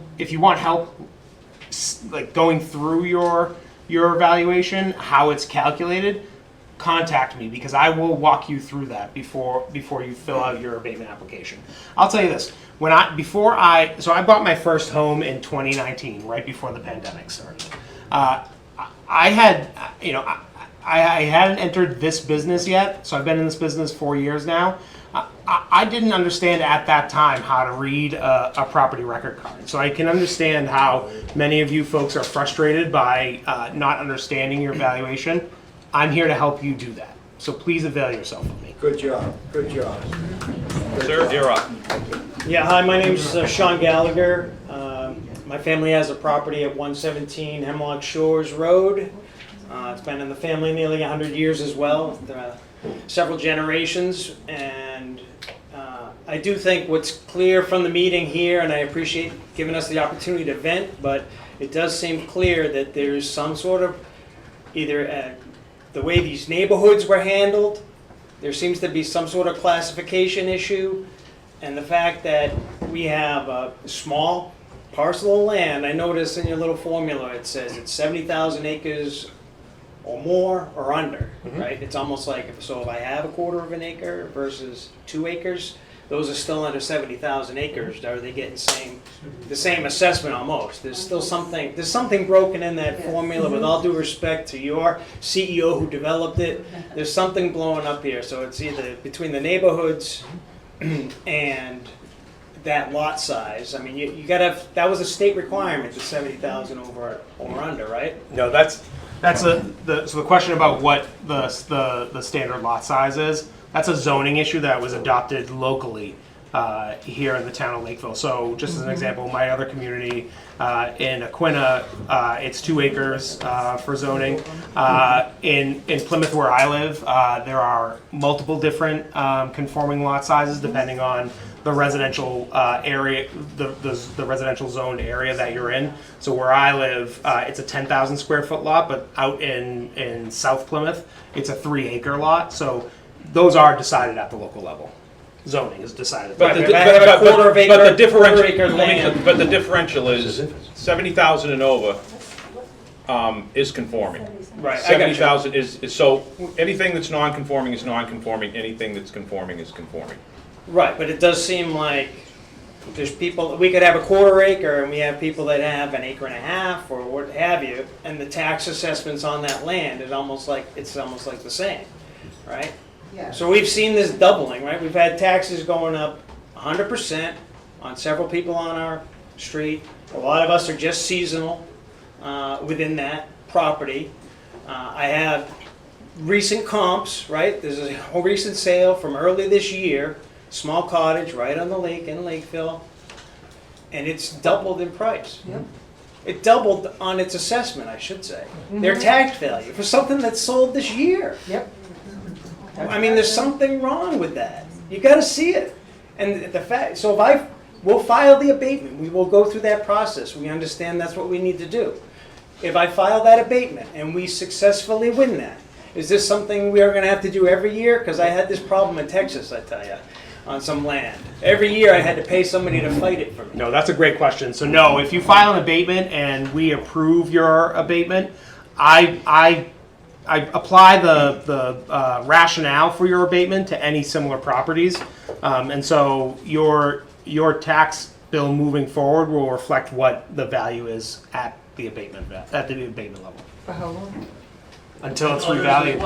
like going through your valuation, how it's calculated, contact me, because I will walk you through that before you fill out your abatement application. I'll tell you this: so I bought my first home in 2019, right before the pandemic started. I hadn't entered this business yet, so I've been in this business 4 years now. I didn't understand at that time how to read a property record card. So I can understand how many of you folks are frustrated by not understanding your valuation. I'm here to help you do that. So please avail yourself of me. Good job, good job. Sir, you're up. Yeah, hi, my name's Sean Gallagher. My family has a property at 117 Hemlock Shores Road. It's been in the family nearly 100 years as well, several generations, and I do think what's clear from the meeting here, and I appreciate giving us the opportunity to vent, but it does seem clear that there's some sort of either the way these neighborhoods were handled, there seems to be some sort of classification issue, and the fact that we have a small parcel of land. I notice in your little formula it says it's 70,000 acres or more or under, right? It's almost like, if I have a quarter of an acre versus 2 acres, those are still under 70,000 acres. Are they getting the same assessment almost? There's still something broken in that formula, with all due respect to your CEO who developed it. There's something blowing up here. So it's either between the neighborhoods and that lot size. I mean, you gotta that was a state requirement, the 70,000 over or under, right? No, so the question about what the standard lot size is, that's a zoning issue that was adopted locally here in the town of Lakeville. So just as an example, my other community in Aquina, it's 2 acres for zoning. In Plymouth, where I live, there are multiple different conforming lot sizes depending on the residential area, the residential zoned area that you're in. So where I live, it's a 10,000 square foot lot, but out in South Plymouth, it's a 3 acre lot. So those are decided at the local level. Zoning is decided. But the differential is 70,000 and over is conforming. Right. 70,000 is so anything that's non-conforming is non-conforming. Anything that's conforming is conforming. Right, but it does seem like there's people, we could have a quarter acre and we have people that have an acre and a half or what have you, and the tax assessments on that land is almost like the same, right? Yeah. So we've seen this doubling, right? We've had taxes going up 100% on several people on our street. A lot of us are just seasonal within that property. I have recent comps, right? There's a recent sale from early this year, small cottage right on the lake in Lakeville, and it's doubled in price. Yep. It doubled on its assessment, I should say. Their tax value for something that's sold this year. Yep. I mean, there's something wrong with that. You got to see it. And the fact, so we'll file the abatement. We will go through that process. We understand that's what we need to do. If I file that abatement and we successfully win that, is this something we are going to have to do every year? Because I had this problem in Texas, I tell you, on some land. Every year I had to pay somebody to fight it for me. No, that's a great question. So no, if you file an abatement and we approve your abatement, I apply the rationale for your abatement to any similar properties, and so your tax bill moving forward will reflect what the value is at the abatement level. For how long? Until it's revalued.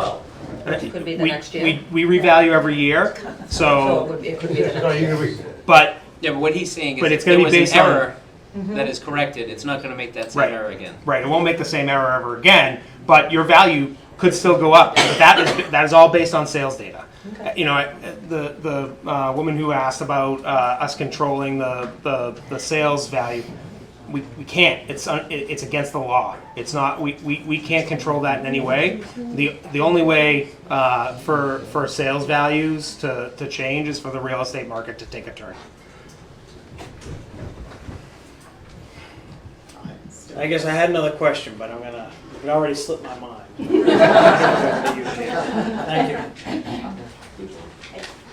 Which could be the next year. We revalue every year, so. It could be the next year. But. Yeah, but what he's saying is But it's if there gonna be was based an on- error that is corrected, it's not gonna make that same error again. Right, it won't make the same error ever again, but your value could still go up. But that is all based on sales data. You know, the woman who asked about us controlling the sales value, we can't. It's against the law. It's not. We can't control that in any way. The only way for sales values to change is for the real estate market to take a turn. I guess I had another question, but it already slipped my mind. Thank you.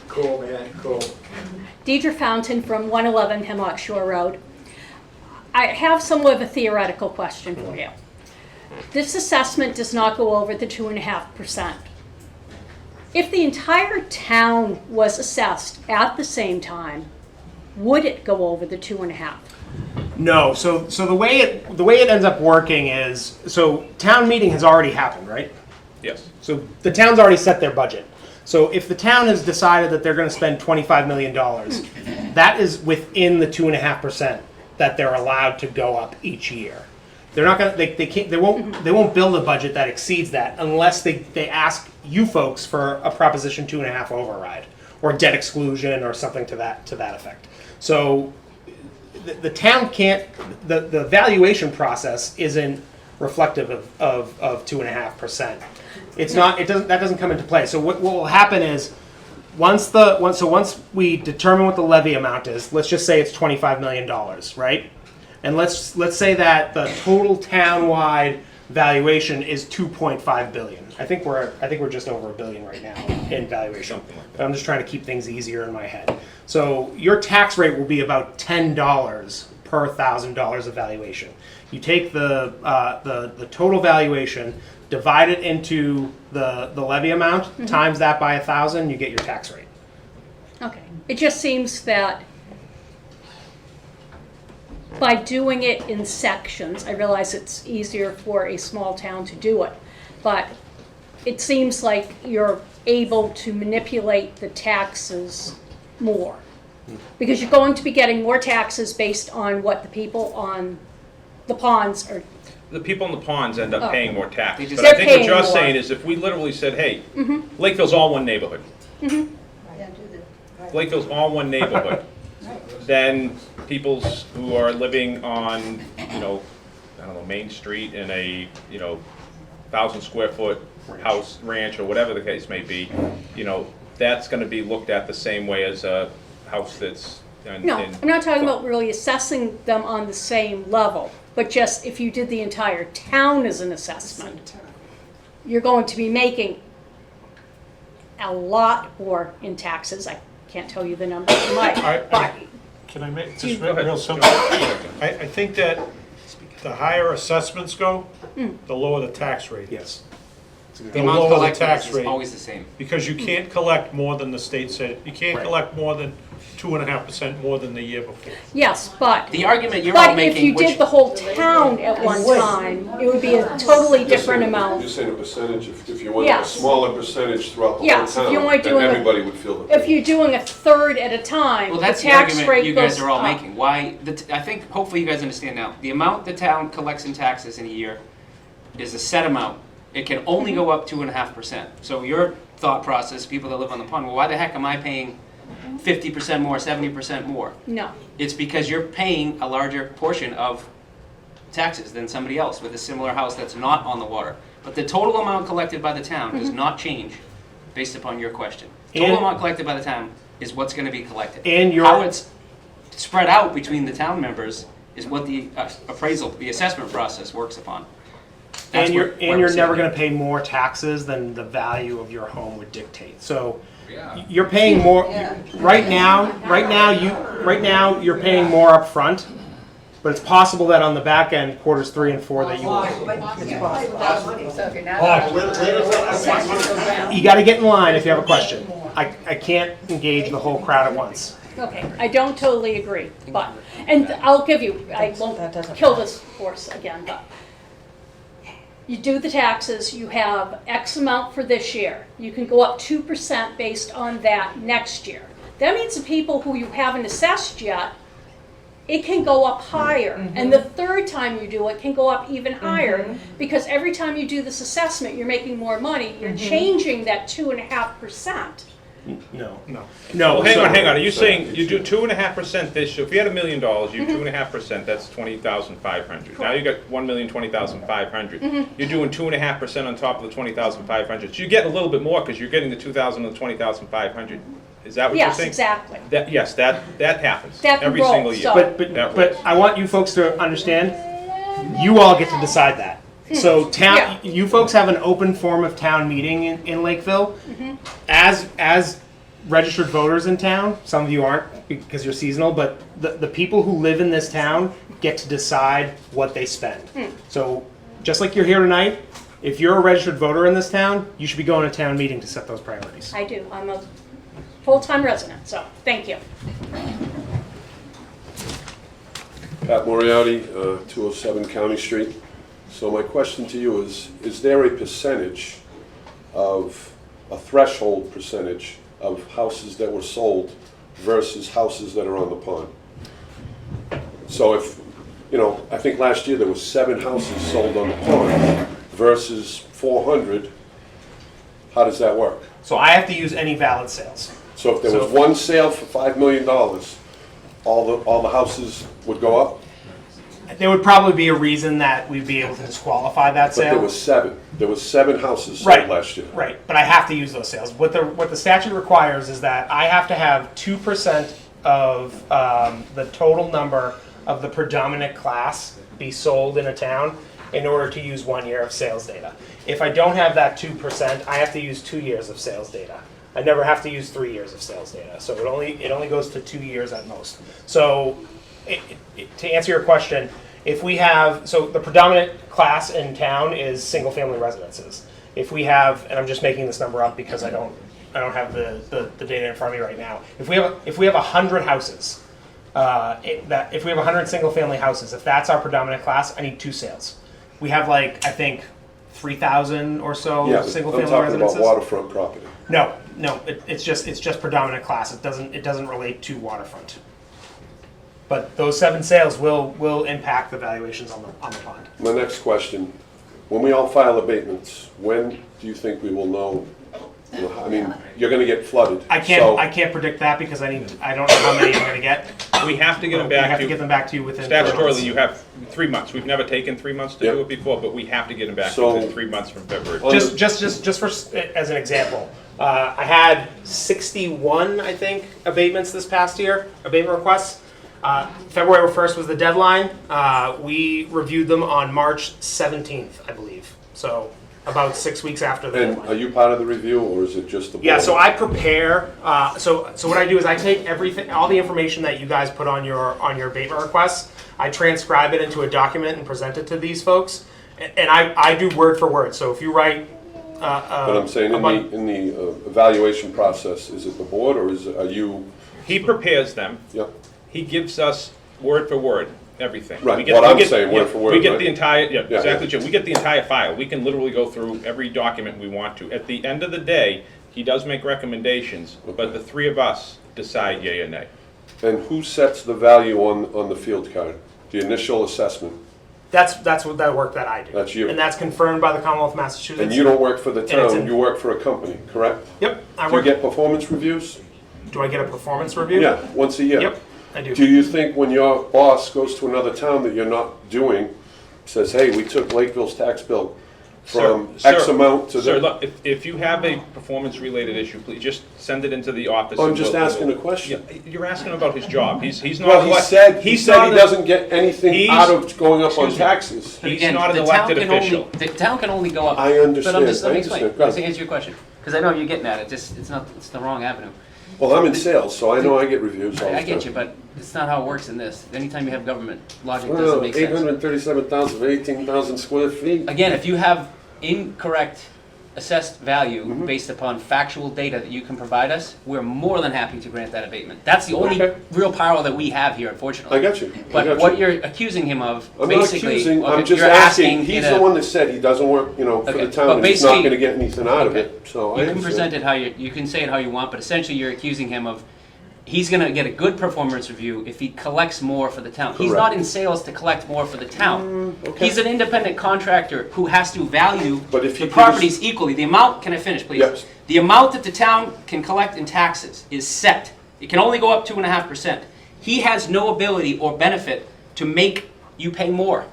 Cool, man, cool. Deidre Fountain from 111 Hemlock Shore Road. I have somewhat of a theoretical question for you. This assessment does not go over the 2.5%. If the entire town was assessed at the same time, would it go over the 2.5%? No. So the way it ends up working is, so town meeting has already happened, right? Yes. So the town's already set their budget. So if the town has decided that they're going to spend $25 million, that is within the 2.5% that they're allowed to go up each year. They're not going to, they won't build a budget that exceeds that unless they ask you folks for a Proposition 2.5 override or debt exclusion or something to that effect. So the town can't, the valuation process isn't reflective of 2.5%. It's not, that doesn't come into play. So what will happen is once we determine what the levy amount is, let's just say it's $25 million, right? And let's say that the total town-wide valuation is $2.5 billion. I think we're just over $1 billion right now in valuation. But I'm just trying to keep things easier in my head. So your tax rate will be about $10 per $1,000 of valuation. You take the total valuation, divide it into the levy amount, times that by 1,000, you get your tax rate. Okay. It just seems that by doing it in sections, I realize it's easier for a small town to do it, but it seems like you're able to manipulate the taxes more. Because you're going to be getting more taxes based on what the people on the ponds are. The people in the ponds end up paying more tax. But They're I think what paying you're more. saying is if we literally said, hey, Lakeville's all one neighborhood. Lakeville's all one neighborhood. Then people who are living on, Main Street in a, 1,000 square foot house, ranch, or whatever the case may be, that's gonna be looked at the same way as a house that's No, I'm not talking about really assessing them on the same level, but just if you did the entire town as an assessment, you're going to be making a lot more in taxes. I can't tell you the number tonight, but Can I make this real simple? I think that the higher assessments go, the lower the tax rate. Yes. The amount lower the collected tax is rate. always the same. Because you can't collect more than the state said. You can't Right. collect more than 2.5% more than the year before. yes, but The argument you're all but if making, you which did the whole town at one time, it would be a totally different amount. You're saying a percentage, if you want a Yes. smaller percentage throughout the Yes, whole if you're town, only then doing everybody would feel the If you're doing a third at a time, well, the that's the tax argument rate you guys goes are all up. making. Why? I think hopefully you guys understand now. The amount the town collects in taxes in a year is a set amount. It can only go up 2.5%. So your thought process, people that live on the pond, well, why the heck am I paying 50% more, 70% more? No. It's because you're paying a larger portion of taxes than somebody else with a similar house that's not on the water. But the total amount collected by the town does not change based upon your question. Total amount collected by the town is what's going to be collected. And your how it's spread out between the town members is what the the assessment process works upon. That's and you're where we're never sitting. going to pay more taxes than the value of your home would dictate. So you're paying more right now. Right now, you're paying more up front, but it's possible that on the back end, quarters 3 and 4, that you will. You got to get in line if you have a question. I can't engage the whole crowd at once. Okay, I don't totally agree, but, and I'll give you, I won't kill this horse again, but you do the taxes, you have X amount for this year. You can go up 2% based on that next year. That means the people who you haven't assessed yet, it can go up higher. And the third time you do it can go up even higher, because every time you do this assessment, you're making more money. You're changing that 2.5%. No. No. No. Well, hang on. Are you So- saying you do 2.5% this year? If you had $1 million, you do 2.5%, that's 20,500. Now you got 1,020,500. You're doing 2.5% on top of the 20,500. So you get a little bit more because you're getting the 2,000 and the 20,500. Is that what you're Yes, saying? exactly. Yes, that happens That every rolls, single year. so- But I want you folks to understand, you all get to decide that. So town, you folks have an open form of town meeting in Lakeville. As registered voters in town, some of you aren't because you're seasonal, but the people who live in this town get to decide what they spend. So just like you're here tonight, if you're a registered voter in this town, you should be going to town meeting to set those priorities. I do. I'm a full-time resident, so thank you. Pat Moriarty, 207 County Street. So my question to you is there a percentage of, a threshold percentage of houses that were sold versus houses that are on the pond? So if, I think last year there was 7 houses sold on the pond versus 400, how does that work? So I have to use any valid sales. So if there was one sale for $5 million, all the houses would go up? There would probably be a reason that we'd be able to disqualify that But sale. there was 7. There was 7 houses sold Right. last year. Right, but I have to use those sales. What the statute requires is that I have to have 2% of the total number of the predominant class be sold in a town in order to use 1 year of sales data. If I don't have that 2%, I have to use 2 years of sales data. I never have to use 3 years of sales data. So it only goes to 2 years at most. So to answer your question, if we have, so the predominant class in town is single family residences. If we have, and I'm just making this number up because I don't have the data in front of me right now. If we have 100 houses, if we have 100 single family houses, if that's our predominant class, I need 2 sales. We have I think 3,000 or so Yeah, single I'm family talking residences. about waterfront property. No, it's just predominant class. It doesn't relate to waterfront. But those 7 sales will impact the valuations on the pond. My next question, when we all file abatements, when do you think we will know? I mean, you're gonna get flooded. I can't predict that because I don't know how many I'm going to get. We have to get them We back have to to get them back to you within 3 months. Statutorily, you have 3 months. We've never taken 3 months to Yep. do it before, but we have to get them back So- within 3 months from February. Just for as an example, I had 61, I think, abatements this past year, abatement requests. February 1st was the deadline. We reviewed them on March 17th, I believe. So about 6 weeks after the And deadline. are you part of the review, or is it just the board? Yeah, so I prepare. So what I do is I take everything, all the information that you guys put on your abatement requests. I transcribe it into a document and present it to these folks, and I do word for word. So if you write, But I'm saying in the evaluation process, is it the board, or are you? He prepares them. Yep. He gives us word for word everything. Right, We what I'm saying, word for word, We get right? the entire, Yeah, exactly, yeah. Jim. We get the entire file. We can literally go through every document we want to. At the end of the day, he does make recommendations, but the 3 of us decide yea or nay. And who sets the value on the field card? The initial assessment? that's what that work that I do. That's you. And that's confirmed by the Commonwealth of Massachusetts. And you don't work for the And it's town, in- you work for a company, correct? Yep, I Do you work. get performance reviews? Do I get a performance review? Yeah, once a year. Yep, I do. Do you think when your boss goes to another town that you're not doing, says, hey, we took Lakeville's tax bill from X amount to Sir, the... look, if you have a performance-related issue, please just send it into the office. I'm and just we'll- asking a question. Yeah, You're asking about his job. He's not. Well, he said he not doesn't get anything he's- out of going up on excuse me. taxes. But He's again, not an the town elected can official. The town can only go up. I understand, But I'm just, let I me explain. understand. Go Let's ahead. answer your question. Because I know you're getting at it, it's the wrong avenue. Well, I'm in sales, so I know I get reviews all the time. I get you, but it's not how it works in this. Anytime you have government, logic Well, doesn't make sense. 837,000, 18,000 square feet. Again, if you have incorrect assessed value based upon factual data that you can provide us, we're more than happy to grant that abatement. That's the only Okay. real power that we have here, unfortunately. I got you. I But got what you. you're accusing him of, I'm not basically, accusing, okay, I'm just you're asking, he's in the a- one that said he doesn't work, for Okay, the town, but and he's not basically- gonna get anything out of Okay. it, so I You can present understand. it how you can say it how you want, but essentially you're accusing him of, he's gonna get a good performance review if he collects more for the town. He's Correct. not in sales to collect more for the town. okay. He's an independent contractor who has to value But if he the properties equally. The amount, can I finish, please? Yes. The amount that the town can collect in taxes is set. It can only go up 2.5%. He has no ability or benefit to make you pay more.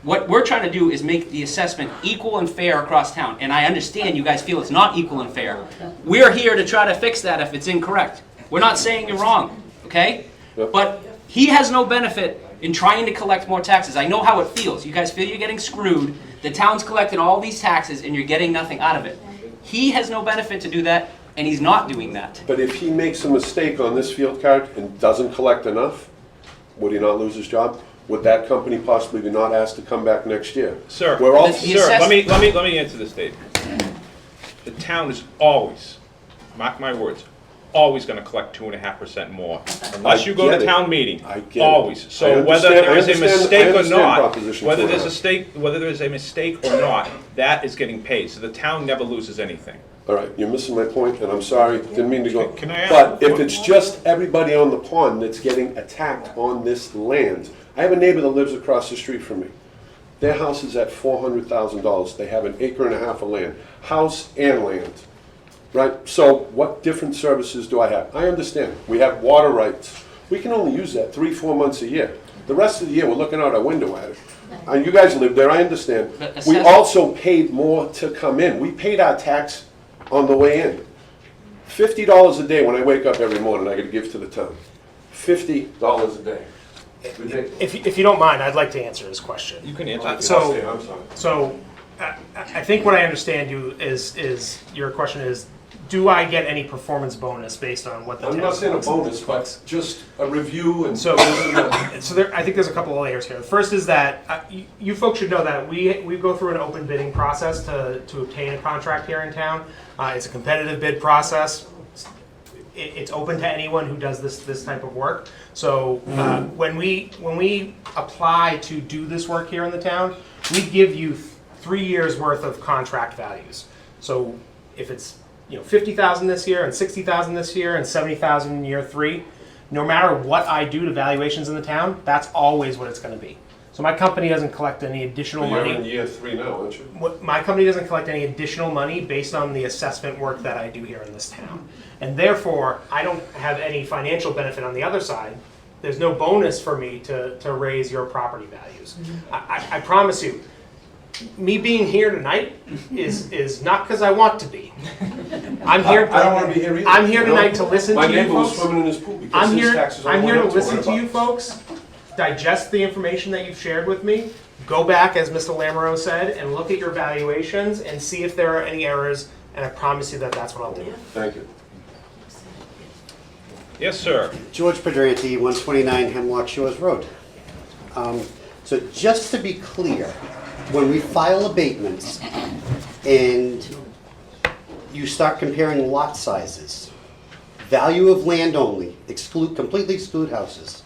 What we're trying to do is make the assessment equal and fair across town. And I understand you guys feel it's not equal and fair. We're here to try to fix that if it's incorrect. We're not saying you're wrong, okay? But he has no benefit in trying to collect more taxes. I know how it feels. You guys feel you're getting screwed. The town's collected all these taxes and you're getting nothing out of it. He has no benefit to do that, and he's not doing that. But if he makes a mistake on this field card and doesn't collect enough, would he not lose his job? Would that company possibly be not asked to come back next year? Sir, We're all, sir, let me answer this, Dave. The town is always, mark my words, always gonna collect 2.5% more, unless you go to town meeting. I get it. Always. So I whether understand- there is a I understand- mistake I or understand not, Proposition whether 4. there's a mistake or not, that is getting paid. So the town never loses anything. All right, you're missing my point, and I'm sorry, didn't mean to go. Can I ask- But if it's just everybody on the pond that's getting attacked on this land, I have a neighbor that lives across the street from me. Their house is at $400,000. They have an acre and a half of land, house and land, right? So what different services do I have? I understand, we have water rights. We can only use that 3-4 months a year. The rest of the year, we're looking out our window at it. And you guys live there, I understand. We also paid more to come in. We paid our tax on the way in. $50 a day when I wake up every morning, I gotta give to the town. $50 a day. If you don't mind, I'd like to answer this question. You can answer it. I'm sorry. So, I think what I understand you is your question is, do I get any performance bonus based on what the I'm town not saying a collects? bonus, but just a review and. So I think there's a couple of layers here. The first is that you folks should know that we go through an open bidding process to obtain a contract here in town. It's a competitive bid process. It's open to anyone who does this type of work. So when we apply to do this work here in the town, we give you 3 years worth of contract values. So if it's $50,000 this year and $60,000 this year and $70,000 in year 3, no matter what I do to valuations in the town, that's always what it's going to be. So my company doesn't collect any additional money. You're in year 3 now, aren't you? My company doesn't collect any additional money based on the assessment work that I do here in this town. And therefore, I don't have any financial benefit on the other side. There's no bonus for me to raise your property values. I promise you, me being here tonight is not because I want to be. I'm here. I don't want to be here either. I'm here tonight to listen to you folks. My neighbor was swimming in his pool because his taxes I'm only here went to up listen to you folks, digest the information that you've shared with me, go back, as Mr. Lamoureux said, and look at your valuations and see if there are any errors, and I promise you that that's what I'll do. Thank you. Yes, sir. George Pedranti, 129 Hemlock Shores Road. So just to be clear, when we file abatements and you start comparing lot sizes, value of land only, completely exclude houses.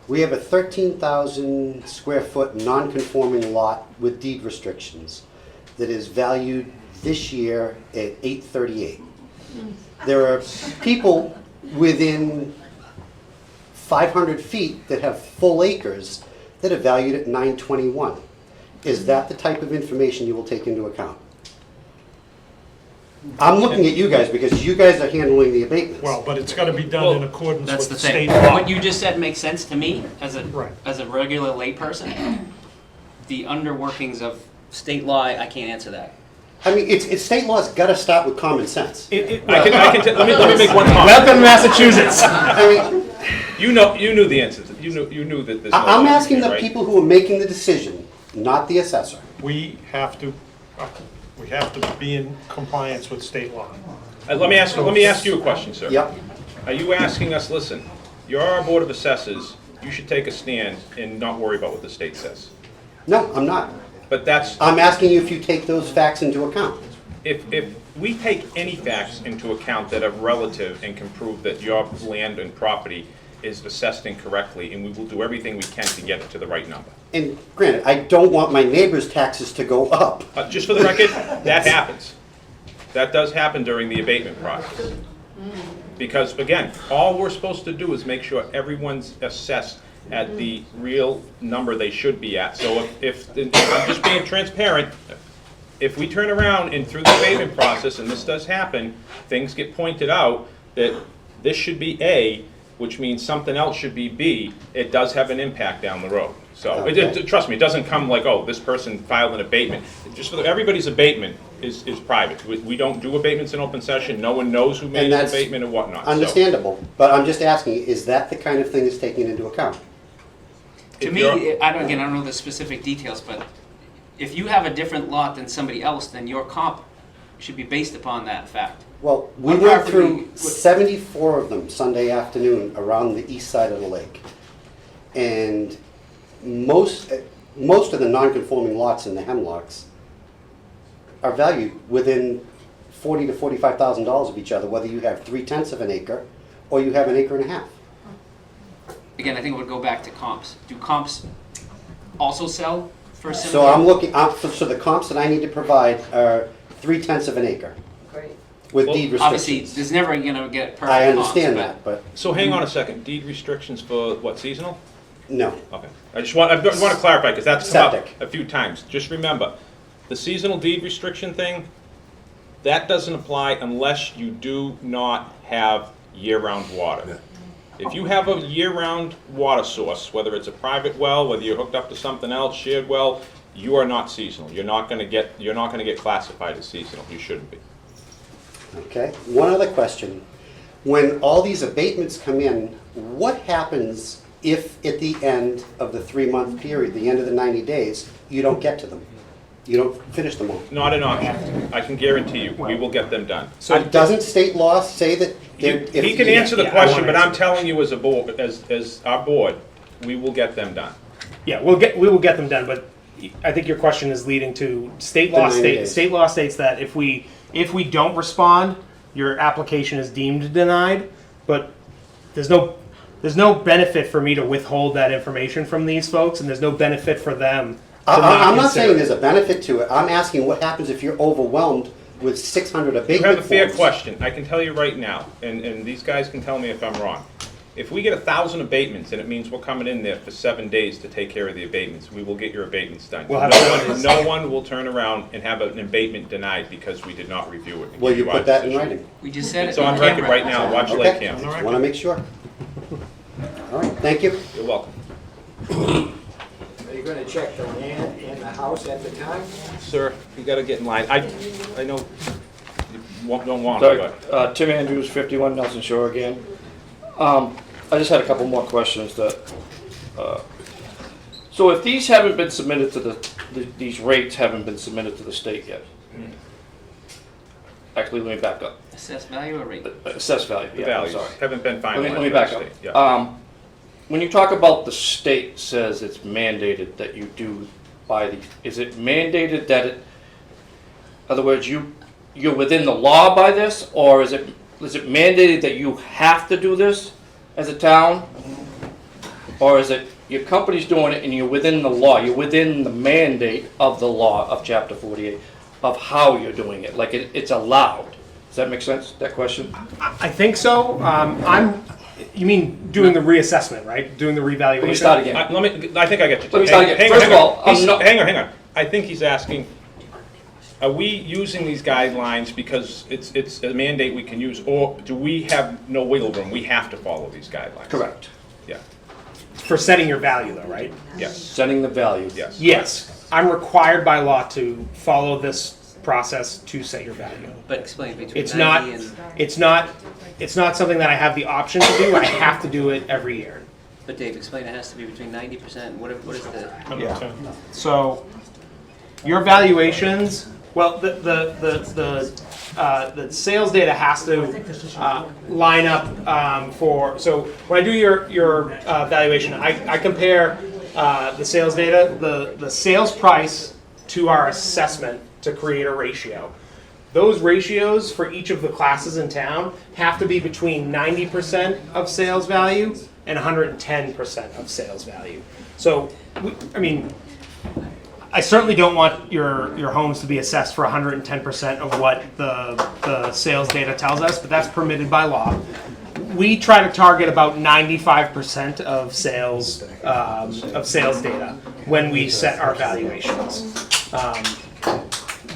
We have a 13,000 square foot non-conforming lot with deed restrictions that is valued this year at $838. There are people within 500 feet that have full acres that are valued at $921. Is that the type of information you will take into account? I'm looking at you guys because you guys are handling the abatements. Well, but it's got to be done in accordance That's with the the thing. state law. What you just said makes sense to me as a regular layperson. The underworkings of state law, I can't answer that. I mean, it's state law's got to start with common sense. Let me make one comment. Welcome to Massachusetts. I mean, you knew the answer. You knew that there's no I'm asking the right? people who are making the decision, not the assessor. We have to be in compliance with state law. Let me ask you a question, sir. Yep. Are you asking us, listen, you're our Board of Assessors, you should take a stand and not worry about what the state says? No, I'm not. But that's... I'm asking you if you take those facts into account. If we take any facts into account that are relative and can prove that your land and property is assessed incorrectly, and we will do everything we can to get it to the right number. And granted, I don't want my neighbor's taxes to go up. Just for the record, that happens. That does happen during the abatement process. Because again, all we're supposed to do is make sure everyone's assessed at the real number they should be at. So if I'm just being transparent, if we turn around and through the abatement process, and this does happen, things get pointed out that this should be A, which means something else should be B, it does have an impact down the road. So, trust me, it doesn't come like, oh, this person filed an abatement. Just for everybody's abatement is private. We don't do abatements in open session. No one knows who made the abatement and whatnot. Understandable, but I'm just asking, is that the kind of thing that's taken into account? To me, I don't know the specific details, but if you have a different lot than somebody else, then your comp should be based upon that fact. Well, we went through 74 of them Sunday afternoon around the east side of the lake. And most of the non-conforming lots in the Hemlocks are valued within $40,000 to $45,000 of each other, whether you have 3/10 of an acre or you have an acre and a half. Again, I think it would go back to comps. Do comps also sell for similar? So I'm looking, so the comps that I need to provide are 3/10 of an acre. With deed restrictions. Obviously, there's never going to get perfect I understand comps, that, but. So hang on a second, deed restrictions for what, seasonal? No. Okay, I want to clarify, because that's come up Septic. a few times. Just remember, the seasonal deed restriction thing, that doesn't apply unless you do not have year-round water. If you have a year-round water source, whether it's a private well, whether you're hooked up to something else, shared well, you are not seasonal. You're not going to get classified as seasonal. You shouldn't be. Okay, one other question. When all these abatements come in, what happens if at the end of the 3-month period, the end of the 90 days, you don't get to them? You don't finish them all? Not an option. I can guarantee you, we will get them done. So doesn't state law say that? He can answer the question, but I'm telling you as a board, as our board, we will get them done. Yeah, we will get them done, but I think your question is leading to state law. State law states that if we don't respond, your application is deemed denied. But there's no benefit for me to withhold that information from these folks, and there's no benefit for them. I'm not saying there's a benefit to it. I'm asking what happens if you're overwhelmed with 600 abatement You have a fair forms? question. I can tell you right now, and these guys can tell me if I'm wrong. If we get 1,000 abatements, and it means we're coming in there for 7 days to take care of the abatements, we will get your abatements done. We'll have no one will turn around and have an abatement denied because we did not review it. Will you put that in writing? We just said It's on record right now. Watch the lake cam. Want to make sure. All right, thank you. You're welcome. Are you gonna check the land and the house at the time? Sir, you got to get in line. I know you don't want Sorry, to, but... Tim Andrews, 51 Nelson Shore again. I just had a couple more questions that, so if these haven't been submitted to these rates haven't been submitted to the state yet. Actually, let me back up. Assessed value or rate? Assessed value, The yeah, I'm values sorry. haven't been finalized. Let me back by up. the state. Yeah. When you talk about the state says it's mandated that you do by the, is it mandated that it, in other words, you're within the law by this, or is it mandated that you have to do this as a town? Or is it your company's doing it and you're within the law, you're within the mandate of the law of Chapter 48 of how you're doing it, like it's allowed? Does that make sense, that question? I think so. You mean doing the reassessment, right? Doing the revaluation? Let me start again. I think I get you. Let me start again. First of all, hang on. I think he's asking, are we using these guidelines because it's a mandate we can use, or do we have no wiggle room? We have to follow these guidelines? Correct. Yeah. For setting your value, though, right? Yes. Setting the value. Yes. Yes. I'm required by law to follow this process to set your value. But explain between It's 90 not. and... It's not something that I have the option to do. I have to do it every year. But Dave, explain it has to be between 90% and what is the... Yeah. So your valuations, well, the sales data has to line up for. So when I do your valuation, I compare the sales data, the sales price to our assessment to create a ratio. Those ratios for each of the classes in town have to be between 90% of sales value and 110% of sales value. So, I certainly don't want your homes to be assessed for 110% of what the sales data tells us, but that's permitted by law. We try to target about 95% of sales data when we set our valuations.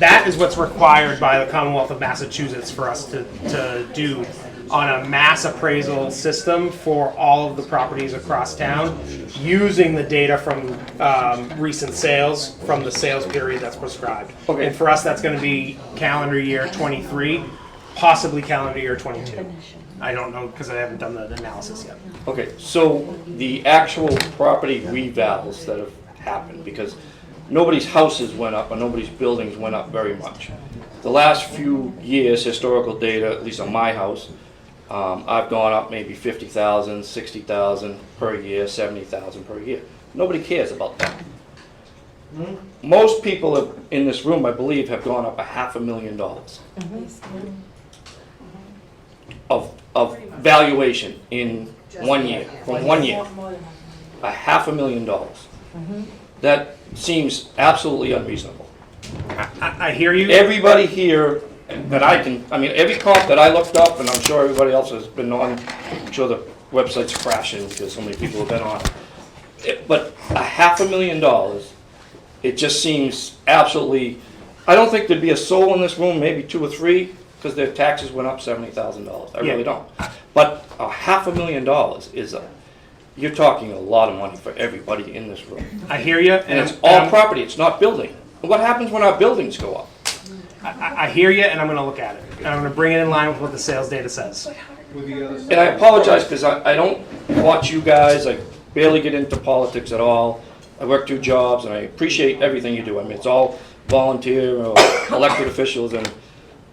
that is what's required by the Commonwealth of Massachusetts for us to do on a mass appraisal system for all of the properties across town, using the data from recent sales, from the sales period that's prescribed. Okay. And for us, that's gonna be calendar year 23, possibly calendar year 22. I don't know, because I haven't done the analysis yet. Okay, so the actual property revals that have happened, because nobody's houses went up or nobody's buildings went up very much. The last few years, historical data, at least on my house, I've gone up maybe 50,000, 60,000 per year, 70,000 per year. Nobody cares about that. Most people in this room, I believe, have gone up $500,000 of valuation in 1 year, from 1 year. $500,000. That seems absolutely unreasonable. I hear you. Everybody here that every comp that I looked up, and I'm sure everybody else has been on, I'm sure the website's crashing because so many people have been on it. But $500,000, it just seems absolutely, I don't think there'd be a soul in this room, maybe 2 or 3, because their taxes went up $70,000. I really don't. But $500,000 is you're talking a lot of money for everybody in this room. I hear you. And it's all property, it's not building. And what happens when our buildings go up? I hear you, and I'm gonna look at it. And I'm gonna bring it in line with what the sales data says. And I apologize because I don't watch you guys, I barely get into politics at all. I work 2 jobs and I appreciate everything you do. I mean, it's all volunteer or elected officials, and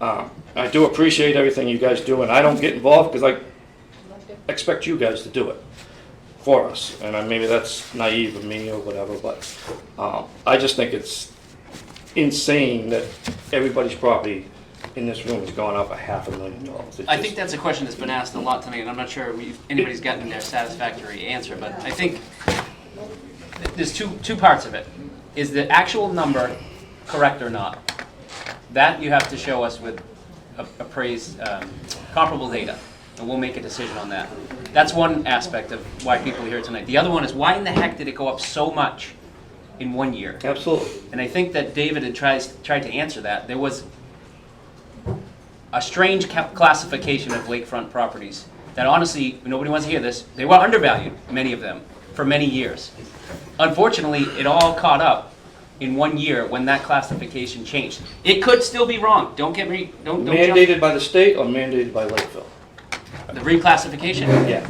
I do appreciate everything you guys do, and I don't get involved because I expect you guys to do it for us. And maybe that's naive of me or whatever, but I just think it's insane that everybody's property in this room has gone up $500,000. I think that's a question that's been asked a lot tonight, and I'm not sure anybody's gotten their satisfactory answer, but I think there's two parts of it. Is the actual number correct or not? That you have to show us with appraised, comparable data, and we'll make a decision on that. That's one aspect of why people are here tonight. The other one is, why in the heck did it go up so much in 1 year? Absolutely. And I think that David had tried to answer that. There was a strange classification of lakefront properties that honestly, nobody wants to hear this, they were undervalued, many of them, for many years. Unfortunately, it all caught up in 1 year when that classification changed. It could still be wrong. Don't mandated by the state or mandated by Lakeville? The reclassification? Yeah.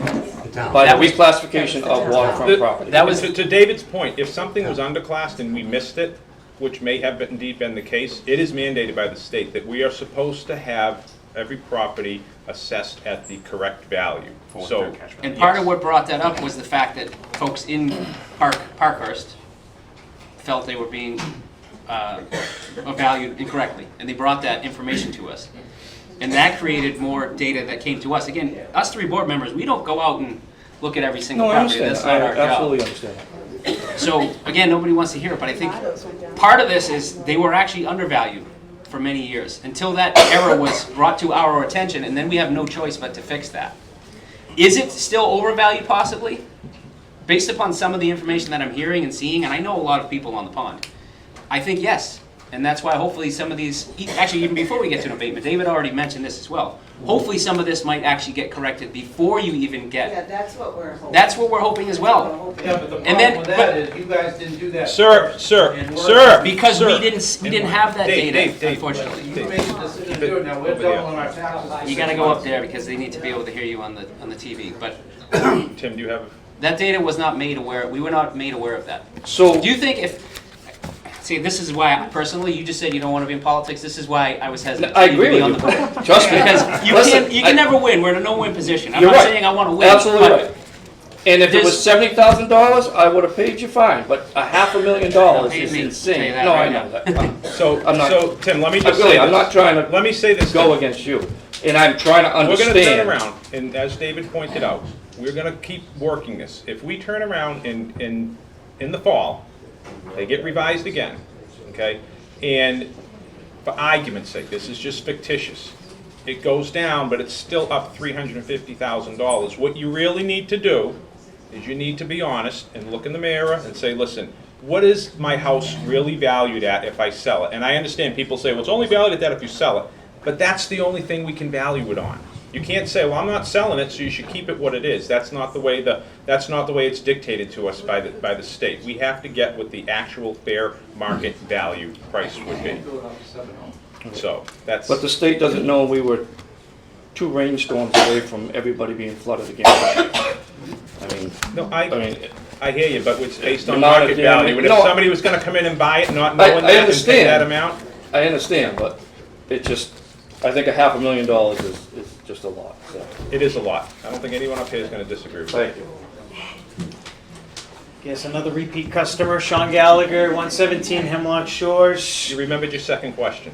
By the reclassification of waterfront property. That was to David's point. If something was underclassed and we missed it, which may have indeed been the case, it is mandated by the state that we are supposed to have every property assessed at the correct value. So, and part of what brought that up was the fact that folks in Parkhurst felt they were being valued incorrectly, and they brought that information to us. And that created more data that came to us. Again, us 3 board members, we don't go out and look at every single property. That's not our job. I absolutely understand. So, again, nobody wants to hear it, but I think part of this is they were actually undervalued for many years until that error was brought to our attention, and then we have no choice but to fix that. Is it still overvalued possibly? Based upon some of the information that I'm hearing and seeing, and I know a lot of people on the pond, I think yes. And that's why hopefully some of these, actually even before we get to an abatement, David already mentioned this as well. Hopefully some of this might actually get corrected before you even get. Yeah, that's what we're hoping. That's what we're hoping as well. Yeah, but the problem with that is you guys didn't do that. Sir, because we didn't have that data, unfortunately. You made the decision to do it, now we're doubling our taxes. You gotta go up there because they need to be able to hear you on the TV, but. Tim, do you have? That data was not made aware, we were not made aware of that. So. Do you think see, this is why, personally, you just said you don't want to be in politics, this is why I was hesitant I agree to be with on you. the board. Trust me. Because you can never win, we're in a no-win position. I'm You're not right. saying I want to win. Absolutely but right. And if it was $70,000, I would have paid you fine, but $500,000 is insane. No, I know that. So Tim, let me just really, say I'm not trying to let me say this go against you, and I'm trying to understand. We're going to turn around, and as David pointed out, we're going to keep working this. If we turn around in the fall, they get revised again, okay? And for argument's sake, this is just fictitious. It goes down, but it's still up $350,000. What you really need to do is you need to be honest and look in the mirror and say, listen, what is my house really valued at if I sell it? And I understand people say, well, it's only valued at that if you sell it, but that's the only thing we can value it on. You can't say, well, I'm not selling it, so you should keep it what it is. That's not the way it's dictated to us by the state. We have to get what the actual fair market value price would be. So that's. But the state doesn't know we were 2 rainstorms away from everybody being flooded again. I mean, No, I hear you, but it's based on The amount of market damage- value. And if No. somebody was gonna come in and buy it, not I knowing that and pay understand. that amount, I understand, but it just, I think $500,000 is just a lot, so. it is a lot. I don't think anyone up here is gonna disagree with that. Thank you. Yes, another repeat customer, Sean Gallagher, 117 Hemlock Shores. You remembered your second question.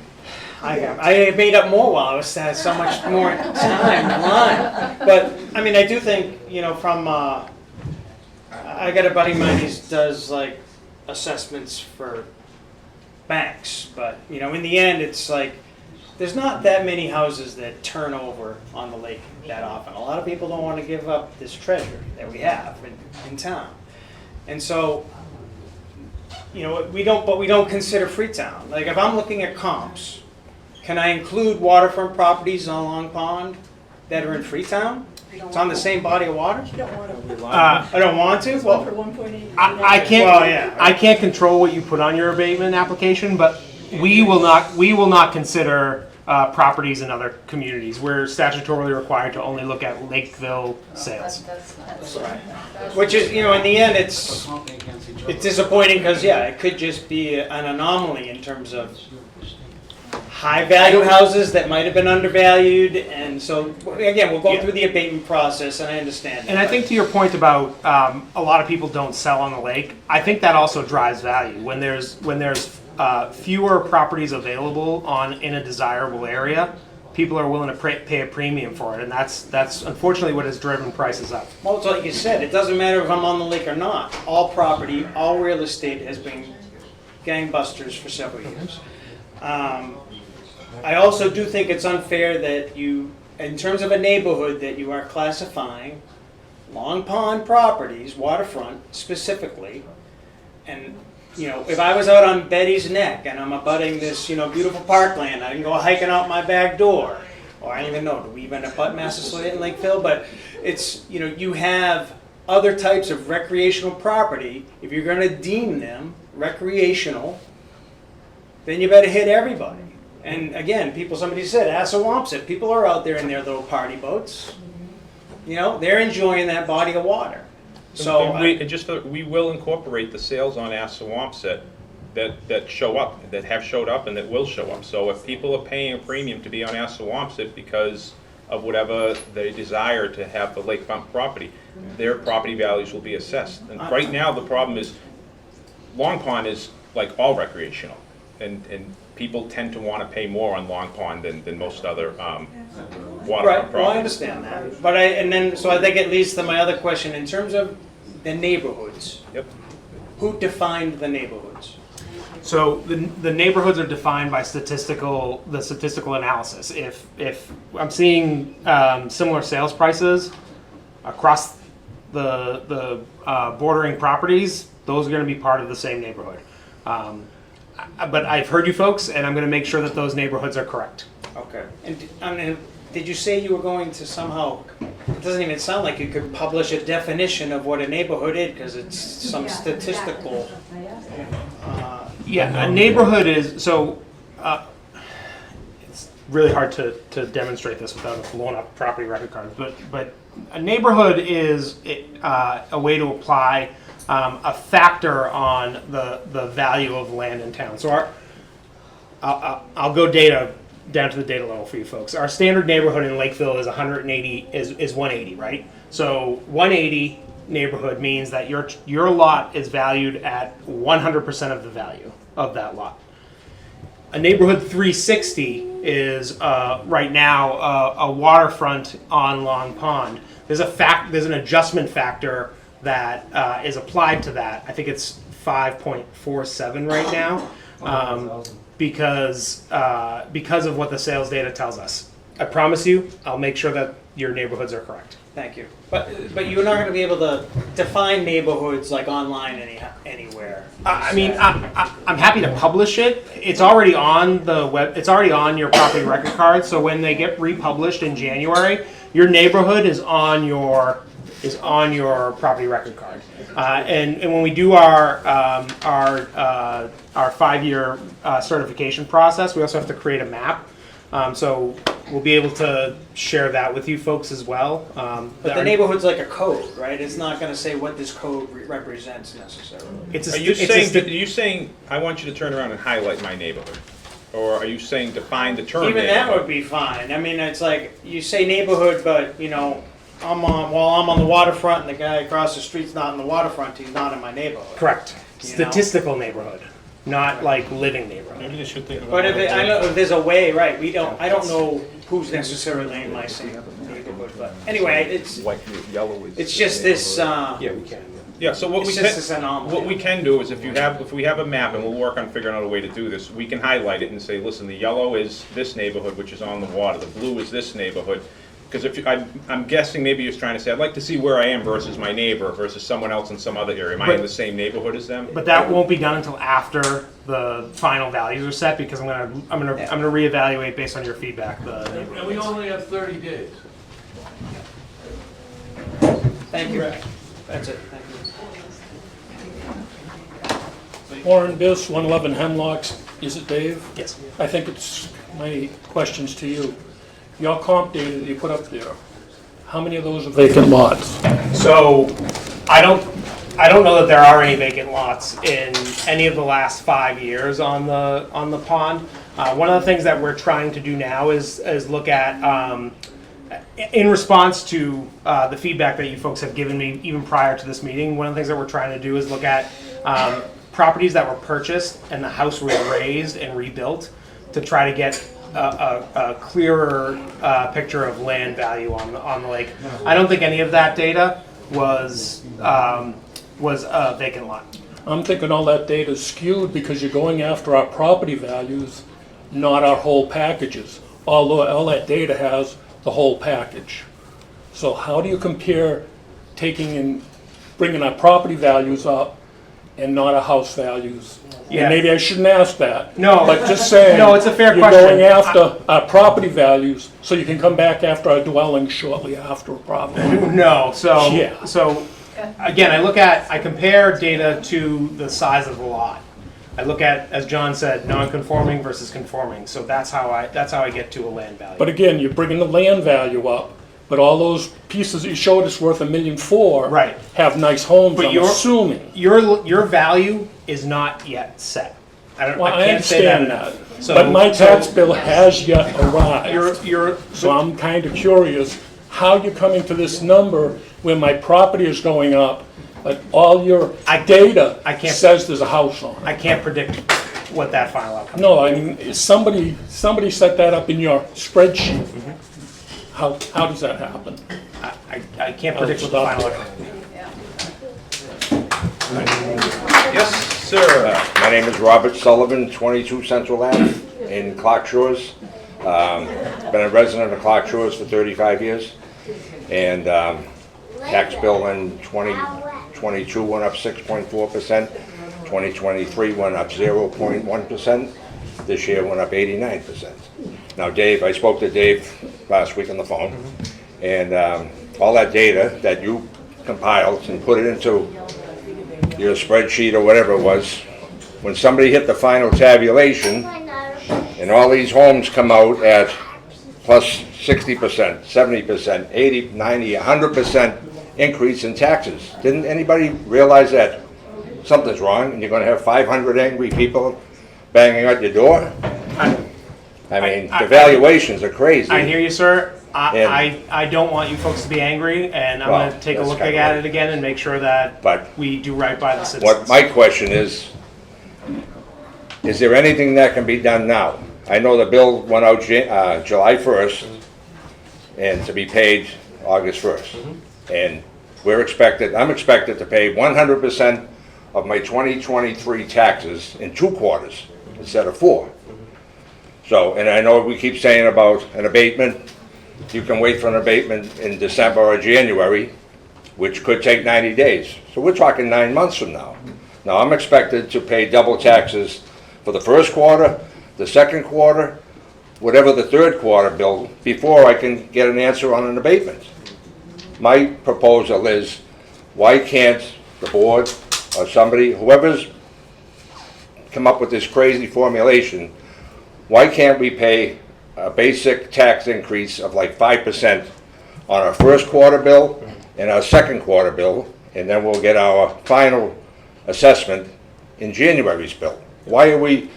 I made up more while I was had so much more time in line. But, I mean, I do think, you know, from, I got a buddy of mine who does, like, assessments for banks. But, you know, in the end, it's like, there's not that many houses that turn over on the lake that often. A lot of people don't want to give up this treasure that we have in town. And so, you know, we don't consider Freetown. Like, if I'm looking at comps, can I include waterfront properties on Long Pond that are in Freetown? It's on the same body of water? I don't want to? Well, I can't. Well, yeah. I can't control what you put on your abatement application, but we will not consider properties in other communities. We're statutorily required to only look at Lakeville sales. which is, you know, in the end, it's disappointing because, yeah, it could just be an anomaly in terms of high-value houses that might have been undervalued, and so, again, we'll go through the abatement process, and I understand that. And I think to your point about a lot of people don't sell on the lake, I think that also drives value. When there's fewer properties available in a desirable area, people are willing to pay a premium for it, and that's unfortunately what has driven prices up. Well, it's like you said, it doesn't matter if I'm on the lake or not. All property, all real estate has been gangbusters for several years. I also do think it's unfair that you, in terms of a neighborhood, that you are classifying Long Pond properties, waterfront specifically, and, you know, if I was out on Betty's Neck and I'm abutting this, you know, beautiful parkland, I can go hiking out my back door, or I don't even know, do we even abut Massasoit in Lakeville? But it's, you know, you have other types of recreational property. If you're going to deem them recreational, then you better hit everybody. And again, somebody said, Assawampset, people are out there in their little party boats. You know, they're enjoying that body of water. So we will incorporate the sales on Assawampset that show up, that have showed up, and that will show up. So if people are paying a premium to be on Assawampset because of whatever they desire to have the lakefront property, their property values will be assessed. And right now, the problem is Long Pond is like all recreational, and people tend to want to pay more on Long Pond than most other waterfront properties. Well, I understand that. But so I think it leads to my other question, in terms of the neighborhoods. Yep. Who defined the neighborhoods? So the neighborhoods are defined by statistical analysis. If I'm seeing similar sales prices across the bordering properties, those are going to be part of the same neighborhood. But I've heard you folks, and I'm going to make sure that those neighborhoods are correct. Okay. And did you say you were going to somehow, it doesn't even sound like you could publish a definition of what a neighborhood is, because it's some statistical. Yeah, a neighborhood is, so it's really hard to demonstrate this without blowing up property record cards, but a neighborhood is a way to apply a factor on the value of land in town. So I'll go down to the data level for you folks. Our standard neighborhood in Lakeville is 180 is 180, right? So 180 neighborhood means that your lot is valued at 100% of the value of that lot. A neighborhood 360 is right now a waterfront on Long Pond. There's an adjustment factor that is applied to that. I think it's 5.47 right now, because of what the sales data tells us. I promise you, I'll make sure that your neighborhoods are correct. Thank you. But you're not going to be able to define neighborhoods like online anywhere. I mean, I'm happy to publish it. It's already on the web. It's already on your property record card. So when they get republished in January, your neighborhood is on your property record card. And when we do our 5-year certification process, we also have to create a map. So we'll be able to share that with you folks as well. But the neighborhood's like a code, right? It's not going to say what this code represents necessarily. Are you saying, I want you to turn around and highlight my neighborhood? Or are you saying define the term Even neighborhood? that would be fine. I mean, it's like you say neighborhood, but you know, I'm on the waterfront and the guy across the street's not in the waterfront, he's not in my neighborhood. Correct. You know? Statistical neighborhood, not like living neighborhood. Maybe they should think about But it. I know if there's a way, right? I don't know who's necessarily in my same neighborhood, but anyway, it's just this. Yeah, we can. Yeah, so It's just this anomaly. what we can do is if we have a map, and we'll work on figuring out a way to do this, we can highlight it and say, listen, the yellow is this neighborhood, which is on the water, the blue is this neighborhood. Because I'm guessing maybe you're trying to say, I'd like to see where I am versus my neighbor versus someone else in some other area. Am I in the same neighborhood as them? But that won't be done until after the final values are set, because I'm gonna reevaluate based on your feedback. And we only have 30 days. Thank you. That's it. Thank you. Warren Biss, 111 Hemlocks. Is it Dave? Yes. I think it's my questions to you. Your comp data that you put up there, how many of those are vacant lots? So I don't know that there are any vacant lots in any of the last 5 years on the pond. One of the things that we're trying to do now is look at, in response to the feedback that you folks have given me even prior to this meeting, one of the things that we're trying to do is look at properties that were purchased and the house was raised and rebuilt to try to get a clearer picture of land value on the lake. I don't think any of that data was a vacant lot. I'm thinking all that data is skewed because you're going after our property values, not our whole packages. Although all that data has the whole package. So how do you compare taking and bringing our property values up and not our house values? Yeah. And maybe I shouldn't ask that. No. But just saying. No, it's a fair you're question. going after our property values so you can come back after our dwelling shortly after a problem. No, so Yeah. so again, I compare data to the size of the lot. I look at, as John said, non-conforming versus conforming. So that's how I get to a land value. But again, you're bringing the land value up, but all those pieces that you showed us worth $1.4 million Right. have nice homes, But I'm assuming. your value is not yet set. Well, I can't say understand that. So- But my tax so- bill has yet arrived. You're So I'm kind of curious how you're coming to this number when my property is going up, but all your data says there's a house on it. I can't predict what that final outcome. No, I mean, somebody set that up in your spreadsheet. How does that happen? I can't predict what the final outcome will be. Yes, sir. My name is Robert Sullivan, 22 Central Ave in Clark Shores. Been a resident of Clark Shores for 35 years. And tax bill in 2022 went up 6.4%. 2023 went up 0.1%. This year went up 89%. Now, Dave, I spoke to Dave last week on the phone, and all that data that you compiled and put it into your spreadsheet or whatever it was, when somebody hit the final tabulation, and all these homes come out at plus 60%, 70%, 80, 90, 100% increase in taxes. Didn't anybody realize that something's wrong and you're going to have 500 angry people banging at your door? I mean, the valuations are crazy. I hear you, sir. I don't want you folks to be angry, and I'm Well, going to take a that's look kinda at right. it again and make sure that we do right by the citizens. What my question is there anything that can be done now? I know the bill went out July 1st and to be paid August 1st. And I'm expected to pay 100% of my 2023 taxes in 2 quarters instead of 4. So, and I know we keep saying about an abatement, you can wait for an abatement in December or January, which could take 90 days. So we're talking 9 months from now. Now, I'm expected to pay double taxes for the first quarter, the second quarter, whatever the third quarter bill, before I can get an answer on an abatement. My proposal is, why can't the board or somebody, whoever's come up with this crazy formulation, why can't we pay a basic tax increase of like 5% on our first quarter bill and our second quarter bill, and then we'll get our final assessment in January's bill? Why are we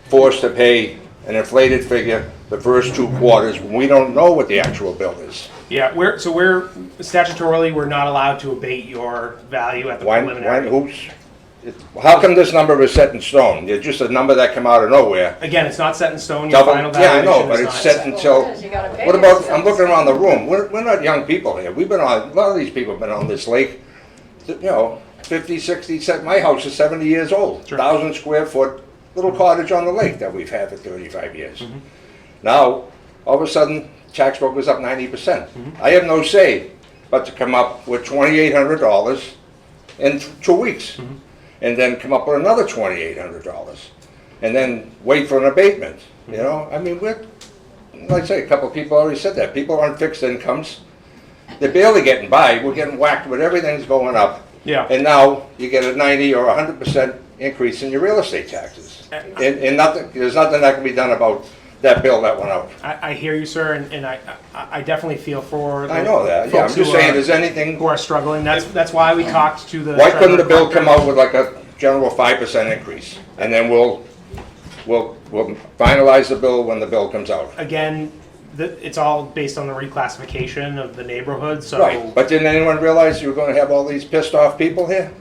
forced to pay an inflated figure the first 2 quarters when we don't know what the actual bill is? Yeah, we're statutorily, we're not allowed to abate your value at the preliminary. How come this number is set in stone? It's just a number that came out of nowhere. Again, it's not set in stone, your final Yeah, I valuation know, but is it's not set until, what about, I'm looking around the room, we're not young people here. We've been on, a lot of these people have been on this lake, 50, 60, my house is 70 years old. 1,000 square foot little cottage on the lake that we've had for 35 years. Now, all of a sudden, tax bill goes up 90%. I have no say but to come up with $2,800 in 2 weeks. And then come up with another $2,800. And then wait for an abatement, I mean, like I say, a couple of people already said that. People on fixed incomes, they're barely getting by. We're getting whacked with everything's going up. Yeah. And now you get a 90 or 100% increase in your real estate taxes. And there's nothing that can be done about that bill that went out. I hear you, sir, and I definitely feel for the I know that, yeah, I'm folks just who saying, are- is anything, who are struggling. That's why we talked to the. why couldn't the bill treasurer come out with like a general 5% increase? And then we'll finalize the bill when the bill comes out. Again, it's all based on the reclassification of the neighborhood, so. Right, but didn't anyone realize you were gonna have all these pissed off people here?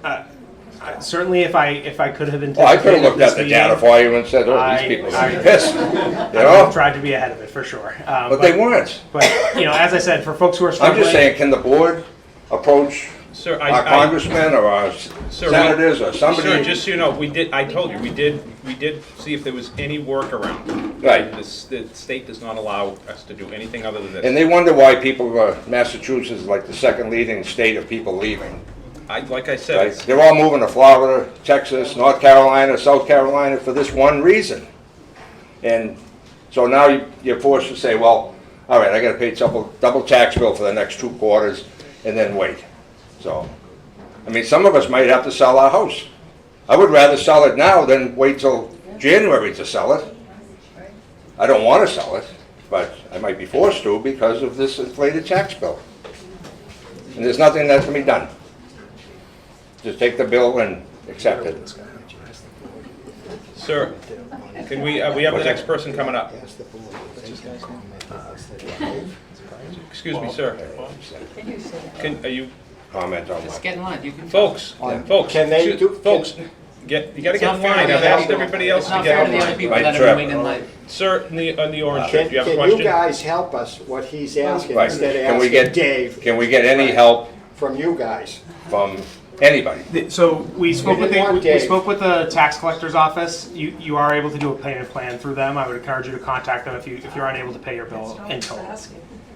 Certainly, if I could have anticipated. Well, I could have looked this at the meeting, data for you and said, oh, these people are gonna be pissed. I would have tried to be ahead of it, for sure. But they weren't. But, as I said, for folks who are I'm struggling. just saying, can the board approach Sir, our congressmen or our senators or somebody? Sir, just so you know, I told you, we did see if there was any workaround. Right. The state does not allow us to do anything other than this. And they wonder why Massachusetts is like the second leading state of people leaving. Like I said, Right? They're all moving to Florida, Texas, North Carolina, South Carolina for this one reason. And so now you're forced to say, well, all right, I gotta pay double tax bill for the next 2 quarters and then wait. So, I mean, some of us might have to sell our house. I would rather sell it now than wait till January to sell it. I don't wanna sell it, but I might be forced to because of this inflated tax bill. And there's nothing that can be done. Just take the bill and accept it. sir, can we have the next person coming up? Excuse me, sir. Are you? Comment on Just what? get in line. You can. Folks, Can they do- folks, you gotta It's get not fair to fined. the I've other asked people. everybody else It's to not get fair to the on. other people Right, that have Trevor. been waiting in line. Sir, on the orange shirt, do you have a Can question? you guys help us what he's asking Right. instead of Can we asking get- Dave Can we get any help from you guys? from anybody? So we spoke with didn't want we Dave. spoke with the tax collector's office. You are able to do a payment plan through them. I would encourage you to contact them if you're unable to pay your bill in total.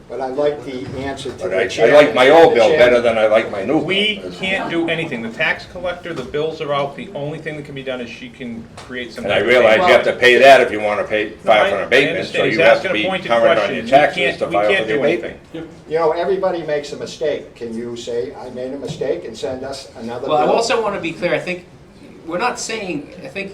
But I like the answer to But the I chairman. like my old bill better than I like my new bill. We can't do anything. The tax collector, the bills are out. The only thing that can be done is she can create some. And I type of realize payment. you have to pay that if you want to file for an I abatement, understand. so He's you have to asking a be pointed current on question. your We taxes can't- to we file can't for the do abatement. You know, everybody makes a mistake. Can you say, I made a mistake and send us another bill? Well, I also want to be clear. I think we're not saying. I think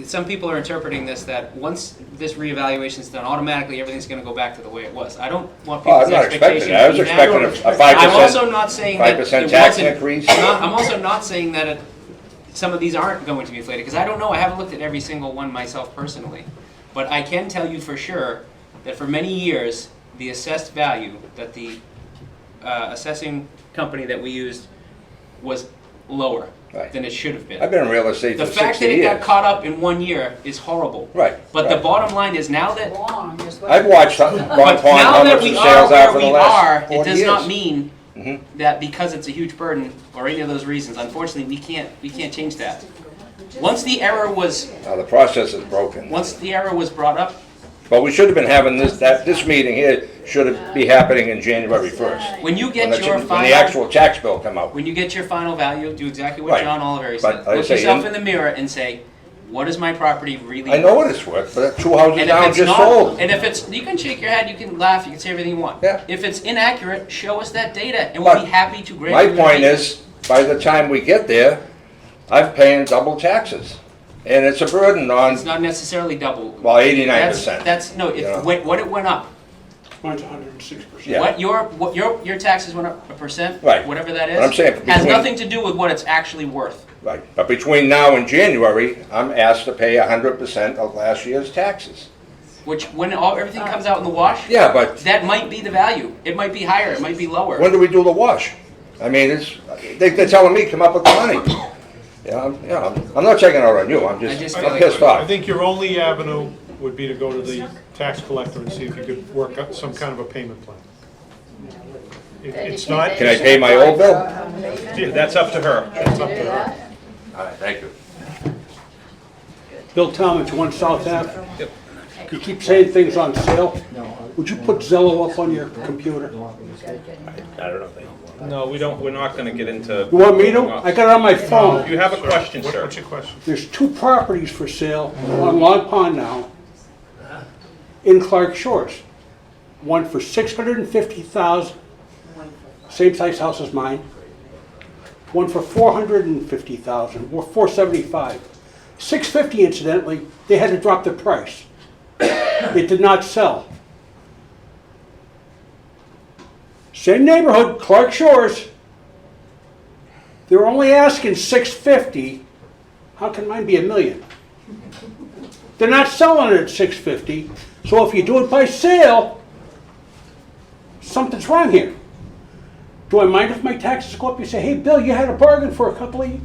some people are interpreting this that once this reevaluation is done, automatically everything's going to go back to the way it was. I don't want Oh, people's I'm not expecting expectations that. I was to be expecting met. a 5%. I'm also not saying that 5% it tax wasn't- increase. I'm also not saying that some of these aren't going to be inflated because I don't know. I haven't looked at every single one myself personally, but I can tell you for sure that for many years the assessed value that the assessing company that we used was lower Right. than it should have been. I've been in real estate The for fact 60 that it years. got caught up in 1 year is horrible. Right. But the right. bottom line is now that I've watched Ron Pond, now how that much we the are sales are where for the we are, last it 40 does years. not mean Mhm. that because it's a huge burden or any of those reasons. Unfortunately, we can't change that. Once the error was Now, the process is broken. brought up, But we should have been having this meeting here should be happening in January 1st. When you get When your the final, actual tax bill come out. when you get your final value, do exactly what Right. John Oliveri But said. I Look say yourself in- in the mirror and say, what is my property really I know worth? what it's worth, but 2 houses And if now it's just not, sold. and if it's, you can shake your head, you can laugh, you can say everything you want. Yeah. If it's inaccurate, show us that data, and we'll But be happy to grant My you your point data. is, by the time we get there, I'm paying double taxes. And it's a burden on, It's not necessarily double. well, 89%. That's, no, You know. what it went up. Mine's 106%. Yeah. What your taxes went up 1%? Right. Whatever that is. But I'm saying has between- nothing to do with what it's actually worth. Right, but between now and January, I'm asked to pay 100% of last year's taxes. Which, when everything comes out in the wash, Yeah, but that might be the value. It might be higher, it might be lower. when do we do the wash? I mean, they're telling me, come up with the money. I'm not taking it out on you, I'm I just feel I'm like- pissed I off. think your only avenue would be to go to the tax collector and see if you could work out some kind of a payment plan. It's not. Can I pay my old bill? Yeah, that's up to her. That's up to her. All right, thank you. Bill Talmadge, 1 South Ave. You keep saying things on sale. Would you put Zillow up on your computer? I don't know. No, we're not gonna get into. You want me to? I got it on my phone. You have a question, sir. What's your question? There's 2 properties for sale on Long Pond now in Clark Shores. One for $650,000, same size house as mine. One for $450,000, or $475,000. $650,000 incidentally, they had to drop the price. It did not sell. Same neighborhood, Clark Shores. They're only asking $650,000. How can mine be $1 million? They're not selling it at $650,000. So if you do it by sale, something's wrong here. Do I mind if my taxes go up? You say, hey, Bill, you had a bargain for a couple of years.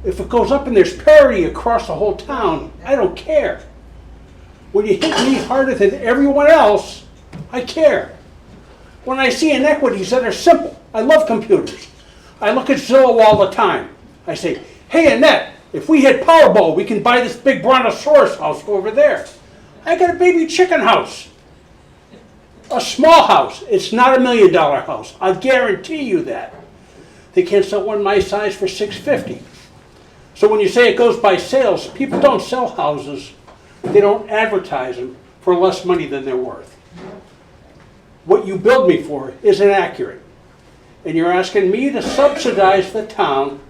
If it goes up and there's parity across the whole town, I don't care. When you hit me harder than everyone else, I care. When I see inequities that are simple, I love computers. I look at Zillow all the time. I say, hey, Annette, if we hit Powerball, we can buy this big brontosaurus house over there. I got a baby chicken house. A small house. It's not $1 million house. I guarantee you that. They can't sell one my size for $650,000. So when you say it goes by sales, people don't sell houses. They don't advertise them for less money than they're worth. What you billed me for is inaccurate. And you're asking me to subsidize the town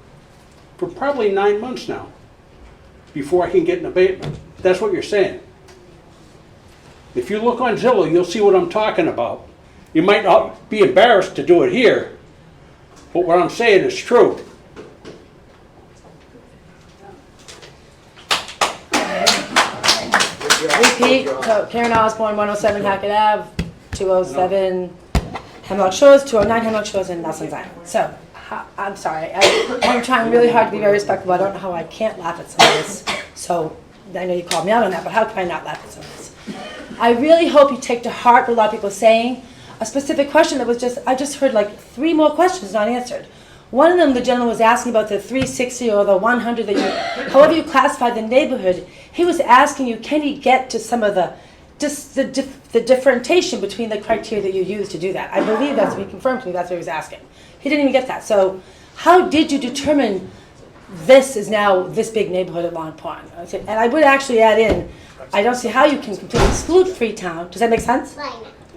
for probably 9 months now before I can get an abatement. That's what you're saying. If you look on Zillow, you'll see what I'm talking about. You might not be embarrassed to do it here, but what I'm saying is true. Repeat, Karen Osborne, 107 Hackett Ave, 207 Hemlock Shores, 209 Hemlock Shores, and Nelson's Island. So, I'm sorry, I'm trying really hard to be very respectful. I don't know how I can't laugh at some of this. So, I know you called me out on that, but how can I not laugh at some of this? I really hope you take to heart what a lot of people are saying. A specific question that was I just heard like 3 more questions not answered. One of them, the gentleman was asking about the 360 or the 100 that you, however you classify the neighborhood. He was asking you, can you get to some of the differentiation between the criteria that you use to do that? I believe that's what he confirmed to me. That's what he was asking. He didn't even get that. So, how did you determine this is now this big neighborhood at Long Pond? And I would actually add in, I don't see how you can completely exclude Freetown. Does that make sense?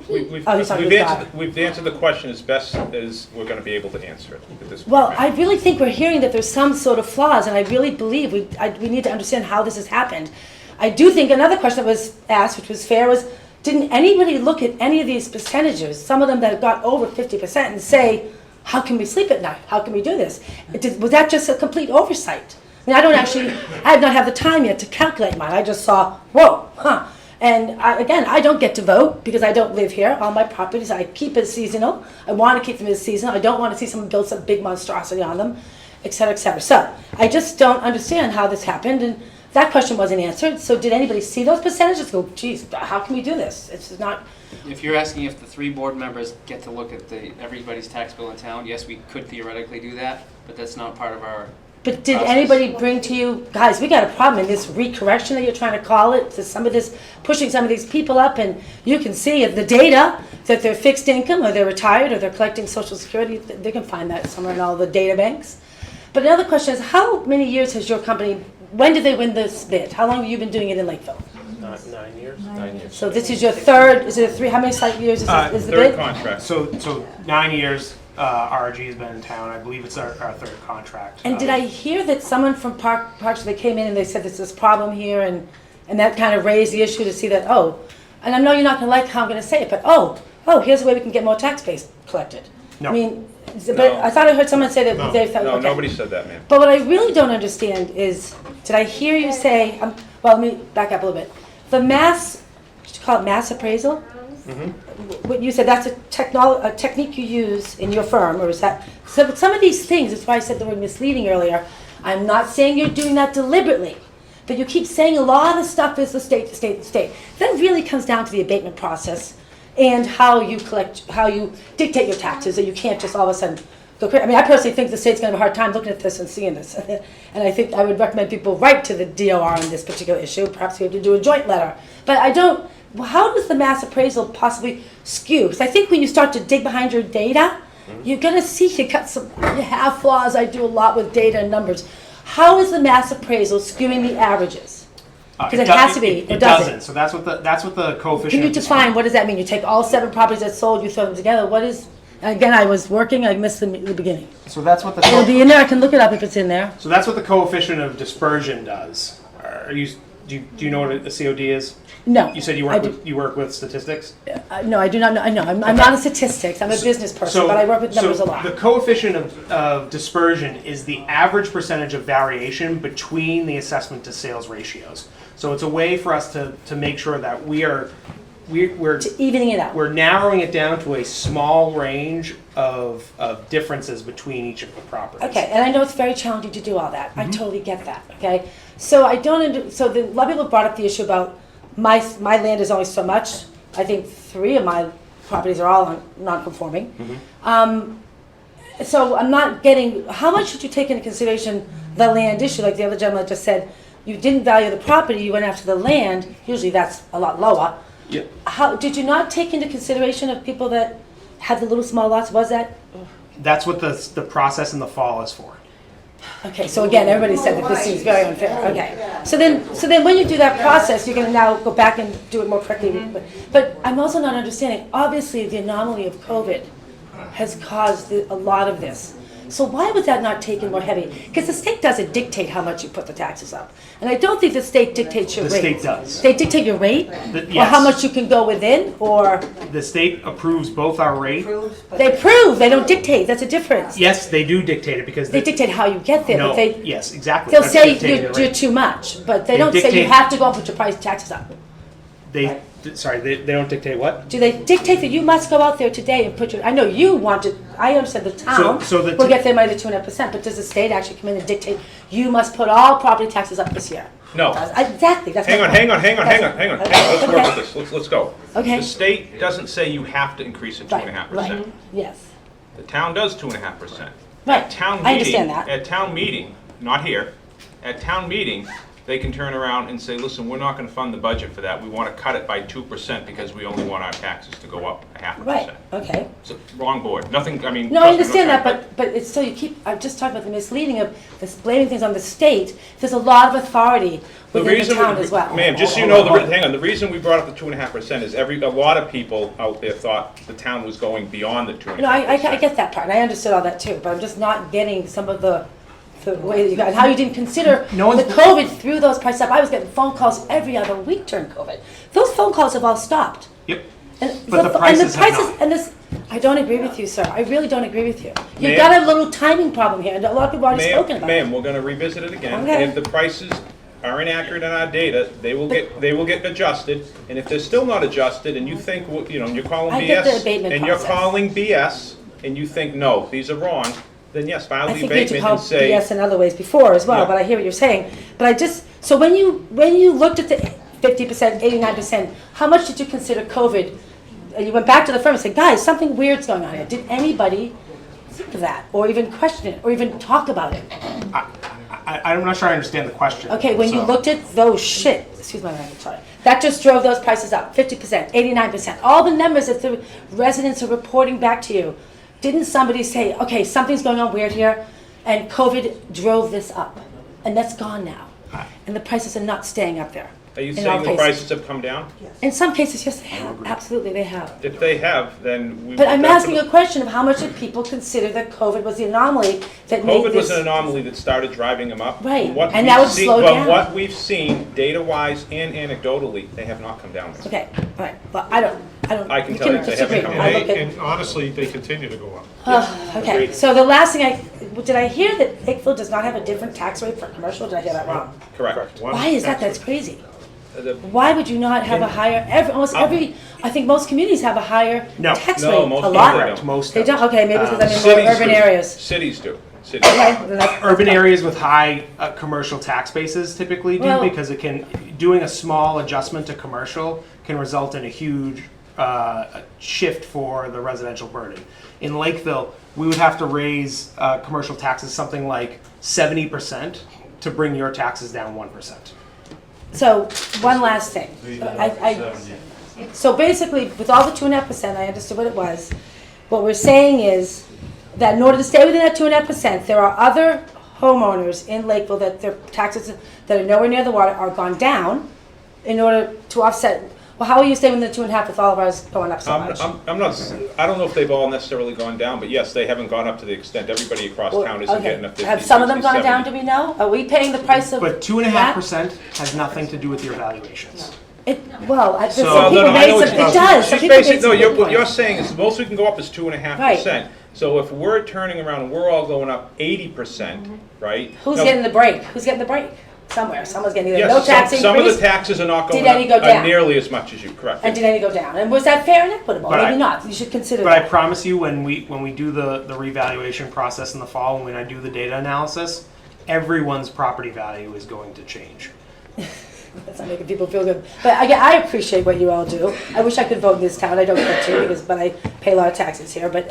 We've Oh, sorry, answered the question as best as we're going to be able to answer it at this point. Well, I really think we're hearing that there's some sort of flaws, and I really believe we need to understand how this has happened. I do think another question that was asked, which was fair, was didn't anybody look at any of these percentages, some of them that got over 50%, and say, how can we sleep at night? How can we do this? Was that just a complete oversight? I mean, I have not had the time yet to calculate mine. I just saw, whoa, huh. And again, I don't get to vote because I don't live here. All my properties, I keep it seasonal. I want to keep them as seasonal. I don't want to see someone build some big monstrosity on them, et cetera, et cetera. So I just don't understand how this happened. And that question wasn't answered. So did anybody see those percentages? Go, geez, how can we do this? It's not. If you're asking if the 3 board members get to look at everybody's tax bill in town, yes, we could theoretically do that, but that's not part of our But did anybody bring to you, guys, we got a problem in this recorrection that you're trying to call it, to some of this, pushing some of these people up, and you can see the data that they're fixed income, or they're retired, or they're collecting Social Security. They can find that somewhere in all the data banks. But another question is, how many years has your company, when did they win this bid? How long have you been doing it in Lakeville? 9 years. 9 years. So this is your third, is it a three, how many years is the Third bid? contract. So 9 years. RG has been in town. I believe it's our third contract. And did I hear that someone from Parks, they came in and they said there's this problem here, and that kind of raised the issue to see that, and I know you're not going to like how I'm going to say it, but here's a way we can get more tax base collected. No. I mean, but I thought I heard someone say that they felt, No, okay. nobody said that, ma'am. But what I really don't understand is, did I hear you say, well, let me back up a little bit. The mass, what you call it, mass appraisal? What you said, that's a technique you use in your firm, or is that, so some of these things, that's why I said the word misleading earlier. I'm not saying you're doing that deliberately, but you keep saying a lot of stuff is the state. That really comes down to the abatement process and how you collect, how you dictate your taxes, that you can't just all of a sudden go crazy. I mean, I personally think the state's gonna have a hard time looking at this and seeing this. And I think I would recommend people write to the DOR on this particular issue. Perhaps we have to do a joint letter. But how does the mass appraisal possibly skew? Because I think when you start to dig behind your data, you're going to see you have flaws. I do a lot with data and numbers. How is the mass appraisal skewing the averages? Because it has to be. It doesn't. So that's what the coefficient. Can you define, what does that mean? You take all 7 properties that sold, you throw them together. What is, again, I was working, I missed the beginning. So that's what the. It'll be in there. I can look it up if it's in there. So that's what the coefficient of dispersion does. Do you know what a COD is? No. You said you work with statistics? No, I do not know. I know. I'm not a statistics. I'm a business person, but I work with numbers a lot. The coefficient of dispersion is the average percentage of variation between the assessment to sales ratios. So it's a way for us to make sure that we're evening it out. We're narrowing it down to a small range of differences between each of the properties. Okay, and I know it's very challenging to do all that. I totally get that. Okay, so a lot of people brought up the issue about my land is only so much. I think 3 of my properties are all non-conforming. So I'm not getting, how much should you take into consideration the land issue? Like the other gentleman just said, you didn't value the property, you went after the land. Usually that's a lot lower. Yep. How did you not take into consideration of people that had the little small lots? Was that? That's what the process in the fall is for. Okay, so again, everybody said that this seems very unfair. Okay, so then when you do that process, you're going to now go back and do it more correctly. But I'm also not understanding. Obviously, the anomaly of COVID has caused a lot of this. So why was that not taken more heavy? Because the state doesn't dictate how much you put the taxes up. And I don't think the state dictates your rate. The state does. They dictate your rate? Yes. Or how much you can go within, or? The state approves both our rate. They approve, they don't dictate, that's a difference. Yes, they do dictate it because They dictate how you get there, no, but they. yes, exactly. They'll That's say dictating the you're rate. too much, but they They don't say you dictate- have to go and put your price taxes up. They don't dictate what? Do they dictate that you must go out there today and put your, I know you want to, I understand the town So the will get their money to 2.5%, but does the state actually come in and dictate, you must put all property taxes up this year? No. Exactly, that's. Hang on. Okay. Let's work Okay. with this. Let's go. Okay. The state doesn't say you have to increase it 2.5%. Right, yes. The town does 2.5%. Right, At town I meeting, understand that. At town meeting, not here, at town meeting, they can turn around and say, listen, we're not gonna fund the budget for that. We wanna cut it by 2% because we only want our taxes to go up 0.5%. Right, okay. So, wrong board. Nothing, I mean. No, I trust me, understand I'm not that, but it's still, you keep, I'm just talking about the misleading of this blaming things on the state. There's a lot of authority within the town as well. Ma'am, just so you know, hang on, the reason we brought up the 2.5% is a lot of people out there thought the town was going beyond the 2.5%. No, I get that part, and I understood all that too, but I'm just not getting some of the way that you guys, how you didn't consider the COVID threw those prices up. I was getting phone calls every other week during COVID. Those phone calls have all stopped. Yep. And But the prices have not. and this, I don't agree with you, sir. I really don't agree with you. You've Ma'am? got a little timing problem here, and a lot of people have already spoken about it. Ma'am, we're gonna revisit it again. Okay. And if the prices are inaccurate in our data, they will get adjusted. And if they're still not adjusted, and you think, you're calling I get the BS, abatement and you're process. calling BS, and you think, no, these are wrong, then yes, file I the think you abatement called and say. BS in other ways before as well, Yeah. but I hear what you're saying. But I just, so when you looked at the 50%, 89%, how much did you consider COVID? And you went back to the firm and said, guys, something weird's going on here. Did anybody think of that, or even question it, or even talk about it? I'm not sure I understand the question. Okay, when you so- looked at those excuse my language, sorry, that just drove those prices up, 50%, 89%, all the numbers that the residents are reporting back to you. Didn't somebody say, okay, something's going on weird here, and COVID drove this up, and that's gone now, and the prices are not staying up there. Are you in all saying the cases. prices have come down? In some cases, yes, they have, absolutely, they have. If they have, then we. But I'm asking definitely- a question of how much did people consider that COVID was the anomaly that made COVID was this. an anomaly that started driving them up. Right, From what and we've now it's seen- slowed From down. what we've seen, data-wise and anecdotally, they have not come down. Okay, all right, but I don't. I can we tell you they haven't disagree. come I down. look at- And honestly, they continue to go up. Okay, Agreed. so the last thing did I hear that Lakeville does not have a different tax rate for commercial? Did I hear that wrong? Correct. Why is that? That's crazy. The- Why would you not have a higher, I think most communities have a higher No. tax No, rate, most a people lot. don't. Most They don't, okay, maybe because I'm in Cities more urban do. areas. Cities do. Cities. Okay, then that's- Urban areas with high commercial tax bases typically do Well- because doing a small adjustment to commercial can result in a huge shift for the residential burden. In Lakeville, we would have to raise commercial taxes something like 70% to bring your taxes down 1%. So, one last thing. So basically, with all the 2.5%, I understood what it was. What we're saying is that in order to stay within that 2.5%, there are other homeowners in Lakeville that their taxes that are nowhere near the water are gone down in order to offset. Well, how are you staying within the 2.5 with all of ours going up so much? I'm not, I don't know if they've all necessarily gone down, but yes, they haven't gone up to the extent everybody across Well, town isn't okay. getting a 50, Have some of them 60, gone down, do 70. we know? Are we paying the price of But that? 2.5% has nothing to do with your valuations. Some No, people no, I made know some, what you're it does, some She's people basic, made no, some good what you're points. saying is the most we can go up is 2.5%. So if we're turning around and we're all going up 80%, right? Who's Now, getting the break? Who's getting the break? Somewhere, someone's getting either yes, no tax increase. some of the taxes are not going Did any go up down? nearly as much as you, correct? And did any go down? And was that fair and equitable? But Maybe I- not. You should consider But I that. promise you, when we do the revaluation process in the fall, when I do the data analysis, everyone's property value is going to change. That's not making people feel good. But again, I appreciate what you all do. I wish I could vote in this town. I don't get to but I pay a lot of taxes here. But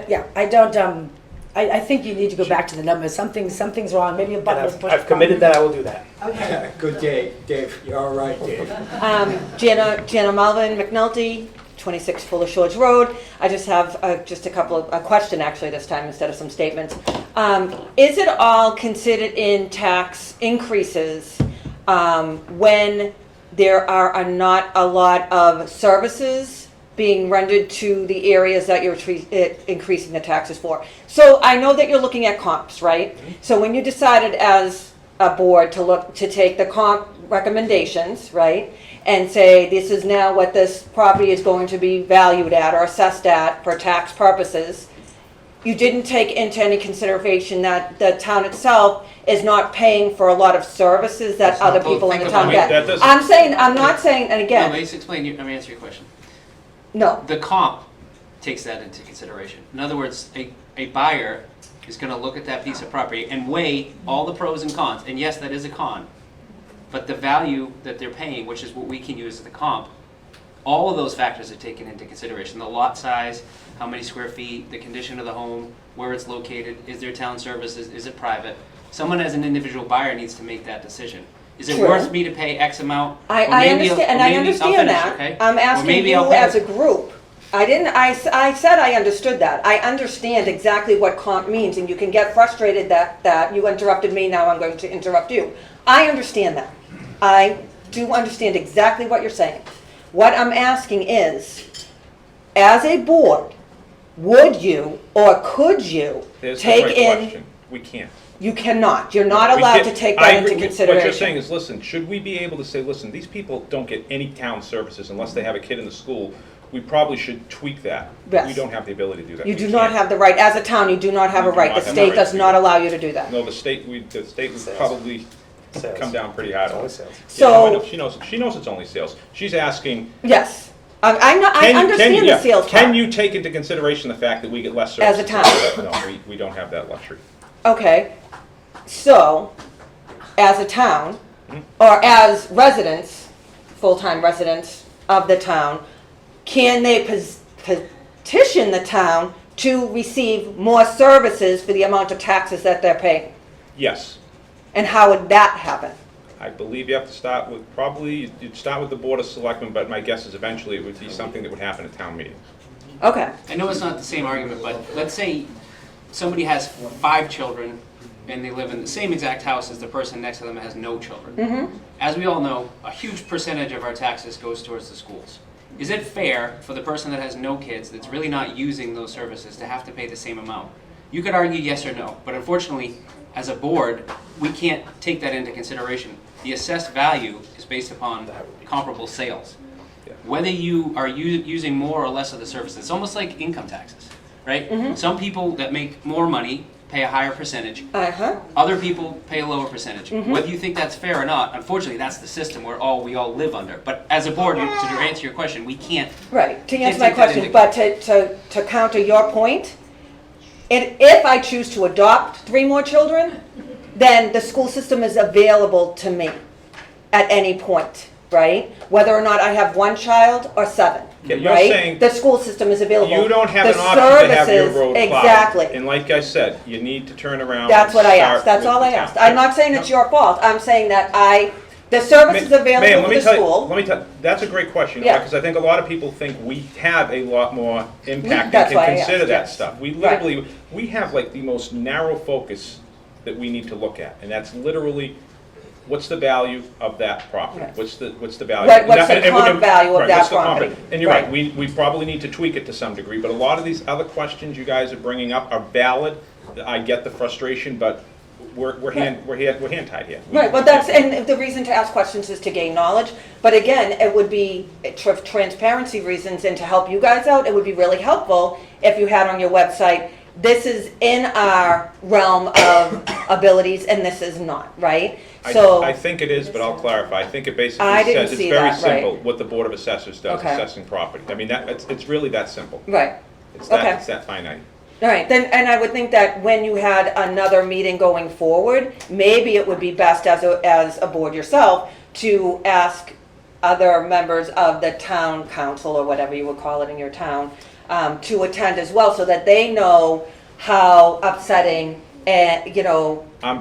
yeah, I don't. I think you need to go back to the numbers. Something's wrong. Maybe a And button was pushed. I've committed that I will do that. Okay. Good day, Dave. You're all right, Dave. Jana Malvin McNulty, 26 Fuller Shores Road. I just have a question actually this time instead of some statements. Is it all considered in tax increases when there are not a lot of services being rendered to the areas that you're increasing the taxes for? So I know that you're looking at comps, right? So when you decided as a board to take the comp recommendations, right, and say this is now what this property is going to be valued at or assessed at for tax purposes, you didn't take into any consideration that the town itself is not paying for a lot of services that other people in the town get. I'm not saying, and No, again, let me explain, let me answer your question. no. The comp takes that into consideration. In other words, a buyer is gonna look at that piece of property and weigh all the pros and cons, and yes, that is a con, but the value that they're paying, which is what we can use as the comp, all of those factors are taken into consideration. The lot size, how many square feet, the condition of the home, where it's located, is there town services, is it private? Someone as an individual buyer needs to make that decision. Is it True. worth me to pay X amount? I Or maybe understand, and or I maybe- I'll understand finish, that. okay? I'm Or asking maybe you I'll pay- as a group. I said I understood that. I understand exactly what comp means, and you can get frustrated that you interrupted me, now I'm going to interrupt you. I understand that. I do understand exactly what you're saying. What I'm asking is, as a board, would you or could you There's the take right in? question. We can't. You cannot. You're not We allowed can- to take I that agree. into What you're consideration. saying is, listen, should we be able to say, listen, these people don't get any town services unless they have a kid in the school, we probably should tweak that. Yes. We don't have the ability to do that. You We do not can't. have the right, as a town, you do not have a We do right. not The have the state right does to do not that. allow you to do that. No, the state would probably come down pretty hard on it. So- Yeah, no, I know. She knows it's only sales. She's asking. Yes. I understand the sales part. Can you take into consideration the fact that we get less As services? a town. No, we don't have that luxury. Okay, so, as a town, Hmm? or as residents, full-time residents of the town, can they petition the town to receive more services for the amount of taxes that they're paying? Yes. And how would that happen? I believe you have to start with, probably, you'd start with the Board of Selectmen, but my guess is eventually it would be something that would happen at town meeting. Okay. I know it's not the same argument, but let's say somebody has 5 children and they live in the same exact house as the person next to them that has no children. Mm-hmm. As we all know, a huge percentage of our taxes goes towards the schools. Is it fair for the person that has no kids, that's really not using those services, to have to pay the same amount? You could argue yes or no, but unfortunately, as a board, we can't take that into consideration. The assessed value is based upon comparable sales. Whether you are using more or less of the services, it's almost like income taxes, right? Mm-hmm. Some people that make more money pay a higher percentage. Uh-huh. Other people pay a lower percentage. Mhm. Whether you think that's fair or not, unfortunately, that's the system we all live under. But as a board, to answer your question, we can't. Right, to can't answer my take that question, into- but to counter your point, if I choose to adopt 3 more children, then the school system is available to me at any point, right? Whether or not I have 1 child or 7, Yeah, you're right? saying The school system is available. You don't have The an option to have your services- road plowed. Exactly. And like I said, you need to turn around. That's and what I start asked, that's with all the I town. asked. I'm not saying it's your fault, I'm saying that the service is Ma'am, available let for me the tell you- school. Let me tell, that's a great question, Yeah. because I think a lot of people think we have a lot more impact and That's why I can consider asked, that yes. stuff. We Right. literally, we have like the most narrow focus that we need to look at, and that's literally, what's the value of that property? Right. What's the value? Right, what's the And we're comp value of right, that what's the comp property? value? And you're right, Right. we probably need to tweak it to some degree, but a lot of these other questions you guys are bringing up are valid. I get the frustration, but we're hand-tied here. Right, well, that's, and the reason to ask questions is to gain knowledge, but again, it would be, for transparency reasons and to help you guys out, it would be really helpful if you had on your website, this is in our realm of abilities and this is not, right? So, I think it is, but I'll clarify. I think it basically I didn't says, it's see very that, right. simple, what the Board of Assessors does, Okay. assessing property. I mean, it's really that simple. right, It's Okay. that finite. all right, then, and I would think that when you had another meeting going forward, maybe it would be best as a board yourself to ask other members of the town council, or whatever you would call it in your town, to attend as well, so that they know how upsetting, I'm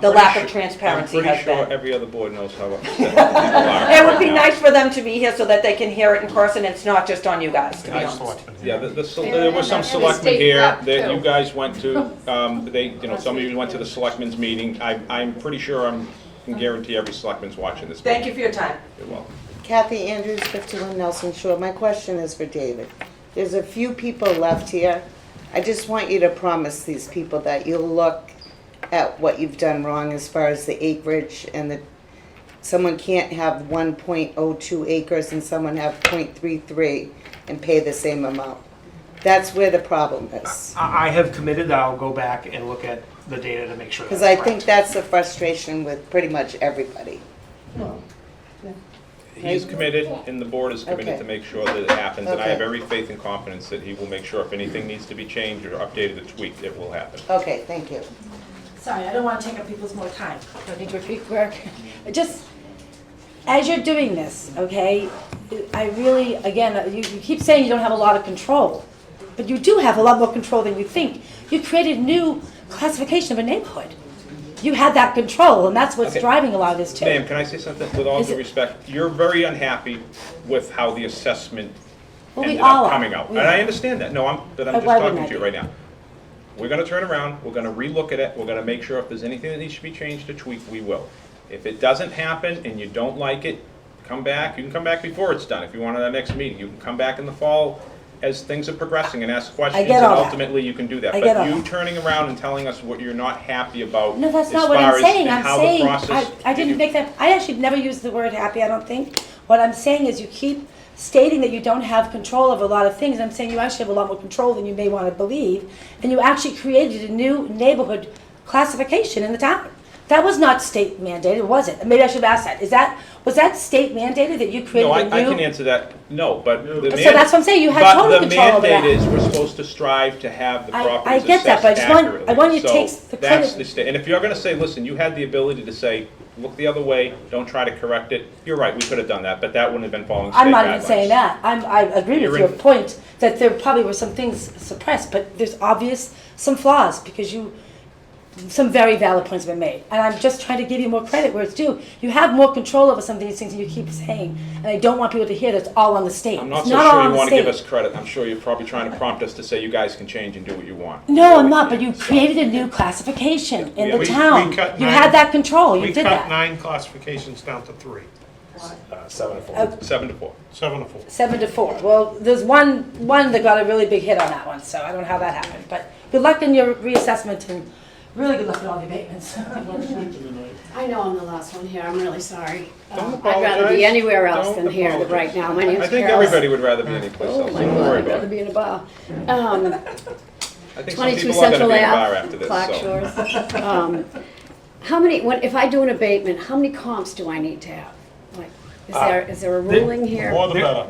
the pretty lack of sure- transparency I'm has pretty sure been. every other board knows how upset people are It would right be now. nice for them to be here so that they can hear it in person, it's not just on you guys, to be honest. Yeah, there were some selectmen here that you guys went to, some of you went to the selectmen's meeting. I'm pretty sure I can guarantee every selectman's watching this. Thank you for your time. You're welcome. Kathy Andrews, 51 Nelson Shore. My question is for David. There's a few people left here. I just want you to promise these people that you'll look at what you've done wrong as far as the acreage and that someone can't have 1.02 acres and someone have 0.33 and pay the same amount. That's where the problem is. I have committed that I'll go back and look at the data to make sure Because that's I think that's the frustration with pretty much everybody. He's committed, and the board is committed Okay. to make sure that it happens, and I have Okay. every faith and confidence that he will make sure if anything needs to be changed or updated or tweaked, it will happen. Okay, thank you. Sorry, I don't want to take up people's more time. Don't need to repeat work. Just, as you're doing this, okay, I really, again, you keep saying you don't have a lot of control, but you do have a lot more control than you think. You created new classification of a neighborhood. You had that control, and that's what's Okay. driving a lot of this too. Ma'am, can I say something? With all Is due it- respect, you're very unhappy with how the assessment Well, we ended all up are. coming out. We And I are. understand that. No, but I'm But just why talking wouldn't to I you right now. We're gonna turn around, we're gonna relook at it, we're gonna make sure if there's anything that needs to be changed or tweaked, we will. If it doesn't happen and you don't like it, come back. You can come back before it's done. If you want at our next meeting, you can come back in the fall as things are progressing and ask questions, get and all that. ultimately you can do that. I get But all you that. turning around and telling us what you're not happy about No, that's as not what far I'm as saying. and I'm how the saying, process. I didn't make that, I actually never used the word happy, I don't think. What I'm saying is you keep stating that you don't have control over a lot of things. I'm saying you actually have a lot more control than you may want to believe. And you actually created a new neighborhood classification in the town. That was not state mandated, was it? Maybe I should have asked that. Was that state mandated that you created No, a new? I can answer that, no, but the So that's what I'm saying, you had total control over But the that. mandate is we're supposed to strive to have the I properties get that, assessed but I just want- accurately. I want you to So take the that's credit. the state, and if you're gonna say, listen, you had the ability to say, look the other way, don't try to correct it, you're right, we could have done that, but that wouldn't have been following state guidelines. I'm not even saying that. I agree You're with your in- point that there probably were some things suppressed, but there's some flaws because some very valid points have been made. And I'm just trying to give you more credit where it's due. You have more control over some of these things than you keep saying. And I don't want people to hear that it's all on the state. I'm not It's so not all sure on you the want to give state. us credit. I'm sure you're probably trying to prompt us to say you guys can change and do what you want. No, I'm not, but you created a new classification in the We town. cut You nine- had that control, you We did cut that. 9 classifications down to 3. 7 to 4. 7 to 4. 7 to 4. 7 to 4. Well, there's one that got a really big hit on that one, so I don't know how that happened. But good luck in your reassessment and really good luck with all the abatements. I know I'm the last one here, I'm really sorry. Don't I'd rather apologize. be anywhere else Don't than here apologize. right now. My name's I think Carol. everybody would rather be anyplace Oh else. my Don't God, worry I'd about rather it. be in a bar. I think some 22 people are going to Central be in a bar Ave, after this. Clark So. Shores. How many, if I do an abatement, how many comps do I need to have? Like, is there a ruling here?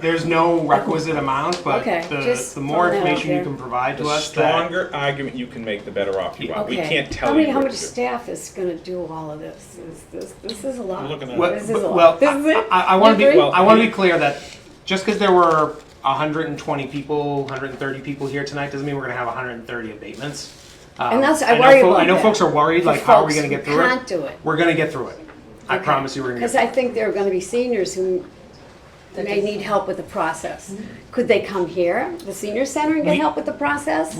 There's no requisite amount, but Okay, just the more throwing that out information you there. can provide to The us, stronger argument you can make, the better off you are. We Okay. can't tell How many- you How what much to do. staff is gonna do all of this? This is a lot. Well, This is a lot. well, This is it? I want to You be agree? I want to be clear that just because there were 120 people, 130 people here tonight doesn't mean we're going to have 130 abatements. And that's, I know worry fo- about I know that. folks are worried, For like, how are we folks going to get who through can't it? do it. We're going to get through it. I promise you we're going to get Because through I think there are gonna be seniors who may need help with the process. Could they come here, the senior center, and get We- help with the process?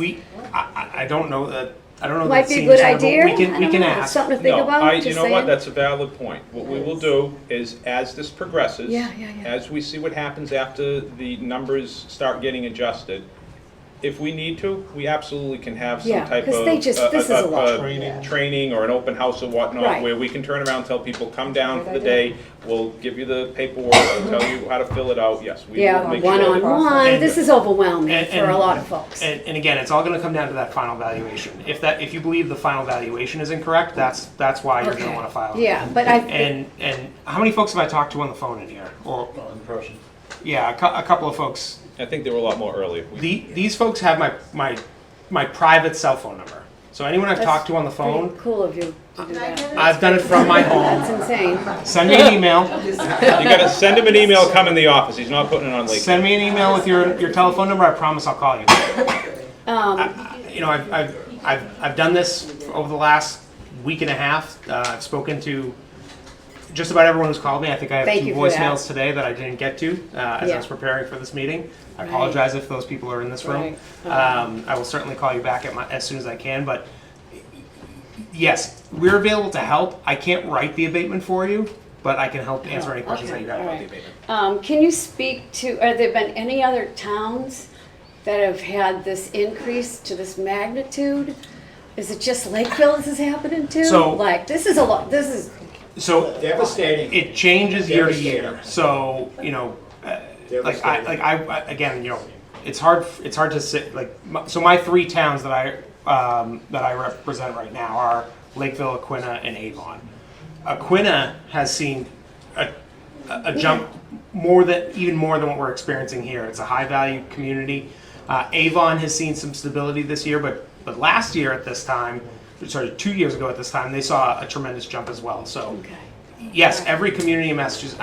I don't know that. I don't know Might that be a senior good center, but idea. We can I we don't can know. ask. Something to think No, about, you just know what, saying. that's a valid point. What we will do is, as this progresses, Yeah. as we see what happens after the numbers start getting adjusted, if we need to, we absolutely can have some Yeah, type 'cause of they just- this is a lot. training or an open house or whatnot, Right. where we can turn around and tell people, come down for the Good day, we'll give you the paperwork, we'll tell you how to fill it out, yes, we will Yeah, make sure. that- one-on-one, this is overwhelming And- for a lot of folks. And again, it's all going to come down to that final valuation. If you believe the final valuation is incorrect, that's why you're going to Okay. want to file. Yeah, but I- And how many folks have I talked to on the phone in here? Or in person? Yeah, a couple of folks. I think there were a lot more earlier. These folks have my private cell phone number. So anyone I've That's talked to on the phone, pretty cool of you to do that. I've done it from my home. That's insane. Send me an email. You gotta send him an email, come in the office, he's not putting it on Lakeville. Send me an email with your telephone number. I promise I'll call you. You know, I've done this over the last week and a half. I've spoken to just about everyone who's called me. I think I have Thank 2 you for that. voicemails today that I didn't get to as I Yeah. was preparing for this meeting. I Right. apologize if those people are in this room. Right. I will certainly call you back as soon as I can. But yes, we're available to help. I can't write the abatement for you, but I can help answer any questions that you have about the abatement. Can you speak to, have there been any other towns that have had this increase to this magnitude? Is it just Lakeville this is happening to? So- Like, this is a lot, this is, So Devastating. it changes year to year. Devastating. So I again, it's hard to say so my 3 towns that I represent right now are Lakeville, Aquina, and Avon. Aquina has seen a jump even more than what we're experiencing here. It's a high value community. Avon has seen some stability this year, but last year at this time, 2 years ago at this time, they saw a tremendous jump as well. So, yes, every community in Massachusetts.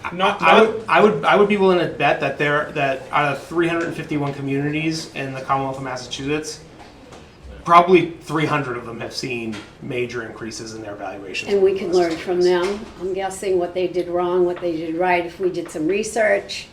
I would be willing to bet that out of 351 communities in the Commonwealth of Massachusetts, probably 300 of them have seen major increases in their valuations. and we can learn from them. I'm guessing what they did wrong, what they did right, if we did some research.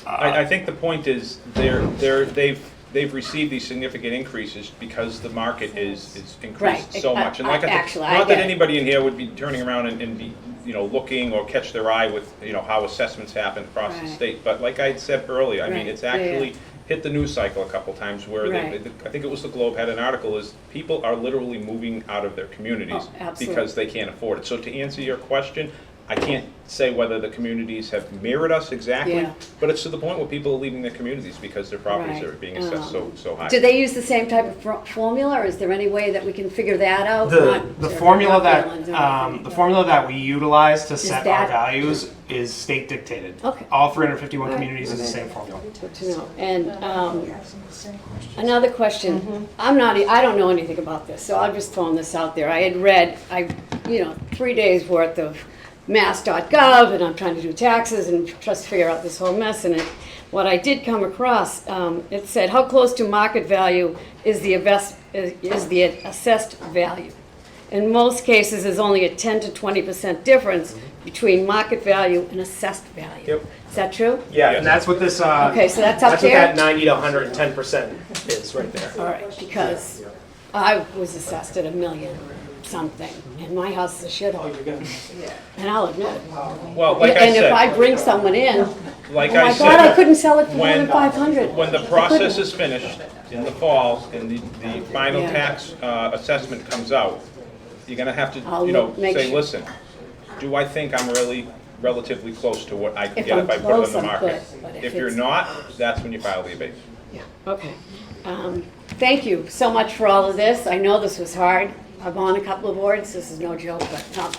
I think the point is they've received these significant increases because the market is increased Right. so much. And like I Actually, said, I not that get it. anybody in here would be turning around and be, looking or catch their eye with, how assessments happen across the Right. state. But like I said earlier, I mean, Right. it's Yeah, actually yeah. hit the news cycle a couple times where Right. I think it was the Globe had an article, is people are literally moving out of their communities Oh, absolutely. because they can't afford it. So to answer your question, I can't say whether the communities have mirrored us exactly, Yeah. but it's to the point where people are leaving their communities because their properties Right. are being assessed so high. Do they use the same type of formula, or is there any way that we can figure that out? Not The to- formula not that feelings or anything. the formula that we utilize to set our that- values is state dictated. Okay. All 351 All right. communities is the same formula. Good to know. And another question. I don't know anything about this, so I'm just throwing this out there. I had read, 3 days worth of mass.gov, and I'm trying to do taxes and just figure out this whole mess. And what I did come across, it said, how close to market value is the assessed value? In most cases, there's only a 10 to 20% difference between market value and assessed value. Yep. Is that true? Yeah, and that's what this, Okay, so that's up what there? that 90 to 110% is right there. All right, because I was assessed at $1 million something, and my house is a shithole. And I'll admit it. Well, like I And if I said, bring someone in, like oh I my said. God, I couldn't sell it for more when- than 500. When the process is finished in the fall and the final Yeah. tax assessment comes out, you're gonna have to, I'll you know, make say, sure. listen, do I think I'm really relatively close to what I can If get I'm if I put it close, on the I'm market? good, but If you're it's- not, that's when you file the abatement. Okay. Thank you so much for all of this. I know this was hard. I'm on a couple of boards. This is no joke, but not.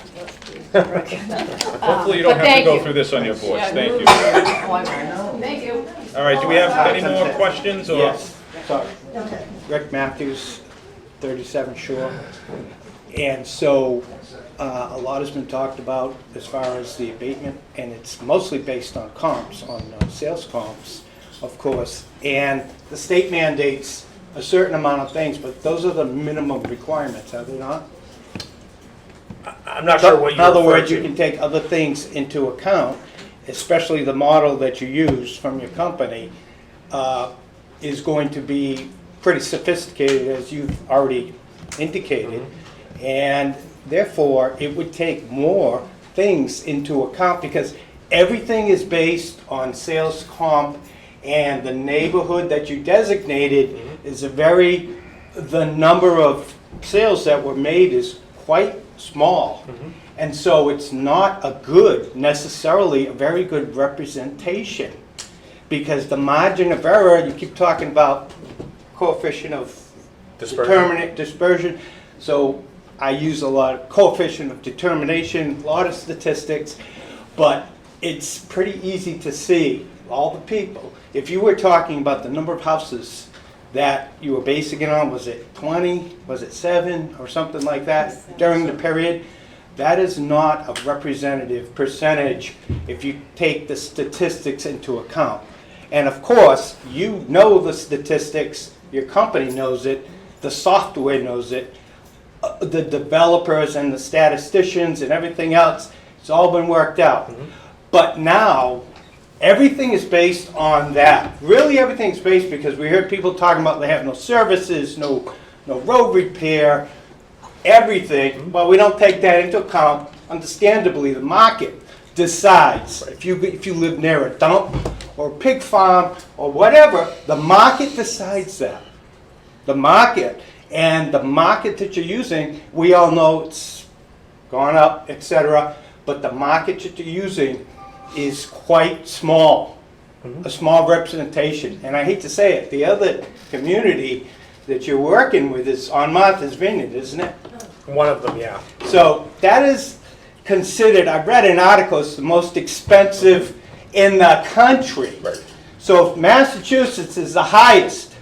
Hopefully you don't have to go through this on your boards. Thank you. Thank you. All right, do we have any more questions or? Yes, sorry. Rick Matthews, 37 Shore. And so, a lot has been talked about as far as the abatement, and it's mostly based on comps, on sales comps, of course. And the state mandates a certain amount of things, but those are the minimum requirements, are they not? I'm not sure what you In other refer words, you to. can take other things into account, especially the model that you use from your company is going to be pretty sophisticated, as you've already indicated. And therefore, it would take more things into account because everything is based on sales comp, and the neighborhood that you designated is the number of sales that were made is quite small. And so it's not necessarily a very good representation, because the margin of error, you keep talking about coefficient of dispersion. So I use a lot of coefficient of determination, a lot of statistics, but it's pretty easy to see all the people. If you were talking about the number of houses that you were basing it on, was it 20, was it 7, or something like that during the period? That is not a representative percentage if you take the statistics into account. And of course, you know the statistics, your company knows it, the software knows it, the developers and the statisticians and everything else, it's all been worked out. But now, everything is based on that. Really, everything's based, because we heard people talking about they have no services, no road repair, everything. Well, we don't take that into account. Understandably, the market decides. If you live near a dump or a pig farm or whatever, the market decides that. The market. And the market that you're using, we all know it's gone up, etc. But the market that you're using is quite small, a small representation. And I hate to say it, the other community that you're working with is on Martha's Vineyard, isn't it? One of them, yeah. So that is considered, I read an article, it's the most expensive in the country. Right. So if Massachusetts is the highest,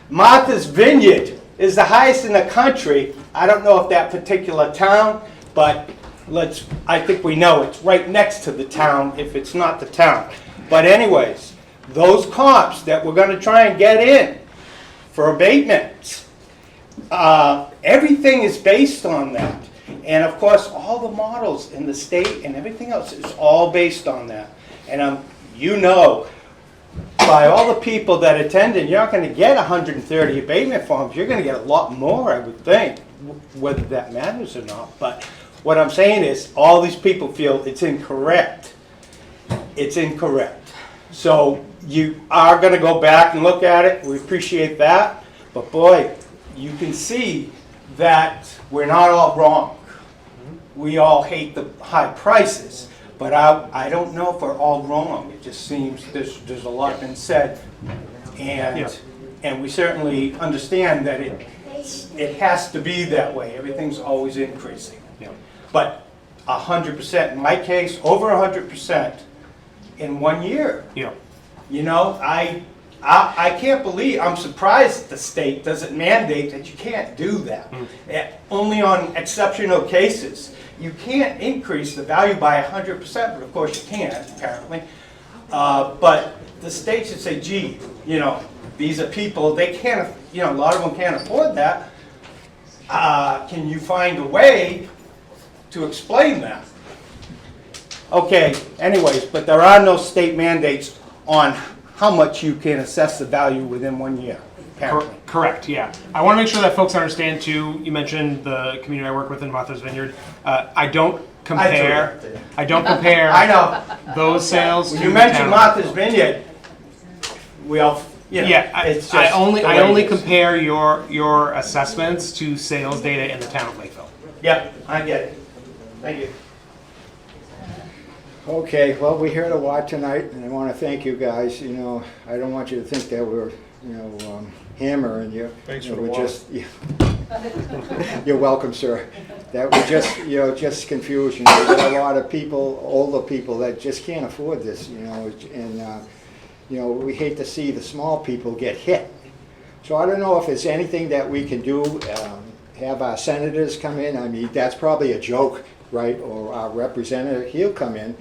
Martha's Vineyard is the highest in the country. I don't know if that particular town, but I think we know it's right next to the town if it's not the town. But anyways, those comps that we're going to try and get in for abatements, everything is based on that. And of course, all the models in the state and everything else is all based on that. And you know, by all the people that attended, you're not going to get 130 abatement forms. You're going to get a lot more, I would think, whether that matters or not. But what I'm saying is, all these people feel it's incorrect. It's incorrect. So you are going to go back and look at it. We appreciate that. But boy, you can see that we're not all wrong. We all hate the high prices. But I don't know if we're all wrong. It just seems there's a lot been said. And we certainly understand that it has to be that way. Everything's always increasing. But 100%, in my case, over 100% in 1 year. Yeah. You know, I can't believe, I'm surprised the state doesn't mandate that you can't do that. Only on exceptional cases. You can't increase the value by 100%, but of course you can, apparently. But the state should say, gee, you know, these are people, they can't, you know, a lot of them can't afford that. Can you find a way to explain that? Okay, anyways, but there are no state mandates on how much you can assess the value within 1 year, apparently. Correct, yeah. I want to make sure that folks understand too, you mentioned the community I work with in Martha's Vineyard. I don't compare I know. those sales When to you the mentioned town. Martha's Vineyard, we all, you know, Yeah, it's just I only the way it is. compare your assessments to sales data in the town of Lakeville. Yep, I get it. Thank you. Okay, well, we heard a lot tonight, and I want to thank you guys. You know, I don't want you to think that we're, you know, hammering you. Thanks You know, for the we're water. just, You're welcome, sir. That would just, you know, just confuse you. There's a lot of people, older people, that just can't afford this, you know, and, you know, we hate to see the small people get hit. So I don't know if there's anything that we can do, have our senators come in. I mean, that's probably a joke, right? Or our representative, he'll come in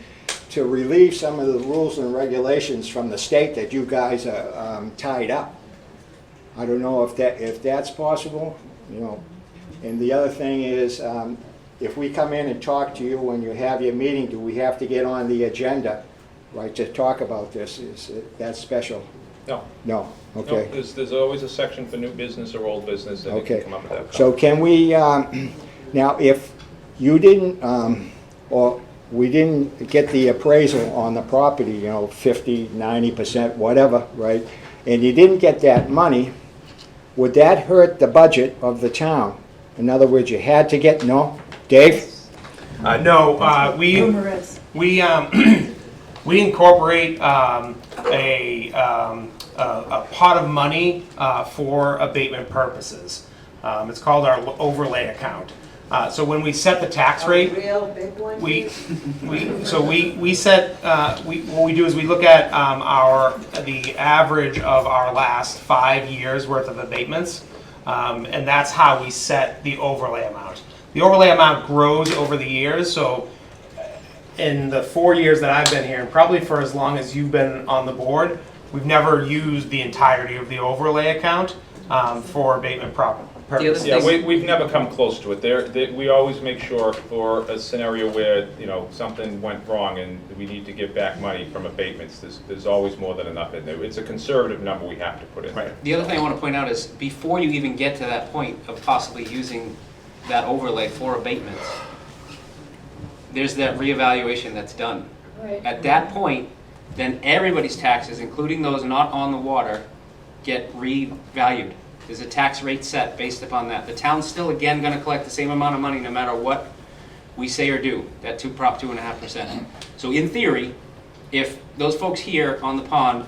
to relieve some of the rules and regulations from the state that you guys are tied up. I don't know if that's possible, you know. And the other thing is, if we come in and talk to you when you have your meeting, do we have to get on the agenda, right, to talk about this? Is that special? No. No, No, okay. there's always a section for new business or old business, and it Okay. can come up at that. So can we, now, if you didn't, or we didn't get the appraisal on the property, you know, 50, 90%, whatever, right? And you didn't get that money, would that hurt the budget of the town? In other words, you had to get, no? Dave? No, we we incorporate a pot of money for abatement purposes. It's called our overlay account. So when we set the tax rate, Real big one? we set, what we do is we look at the average of our last 5 years worth of abatements, and that's how we set the overlay amount. The overlay amount grows over the years, so in the 4 years that I've been here, and probably for as long as you've been on the board, we've never used the entirety of the overlay account for abatement purposes. Yeah, we've never come close to it. We always make sure for a scenario where, you know, something went wrong and we need to give back money from abatements, there's always more than enough in there. It's a conservative number we have to put in there. The other thing I want to point out is before you even get to that point of possibly using that overlay for abatements, there's that reevaluation that's done. Right. At that point, then everybody's taxes, including those not on the water, get revalued. There's a tax rate set based upon that. The town's still, again, going to collect the same amount of money no matter what we say or do, that Prop 2.5%. So in theory, if those folks here on the pond,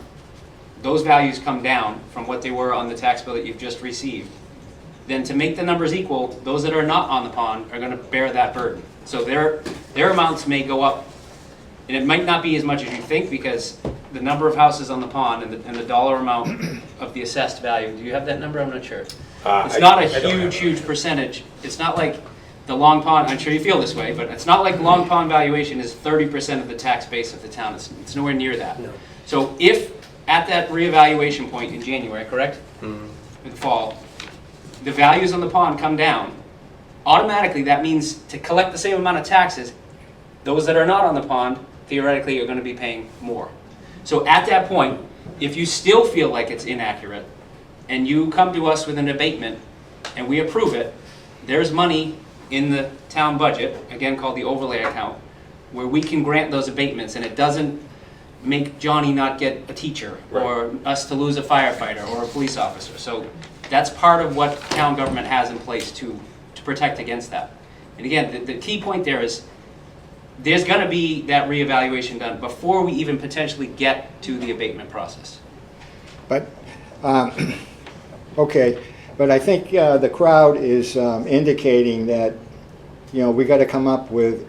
those values come down from what they were on the tax bill that you've just received, then to make the numbers equal, those that are not on the pond are going to bear that burden. So their amounts may go up, and it might not be as much as you think because the number of houses on the pond and the dollar amount of the assessed value. Do you have that number? I'm not sure. It's not a huge percentage. It's not like the Long Pond, I'm sure you feel this way, but it's not like Long Pond valuation is 30% of the tax base of the town. It's nowhere near that. No. So if at that reevaluation point in January, correct? In the fall, the values on the pond come down, automatically that means to collect the same amount of taxes, those that are not on the pond theoretically are going to be paying more. So at that point, if you still feel like it's inaccurate and you come to us with an abatement and we approve it, there's money in the town budget, again called the overlay account, where we can grant those abatements and it doesn't make Johnny not get a teacher or us to lose a firefighter or a police officer. So that's part of what town government has in place to protect against that. And again, the key point there is there's going to be that reevaluation done before we even potentially get to the abatement process. But, okay, but I think the crowd is indicating that, you know, we got to come up with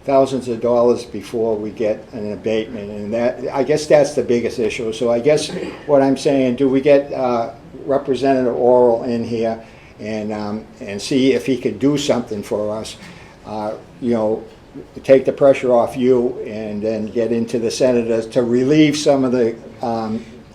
thousands of dollars before we get an abatement, and that, I guess that's the biggest issue. So I guess what I'm saying, do we get Representative Oral in here and see if he could do something for us, you know, take the pressure off you and then get into the senators to relieve some of the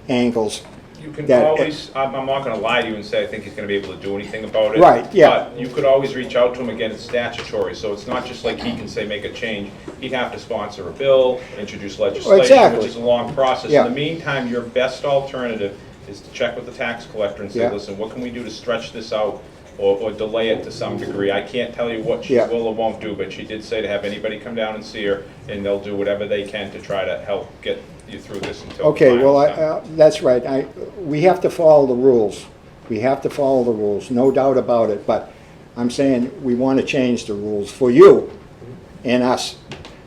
angles. You can that- always, I'm not gonna lie to you and say I think he's gonna be able to do anything about it. Right, yeah. But you could always reach out to him, again, it's statutory, so it's not just like he can say make a change. He'd have to sponsor a bill, introduce legislation, Exactly. which is a long process. Yeah. In the meantime, your best alternative is to check with the tax collector and say, Yeah. listen, what can we do to stretch this out or delay it to some degree? I can't tell you what she Yeah. will or won't do, but she did say to have anybody come down and see her, and they'll do whatever they can to try to help get you through this until. Okay, the well, final time. that's right. We have to follow the rules. We have to follow the rules, no doubt about it. But I'm saying we want to change the rules for you and us.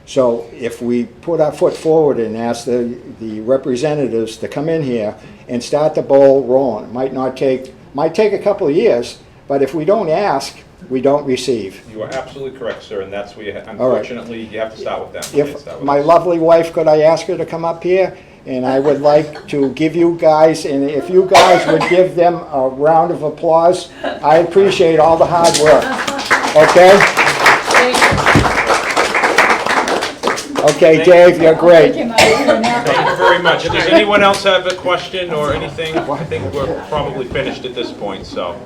So if we put our foot forward and ask the representatives to come in here and start the ball rolling, might take a couple of years, but if we don't ask, we don't receive. You are absolutely correct, sir, and that's where, All right. unfortunately, you have to start with them. You can't start If with my us. lovely wife, could I ask her to come up here? And I would like to give you guys, and if you guys would give them a round of applause, I appreciate all the hard work. Okay? Okay, Dave, you're great. Thank you very much. Does anyone else have a question or anything? I think we're probably finished at this point, so.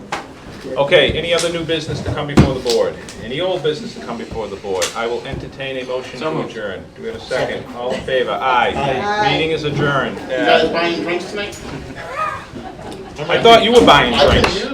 Okay, any other new business to come before the board? Any old business to come before the board? I will entertain a motion to adjourn. Do we have a second? All in favor? Aye. Aye. Meeting is adjourned. You guys buying drinks tonight? I thought you were buying drinks.